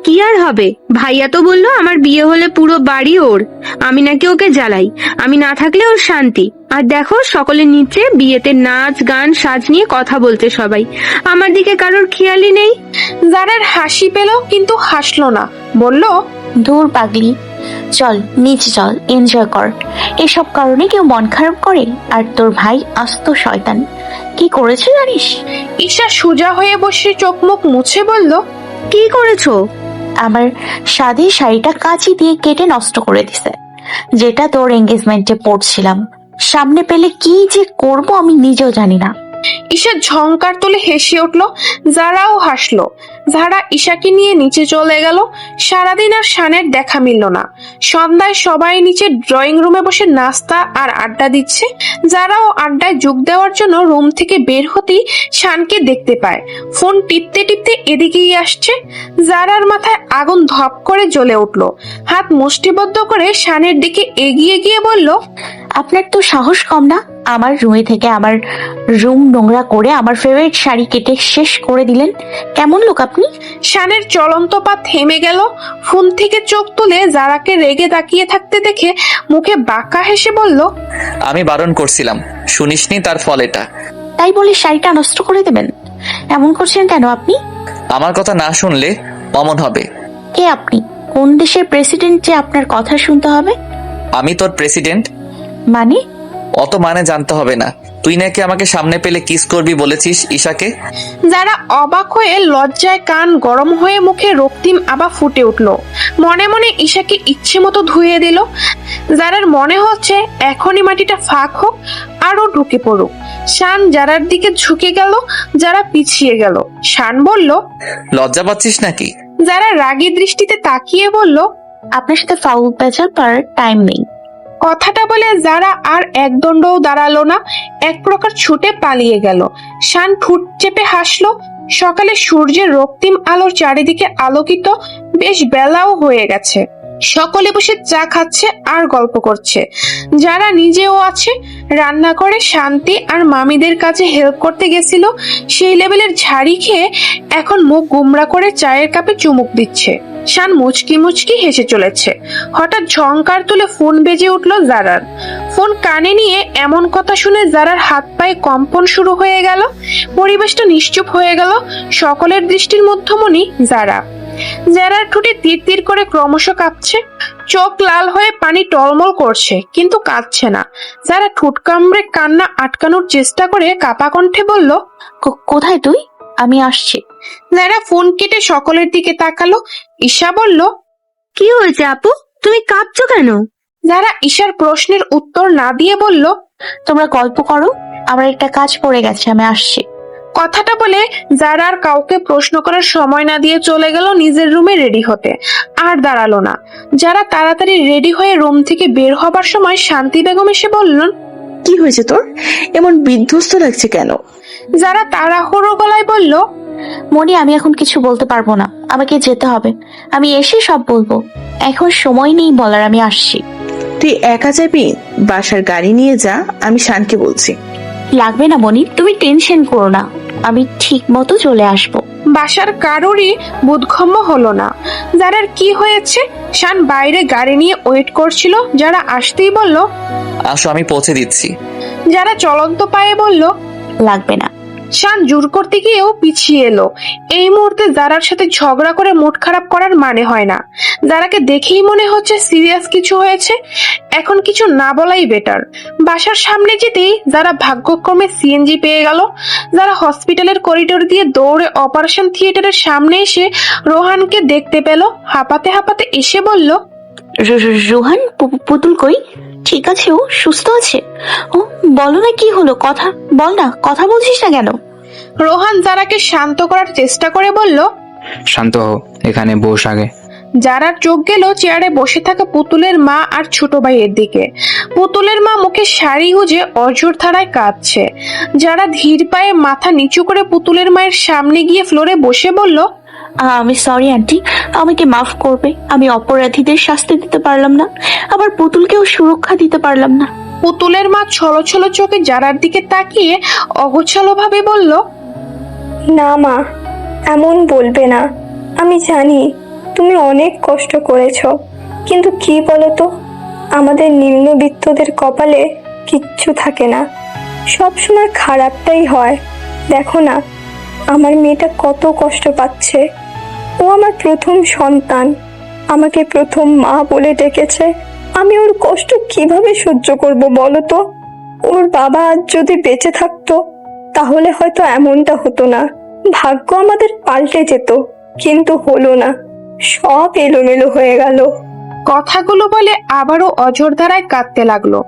কি আর হবে, ভাইয়া তো বললো আমার বিয়ে হলে পুরো বাড়ি ওর, আমি নাকি ওকে জ্বালাই, আমি না থাকলে ওর শান্তি। আর দেখো সকলে নিচে বিয়েতে নাচ গান সাজ নিয়ে কথা বলছে সবাই, আমার দিকে কারোর খেয়ালই নেই। যারার হাসি পেল কিন্তু হাসলো না, বলল, দূর পাগলি, চল নিচে চল, এনজয় কর। এসব কারণে কেউ মন খারাপ করে? আর তোর ভাই আস্ত শয়তান, কি করেছে জানিস? ঈশা সোজা হয়ে বসে চোখ মুখ মুছে বলল, কি করেছো? আমার সাদে শাড়িটা কাঁচি দিয়ে কেটে নষ্ট করে দিছে, যেটা তোর এঙ্গেজমেন্টে পরছিলাম। সামনে পেলে কি যে করব আমি নিজেও জানি না। ঈশা ঝংকার তুলে হেসে উঠলো। যারাও হাসলো। যারা ঈশাকে নিয়ে নিচে চলে গেল। সারাদিন আর শানের দেখা মিলল না। সন্ধ্যায় সবাই নিচে ড্রয়িং রুমে বসে নাস্তা আর আড্ডা দিচ্ছে। যারাও আড্ডায় যোগ দেওয়ার জন্য রুম থেকে বের হতেই শানকে দেখতে পায়, ফোন টিপতে টিপতে এদিকেই আসছে। যারার মাথায় আগুন ধপ করে জ্বলে উঠলো। হাত মুষ্টিবদ্ধ করে শানের দিকে এগিয়ে গিয়ে বলল, আপনার তো সাহস কম না? আমার রুমে থেকে আমার রুম নোংরা করে আমার ফেভারিট শাড়ি কেটে শেষ করে দিলেন, কেমন লোক আপনি? শানের চলন্ত পা থেমে গেল। ফোন থেকে চোখ তুলে যারাকে রেগে তাকিয়ে থাকতে দেখে মুখে বাঁকা হেসে বলল, আমি বারণ করছিলাম, শুনিসনি, তার ফল এটা। তাই বলে শাড়িটা নষ্ট করে দেবেন? এমন করছেন কেন আপনি? আমার কথা না শুনলে অমন হবে। কে আপনি? কোন দেশের প্রেসিডেন্ট যে আপনার কথা শুনতে হবে? আমি তোর প্রেসিডেন্ট। মানে? অত মানে জানতে হবে না, তুই নাকি আমাকে সামনে পেলে কিস করবি বলেছিস ঈশাকে। যারা অবাক হয়ে লজ্জায় কান গরম হয়ে মুখে রক্তিম আবার ফুটে উঠল। মনে মনে ঈশাকে ইচ্ছে মতো ধুয়ে দিল। যারার মনে হচ্ছে এখনই মাটিটা ফাঁক হোক, আরো ঢুকে পড়ুক। শান যারার দিকে ঝুঁকে গেল, যারা পিছিয়ে গেল। শান বলল, লজ্জা পাচ্ছিস নাকি? যারা রাগী দৃষ্টিতে তাকিয়ে বলল, আপনার সাথে ফাউল পেঁচার পার টাইম নেই। কথাটা বলে যারা আর এক দণ্ডও দাঁড়ালো না, এক প্রকার ছুটে পালিয়ে গেল। শান ঠোঁট চেপে হাসলো। সকালে সূর্যের রক্তিম আলোর চারিদিকে আলোকিত, বেশ বেলাও হয়ে গেছে। সকলে বসে চা খাচ্ছে আর গল্প করছে। যারা নিজেও আছে, রান্না করে শান্তি আর মামিদের কাছে হেল্প করতে গেছিল, সেই লেভেলের ঝাড়ি খেয়ে এখন মুখ গুমরা করে চায়ের কাপে চুমুক দিচ্ছে। শান মুচকি মুচকি হেসে চলেছে। হঠাৎ ঝংকার তুলে ফোন বেজে উঠল জারার। ফোন কানে নিয়ে এমন কথা শুনে জারার হাত পায়ে কম্পন শুরু হয়ে গেল। পরিবেশটা নিশ্চুপ হয়ে গেল। সকলের দৃষ্টির মধ্যমণি জারা। জারার ঠোঁটে তীর তীর করে ক্রমশ কাঁপছে। চোখ লাল হয়ে পানি টলমল করছে, কিন্তু কাঁদছে না। যারা ঠোঁট কামড়ে কান্না আটকানোর চেষ্টা করে কাপা কণ্ঠে বলল, কোথায় তুই? আমি আসছি। যারা ফোন কেটে সকলের দিকে তাকালো। ঈশা বলল, কি হয়েছে আপু, তুমি কাঁদছো কেন? যারা ঈশার প্রশ্নের উত্তর না দিয়ে বলল, তোমরা গল্প করো, আমার একটা কাজ পড়ে গেছে, আমি আসছি। কথাটা বলে যারা আর কাউকে প্রশ্ন করার সময় না দিয়ে চলে গেল নিজের রুমে রেডি হতে। আর দাঁড়ালো না। যারা তাড়াতাড়ি রেডি হয়ে রুম থেকে বের হবার সময় শান্তি বেগম এসে বললেন, কি হয়েছে তোর? এমন বিধ্বস্ত লাগছে কেন? যারা তাড়াহুড়ো গলায় বলল, মনি, আমি এখন কিছু বলতে পারবো না, আমাকে যেতে হবে। আমি এসে সব বলবো, এখন সময় নেই বলার, আমি আসছি। তুই একা যাবি? বাসার গাড়ি নিয়ে যা, আমি শানকে বলছি। লাগবে না মনি, তুমি টেনশন করো না, আমি ঠিক মতো চলে আসবো। বাসার কারোরই বোধগম্য হলো না যারার কি হয়েছে। শান বাইরে গাড়ি নিয়ে ওয়েট করছিল। যারা আসতেই বলল, আসো, আমি পৌঁছে দিচ্ছি। যারা চলন্ত পায়ে বলল, লাগবে না। শান জোর করতে গিয়েও পিছিয়ে এলো। এই মুহূর্তে যারার সাথে ঝগড়া করে মুড খারাপ করার মানে হয় না। যারাকে দেখেই মনে হচ্ছে সিরিয়াস কিছু হয়েছে। এখন কিছু না বলাই বেটার। বাসার সামনে যেতেই যারা ভাগ্যক্রমে সিএনজি পেয়ে গেল। যারা হসপিটালের করিডোর দিয়ে দৌড়ে অপারেশন থিয়েটারের সামনে এসে রোহানকে দেখতে পেল। হাঁপাতে হাঁপাতে এসে বলল, রোহান, পুতুল কই? ঠিক আছে, ও সুস্থ আছে? ও বলো না, কি হলো? কথা বল না, কথা বলছিস না কেন? রোহান যারাকে শান্ত করার চেষ্টা করে বলল, শান্ত হও, এখানে বস আগে। যারার চোখ গেল চেয়ারে বসে থাকা পুতুলের মা আর ছোট ভাইয়ের দিকে। পুতুলের মা মুখে শাড়ি গুজে অঝোর ধারায় কাঁদছে। যারা ধীর পায়ে মাথা নিচু করে পুতুলের মায়ের সামনে গিয়ে ফ্লোরে বসে বলল, আমি সরি আন্টি, আমাকে মাফ করবে। আমি অপরাধীদের শাস্তি দিতে পারলাম না, আবার পুতুলকেও সুরক্ষা দিতে পারলাম না। পুতুলের মা ছলো ছলো চোখে যারার দিকে তাকিয়ে অগোছালো ভাবে বলল, না মা, এমন বলবে না। আমি জানি তুমি অনেক কষ্ট করেছো, কিন্তু কি বলতো, আমাদের নিম্নবিত্তদের কপালে কিচ্ছু থাকে না, সব সময় খারাপটাই হয়। দেখো না, আমার মেয়েটা কত কষ্ট পাচ্ছে। ও আমার প্রথম সন্তান, আমাকে প্রথম মা বলে ডেকেছে। আমি ওর কষ্ট কিভাবে সহ্য করব বলো তো? ওর বাবা আজ যদি বেঁচে থাকতো তাহলে হয়তো এমনটা হতো না। ভাগ্য আমাদের পাল্টে যেত, কিন্তু হলো না, সব এলোমেলো হয়ে গেল। কথাগুলো বলে আবারও অঝোর ধারায় কাঁদতে লাগলো।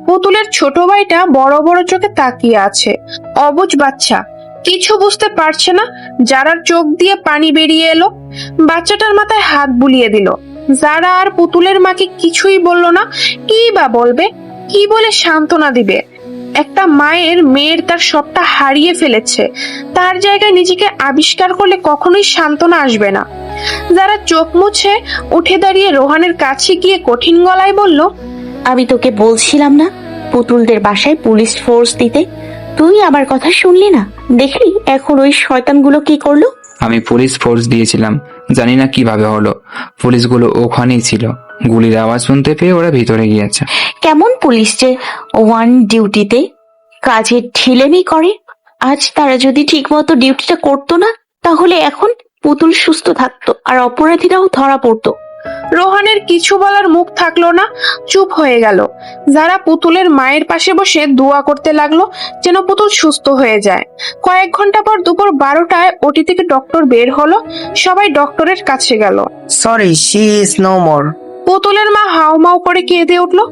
পুতুলের ছোট ভাইটা বড় বড় চোখে তাকিয়ে আছে। অবুঝ বাচ্চা, কিছু বুঝতে পারছে না। যারার চোখ দিয়ে পানি বেরিয়ে এলো। বাচ্চাটার মাথায় হাত বুলিয়ে দিল। যারা আর পুতুলের মাকে কিছুই বলল না। কি বা বলবে, কি বলে সান্ত্বনা দিবে? একটা মায়ের মেয়ের তার সবটা হারিয়ে ফেলেছে, তার জায়গায় নিজেকে আবিষ্কার করলে কখনোই সান্ত্বনা আসবে না। যারা চোখ মুছে উঠে দাঁড়িয়ে রোহানের কাছে গিয়ে কঠিন গলায় বলল, আমি তোকে বলছিলাম না পুতুলদের বাসায় পুলিশ ফোর্স দিতে? তুই আমার কথা শুনলি না? দেখলি এখন ওই শয়তানগুলো কি করলো? আমি পুলিশ ফোর্স দিয়েছিলাম, জানি না কিভাবে হলো। পুলিশগুলো ওখানেই ছিল, গুলির আওয়াজ শুনতে পেয়ে ওরা ভিতরে গিয়েছে। কেমন পুলিশ যে ওয়ান ডিউটিতে কাজের ঢিলেমি করে? আজ তারা যদি ঠিক মতো ডিউটিটা করতো না, তাহলে এখন পুতুল সুস্থ থাকতো আর অপরাধীরাও ধরা পড়তো। রোহানের কিছু বলার মুখ থাকলো না, চুপ হয়ে গেল। যারা পুতুলের মায়ের পাশে বসে দোয়া করতে লাগলো যেন পুতুল সুস্থ হয়ে যায়। কয়েক ঘন্টা পর দুপুর 12টায় ওটি থেকে ডক্টর বের হলো। সবাই ডক্টরের কাছে গেল। Sorry, she is no more. পুতুলের মা হাউমাউ করে কেঁদে উঠলো।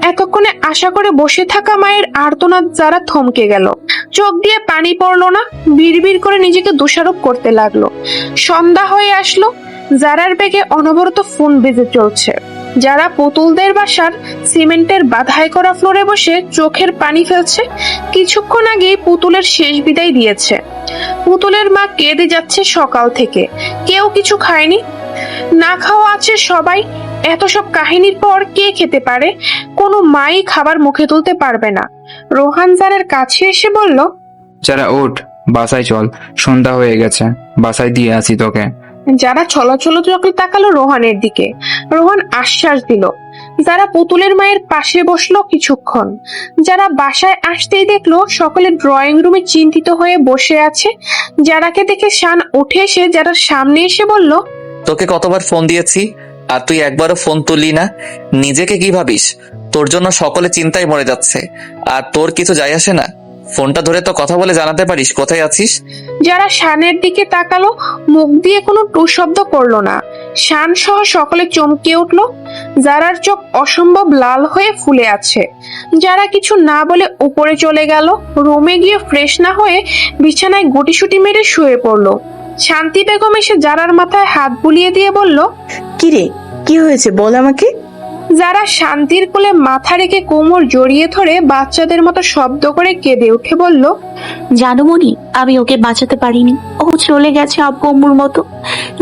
এতক্ষণে আশা করে বসে থাকা মায়ের আর্তনাদ যারা থমকে গেল। চোখ দিয়ে পানি পড়লো না, বিড়বিড় করে নিজেকে দোষারোপ করতে লাগলো। সন্ধ্যা হয়ে আসলো। যারার ব্যাগে অনবরত ফোন বেজে চলছে। যারা পুতুলদের বাসার সিমেন্টের বাধাই করা ফ্লোরে বসে চোখের পানি ফেলছে। কিছুক্ষণ আগেই পুতুলের শেষ বিদায় দিয়েছে। পুতুলের মা কেঁদে যাচ্ছে সকাল থেকে, কেউ কিছু খায়নি, না খাওয়া আছে সবাই। এত সব কাহিনীর পর কে খেতে পারে? কোনো মাই খাবার মুখে তুলতে পারবে না। রোহান জারের কাছে এসে বলল, যারা ওঠ, বাসায় চল, সন্ধ্যা হয়ে গেছে, বাসায় দিয়ে আসি তোকে। যারা ছলাছল চোখে তাকালো রোহানের দিকে। রোহান আশ্বাস দিল। যারা পুতুলের মায়ের পাশে বসলো কিছুক্ষণ। যারা বাসায় আসতেই দেখলো সকলে ড্রয়িং রুমে চিন্তিত হয়ে বসে আছে। যারাকে দেখে শান উঠে এসে যারার সামনে এসে বলল, তোকে কতবার ফোন দিয়েছি আর তুই একবারও ফোন তুললি না। নিজেকে কি ভাবিস? তোর জন্য সকলে চিন্তায় মরে যাচ্ছে আর তোর কিছু যায় আসে না। ফোনটা ধরে তো কথা বলে জানাতে পারিস কোথায় আছিস। যারা শানের দিকে তাকালো, মুখ দিয়ে কোনো টু শব্দ করলো না। শান সহ সকলে চমকে উঠলো। যারার চোখ অসম্ভব লাল হয়ে ফুলে আছে। যারা কিছু না বলে উপরে চলে গেল। রুমে গিয়ে ফ্রেশ না হয়ে বিছানায় গুটিসুটি মেরে শুয়ে পড়লো। শান্তি বেগম এসে যারার মাথায় হাত বুলিয়ে দিয়ে বলল, কিরে, কি হয়েছে বল আমাকে। যারা শান্তির কোলে মাথা রেখে কোমর জড়িয়ে ধরে বাচ্চাদের মতো শব্দ করে কেঁদে উঠে বলল, জানো মনি, আমি ওকে বাঁচাতে পারিনি। ও চলে গেছে আব্বু আম্মুর মতো।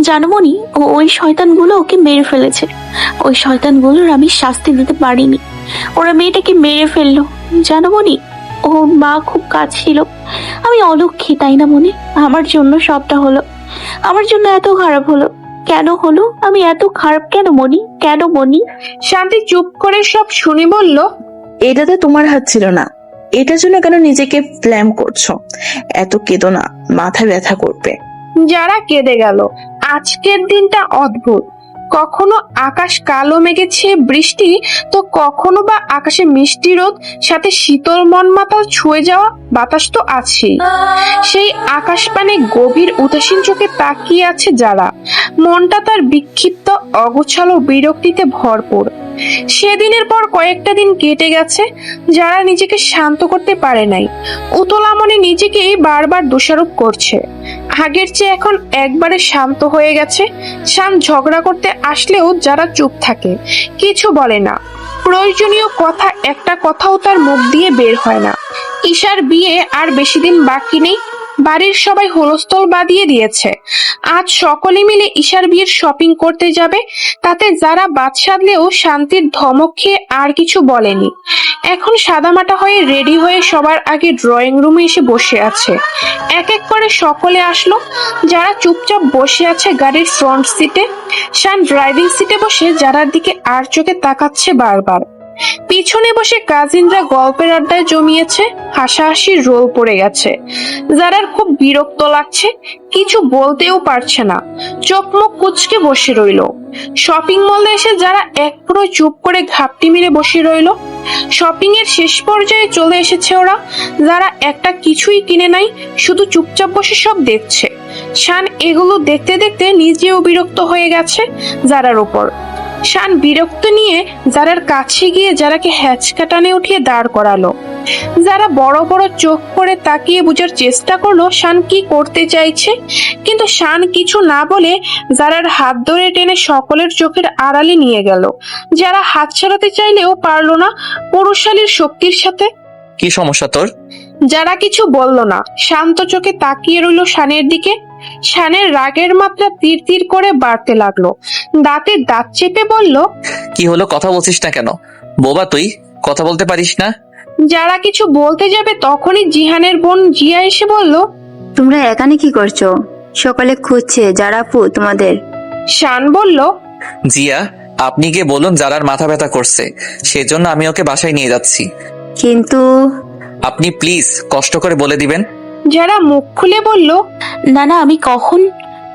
জানো মনি, ওই শয়তানগুলো ওকে মেরে ফেলেছে। ওই শয়তানগুলোর আমি শাস্তি দিতে পারিনি। ওরা মেয়েটাকে মেরে ফেললো। জানো মনি, ওর মা খুব কাঁদছিল। আমি অলক্ষী, তাই না মনি? আমার জন্য সবটা হলো। আমার জন্য এত খারাপ হলো। কেন হলো? আমি এত খারাপ কেন মনি? কেন মনি? শান্তি চুপ করে সব শুনে বলল, এটাতে তোমার হাত ছিল না। এটার জন্য কেন নিজেকে ব্লেম করছো? এত কেঁদো না, মাথা ব্যথা করবে। যারা কেঁদে গেল। আজকের দিনটা অদ্ভুত। কখনো আকাশ কালো মেঘে ছেয়ে বৃষ্টি, তো কখনো বা আকাশে মিষ্টি রোদ, সাথে শীতল মন মাতাল ছুঁয়ে যাওয়া বাতাস তো আছেই। সেই আকাশ পানে গভীর উদাসীন চোখে তাকিয়ে আছে যারা। মনটা তার বিক্ষিপ্ত, অগোছালো বিরক্তিতে ভরপুর। সেদিনের পর কয়েকটা দিন কেটে গেছে। যারা নিজেকে শান্ত করতে পারে নাই। উতলা মনে নিজেকেই বারবার দোষারোপ করছে। আগের চেয়ে এখন একবারে শান্ত হয়ে গেছে। শান ঝগড়া করতে আসলেও যারা চুপ থাকে, কিছু বলে না। প্রয়োজনীয় কথা একটা কথাও তার মুখ দিয়ে বের হয় না। ঈশার বিয়ে আর বেশি দিন বাকি নেই। বাড়ির সবাই হুলস্থল বাঁধিয়ে দিয়েছে। আজ সকলে মিলে ঈশার বিয়ের শপিং করতে যাবে। তাতে যারা বাদ সাধলেও শান্তির ধমক খেয়ে আর কিছু বলেনি। এখন সাদামাটা হয়ে রেডি হয়ে সবার আগে ড্রয়িং রুমে এসে বসে আছে। এক এক করে সকলে আসলো। যারা চুপচাপ বসে আছে গাড়ির ফ্রন্ট সিটে। শান ড্রাইভিং সিটে বসে যারার দিকে আর চোখে তাকাচ্ছে বারবার। পিছনে বসে কাজিনরা গল্পের আড্ডায় জমিয়েছে। হাসাহাসির রোল পড়ে গেছে। যারার খুব বিরক্ত লাগছে, কিছু বলতেও পারছে না। চোখ মুখ কুচকে বসে রইল। শপিং মলে এসে যারা এক পুরো চুপ করে ঘাপটি মেরে বসে রইল। শপিং এর শেষ পর্যায়ে চলে এসেছে ওরা। যারা একটা কিছুই কিনে নাই, শুধু চুপচাপ বসে সব দেখছে। শান এগুলো দেখতে দেখতে নিজেও বিরক্ত হয়ে গেছে যারার উপর। শান বিরক্ত নিয়ে যারার কাছে গিয়ে যারাকে হ্যাচকা টানে উঠিয়ে দাঁড় করালো। যারা বড় বড় চোখ করে তাকিয়ে বোঝার চেষ্টা করলো শান কি করতে চাইছে, কিন্তু শান কিছু না বলে যারার হাত ধরে টেনে সকলের চোখের আড়ালে নিয়ে গেল। যারা হাত ছাড়াতে চাইলেও পারলো না পুরুষালীর শক্তির সাথে। কি সমস্যা তোর? যারা কিছু বলল না, শান্ত চোখে তাকিয়ে রইল শানের দিকে। শানের রাগের মাত্রা তীর তীর করে বাড়তে লাগলো। দাঁতে দাঁত চেপে বলল, কি হলো, কথা বলছিস না কেন? বোবা তুই, কথা বলতে পারিস না? যারা কিছু বলতে যাবে তখনই জিহানের বোন জিয়া এসে বলল, তোমরা এখানে কি করছো? সকালে খুঁজছে যারা আপু তোমাদের। শান বলল, জিয়া, আপনি গিয়ে বলুন যারার মাথা ব্যথা করছে, সেজন্য আমি ওকে বাসায় নিয়ে যাচ্ছি। কিন্তু আপনি প্লিজ কষ্ট করে বলে দিবেন। যারা মুখ খুলে বলল, না না, আমি কখন।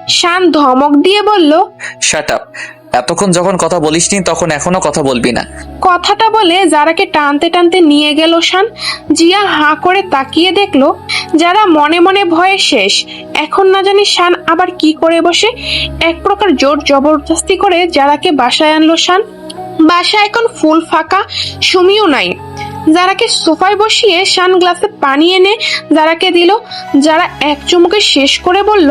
শান ধমক দিয়ে বলল, শাট আপ। এতক্ষণ যখন কথা বলিসনি তখন এখনো কথা বলবি না। কথাটা বলে যারাকে টানতে টানতে নিয়ে গেল শান। জিয়া হাঁ করে তাকিয়ে দেখলো যারা মনে মনে ভয়ে শেষ। এখন না জানি শান আবার কি করে বসে। এক প্রকার জোর জবরদস্তি করে যারাকে বাসায় আনলো শান। বাসা এখন ফুল ফাঁকা, সুমিও নাই। যারাকে সোফায় বসিয়ে শান গ্লাসে পানি এনে যারাকে দিল। যারা এক চুমুকে শেষ করে বলল,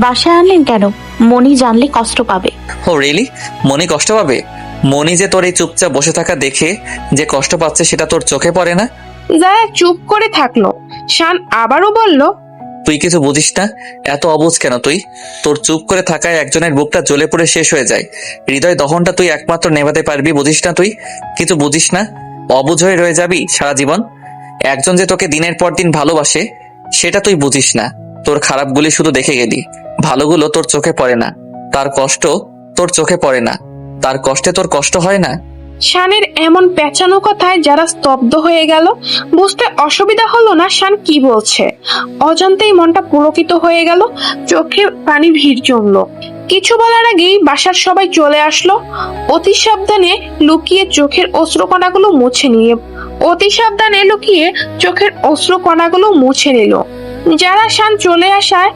বাসায় আনলেন কেন? মনি জানলে কষ্ট পাবে। ও রিয়েলি? মনি কষ্ট পাবে? মনি যে তোর এই চুপচাপ বসে থাকা দেখে যে কষ্ট পাচ্ছে সেটা তোর চোখে পড়ে না? যারা চুপ করে থাকলো। শান আবারও বলল, তুই কিছু বুঝিস না? এত অবুঝ কেন তুই? তোর চুপ করে থাকায় একজনের বুকটা জ্বলে পড়ে শেষ হয়ে যায়। হৃদয় দহনটা তুই একমাত্র নেভাতে পারবি, বুঝিস না? তুই কিছু বুঝিস না? অবুঝ হয়ে রয়ে যাবি সারা জীবন। একজন যে তোকে দিনের পর দিন ভালোবাসে সেটা তুই বুঝিস না। তোর খারাপগুলি শুধু দেখে গেলি, ভালোগুলো তোর চোখে পড়ে না। তার কষ্ট তোর চোখে পড়ে না, তার কষ্টে তোর কষ্ট হয় না। শানের এমন পেঁচানো কথায় যারা স্তব্ধ হয়ে গেল। বুঝতে অসুবিধা হলো না শান কি বলছে। অজান্তেই মনটা পুলকিত হয়ে গেল, চোখে পানি ভিড় জমলো। কিছু বলার আগেই বাসার সবাই চলে আসলো। অতি সাবধানে লুকিয়ে চোখের অশ্রুকণাগুলো মুছে নিল। যারা শান চলে আসায়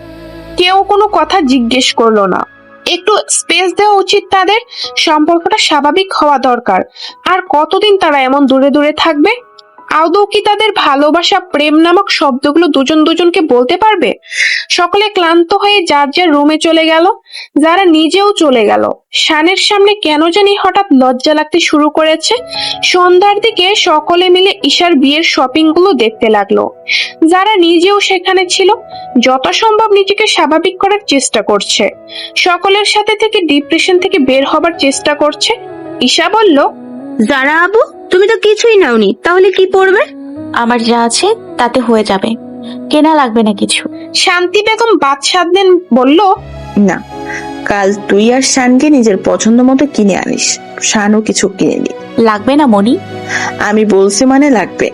কেউ কোনো কথা জিজ্ঞেস করলো না। একটু স্পেস দেওয়া উচিত তাদের। সম্পর্কটা স্বাভাবিক হওয়া দরকার। আর কতদিন তারা এমন দূরে দূরে থাকবে? আদৌ কি তাদের ভালোবাসা প্রেম নামক শব্দগুলো দুজন দুজনকে বলতে পারবে? সকলে ক্লান্ত হয়ে যার যার রুমে চলে গেল। যারা নিজেও চলে গেল। শানের সামনে কেন জানি হঠাৎ লজ্জা লাগতে শুরু করেছে। সন্ধ্যার দিকে সকলে মিলে ঈশার বিয়ের শপিং গুলো দেখতে লাগলো। যারা নিজেও সেখানে ছিল, যত সম্ভব নিজেকে স্বাভাবিক করার চেষ্টা করছে। সকলের সাথে থেকে ডিপ্রেশন থেকে বের হবার চেষ্টা করছে। ঈশা বলল, যারা আবু, তুমি তো কিছুই নাওনি, তাহলে কি পড়বে? আমার যা আছে তাতে হয়ে যাবে, কেনা লাগবে না কিছু। শান্তি বেগম বাদ সাধলেন, বলল, না, কাল তুই আর শানকে নিজের পছন্দ মতো কিনে আনিস। শানও কিছু কিনে নি। লাগবে না মনি? আমি বলছি মানে লাগবে।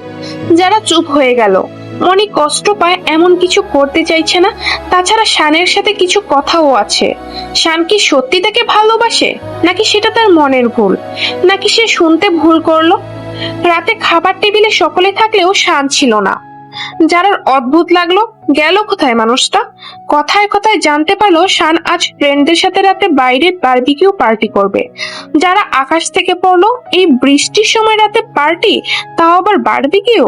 যারা চুপ হয়ে গেল। মনি কষ্ট পায়, এমন কিছু করতে চাইছে না। তাছাড়া শানের সাথে কিছু কথাও আছে। শান কি সত্যি তাকে ভালোবাসে, নাকি সেটা তার মনের ভুল, নাকি সে শুনতে ভুল করলো? রাতে খাবার টেবিলে সকলে থাকলেও শান ছিল না। যারার অদ্ভুত লাগলো, গেল কোথায় মানুষটা? কথায় কথায় জানতে পারলো শান আজ ফ্রেন্ডদের সাথে রাতে বাইরে বারবিকিউ পার্টি করবে। যারা আকাশ থেকে পড়লো, এই বৃষ্টির সময় রাতে পার্টি, তাও আবার বারবিকিউ।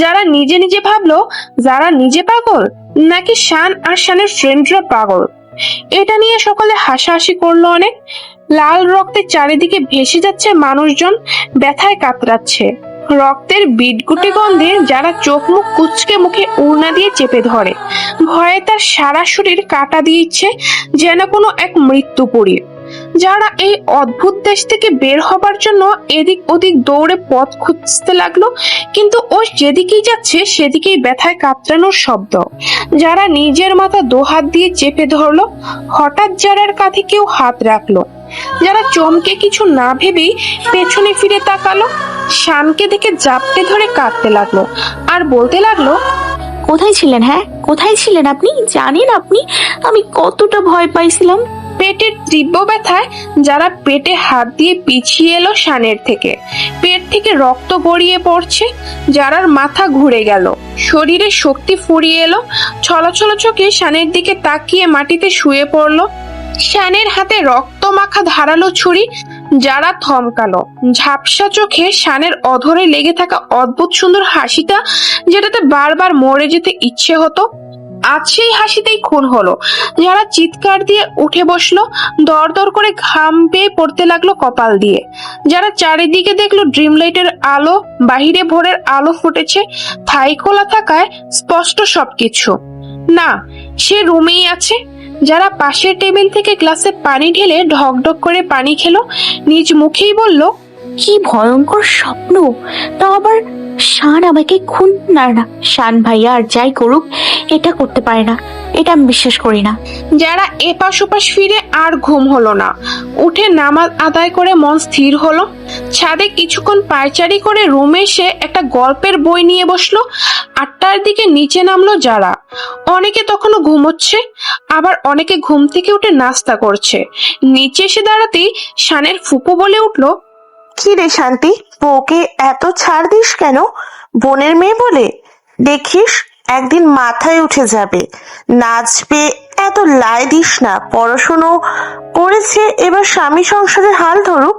যারা নিজে নিজে ভাবলো যারা নিজে পাগল, নাকি শান আর শানের ফ্রেন্ডরা পাগল। এটা নিয়ে সকলে হাসাহাসি করলো অনেক। লাল রক্তের চারিদিকে ভেসে যাচ্ছে মানুষজন, ব্যথায় কাতরাচ্ছে। রক্তের বিটগুটি গন্ধে যারা চোখ মুখ কুচকে মুখে উড়না দিয়ে চেপে ধরে। ভয়ে তার সারা শরীর কাটা দিয়েছে, যেন কোনো এক মৃত্যুপুরী। যারা এই অদ্ভুত দেশ থেকে বের হবার জন্য এদিক ওদিক দৌড়ে পথ খুঁজতে লাগলো, কিন্তু ও যেদিকেই যাচ্ছে সেদিকেই ব্যথায় কাতরানোর শব্দ। যারা নিজের মাথা দোহাত দিয়ে চেপে ধরলো। হঠাৎ যারার কাঁধে কেউ হাত রাখলো। যারা চমকে কিছু না ভেবেই পেছনে ফিরে তাকালো। শানকে দেখে জাপটে ধরে কাঁদতে লাগলো আর বলতে লাগলো, কোথায় ছিলেন? হ্যাঁ, কোথায় ছিলেন আপনি? জানেন আপনি আমি কতটা ভয় পাইছিলাম। পেটের তীব্র ব্যথায় যারা পেটে হাত দিয়ে পিছিয়ে এলো শানের থেকে। পেট থেকে রক্ত গড়িয়ে পড়ছে। যারার মাথা ঘুরে গেল, শরীরে শক্তি ফুরিয়ে এলো। ছলছল চোখে শানের দিকে তাকিয়ে মাটিতে শুয়ে পড়লো। শানের হাতে রক্ত মাখা ধারালো ছুরি। যারা থমকালো। ঝাপসা চোখে শানের অধরে লেগে থাকা অদ্ভুত সুন্দর হাসিটা, যেটাতে বারবার মরে যেতে ইচ্ছে হতো, আজ সেই হাসিতেই খুন হলো। যারা চিৎকার দিয়ে উঠে বসলো, দর দর করে ঘাম পেয়ে পড়তে লাগলো কপাল দিয়ে। যারা চারিদিকে দেখলো ড্রিম লাইটের আলো, বাহিরে ভোরের আলো ফুটেছে, থাই খোলা থাকায় স্পষ্ট সবকিছু। না, সে রুমেই আছে। যারা পাশের টেবিল থেকে গ্লাসে পানি ঢেলে ঢক ঢক করে পানি খেলো, নিজ মুখেই বলল, কি ভয়ঙ্কর স্বপ্ন! তাও আবার শান আমাকে খুন। না না, শান ভাইয়া আর যাই করুক এটা করতে পারে না। এটা আমি বিশ্বাস করি না। যারা এপাশ ওপাশ ফিরে আর ঘুম হলো না। উঠে নামাজ আদায় করে মন স্থির হলো। ছাদে কিছুক্ষণ পায়চারি করে রুমে এসে একটা গল্পের বই নিয়ে বসলো। 8টার দিকে নিচে নামলো যারা। অনেকে তখনও ঘুমোচ্ছে, আবার অনেকে ঘুম থেকে উঠে নাস্তা করছে। নিচে এসে দাঁড়াতেই শানের ফুপু বলে উঠলো, কি রে শান্তি, বউকে এত ছাড় দিস কেন? বোনের মেয়ে বলে দেখিস একদিন মাথায় উঠে যাবে। নাচবে, এত লাই দিস না। পড়াশুনো করেছে, এবার স্বামী সংসারের হাল ধরুক,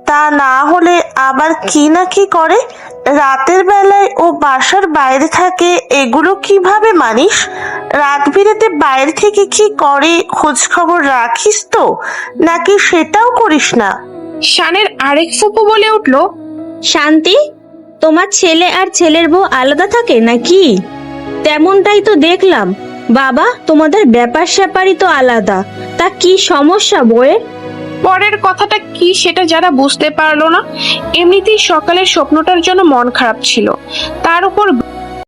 তা না হলে আবার কি না কি করে। রাতের বেলায় ও বাসার বাইরে থাকে, এগুলো কিভাবে মানিস? রাত বিরেতে বাইরে থেকে কি করে খোঁজ খবর রাখিস তো, নাকি সেটাও করিস না? শানের আরেক ফুপু বলে উঠলো, শান্তি, তোমার ছেলে আর ছেলের বউ আলাদা থাকে নাকি? তেমনটাই তো দেখলাম। বাবা, তোমাদের ব্যাপার স্যাপারই তো আলাদা, তা কি সমস্যা বউয়ের? পরের কথাটা কি সেটা যারা বুঝতে পারলো না। এমনিতেই সকালের স্বপ্নটার জন্য মন খারাপ ছিল, তার উপর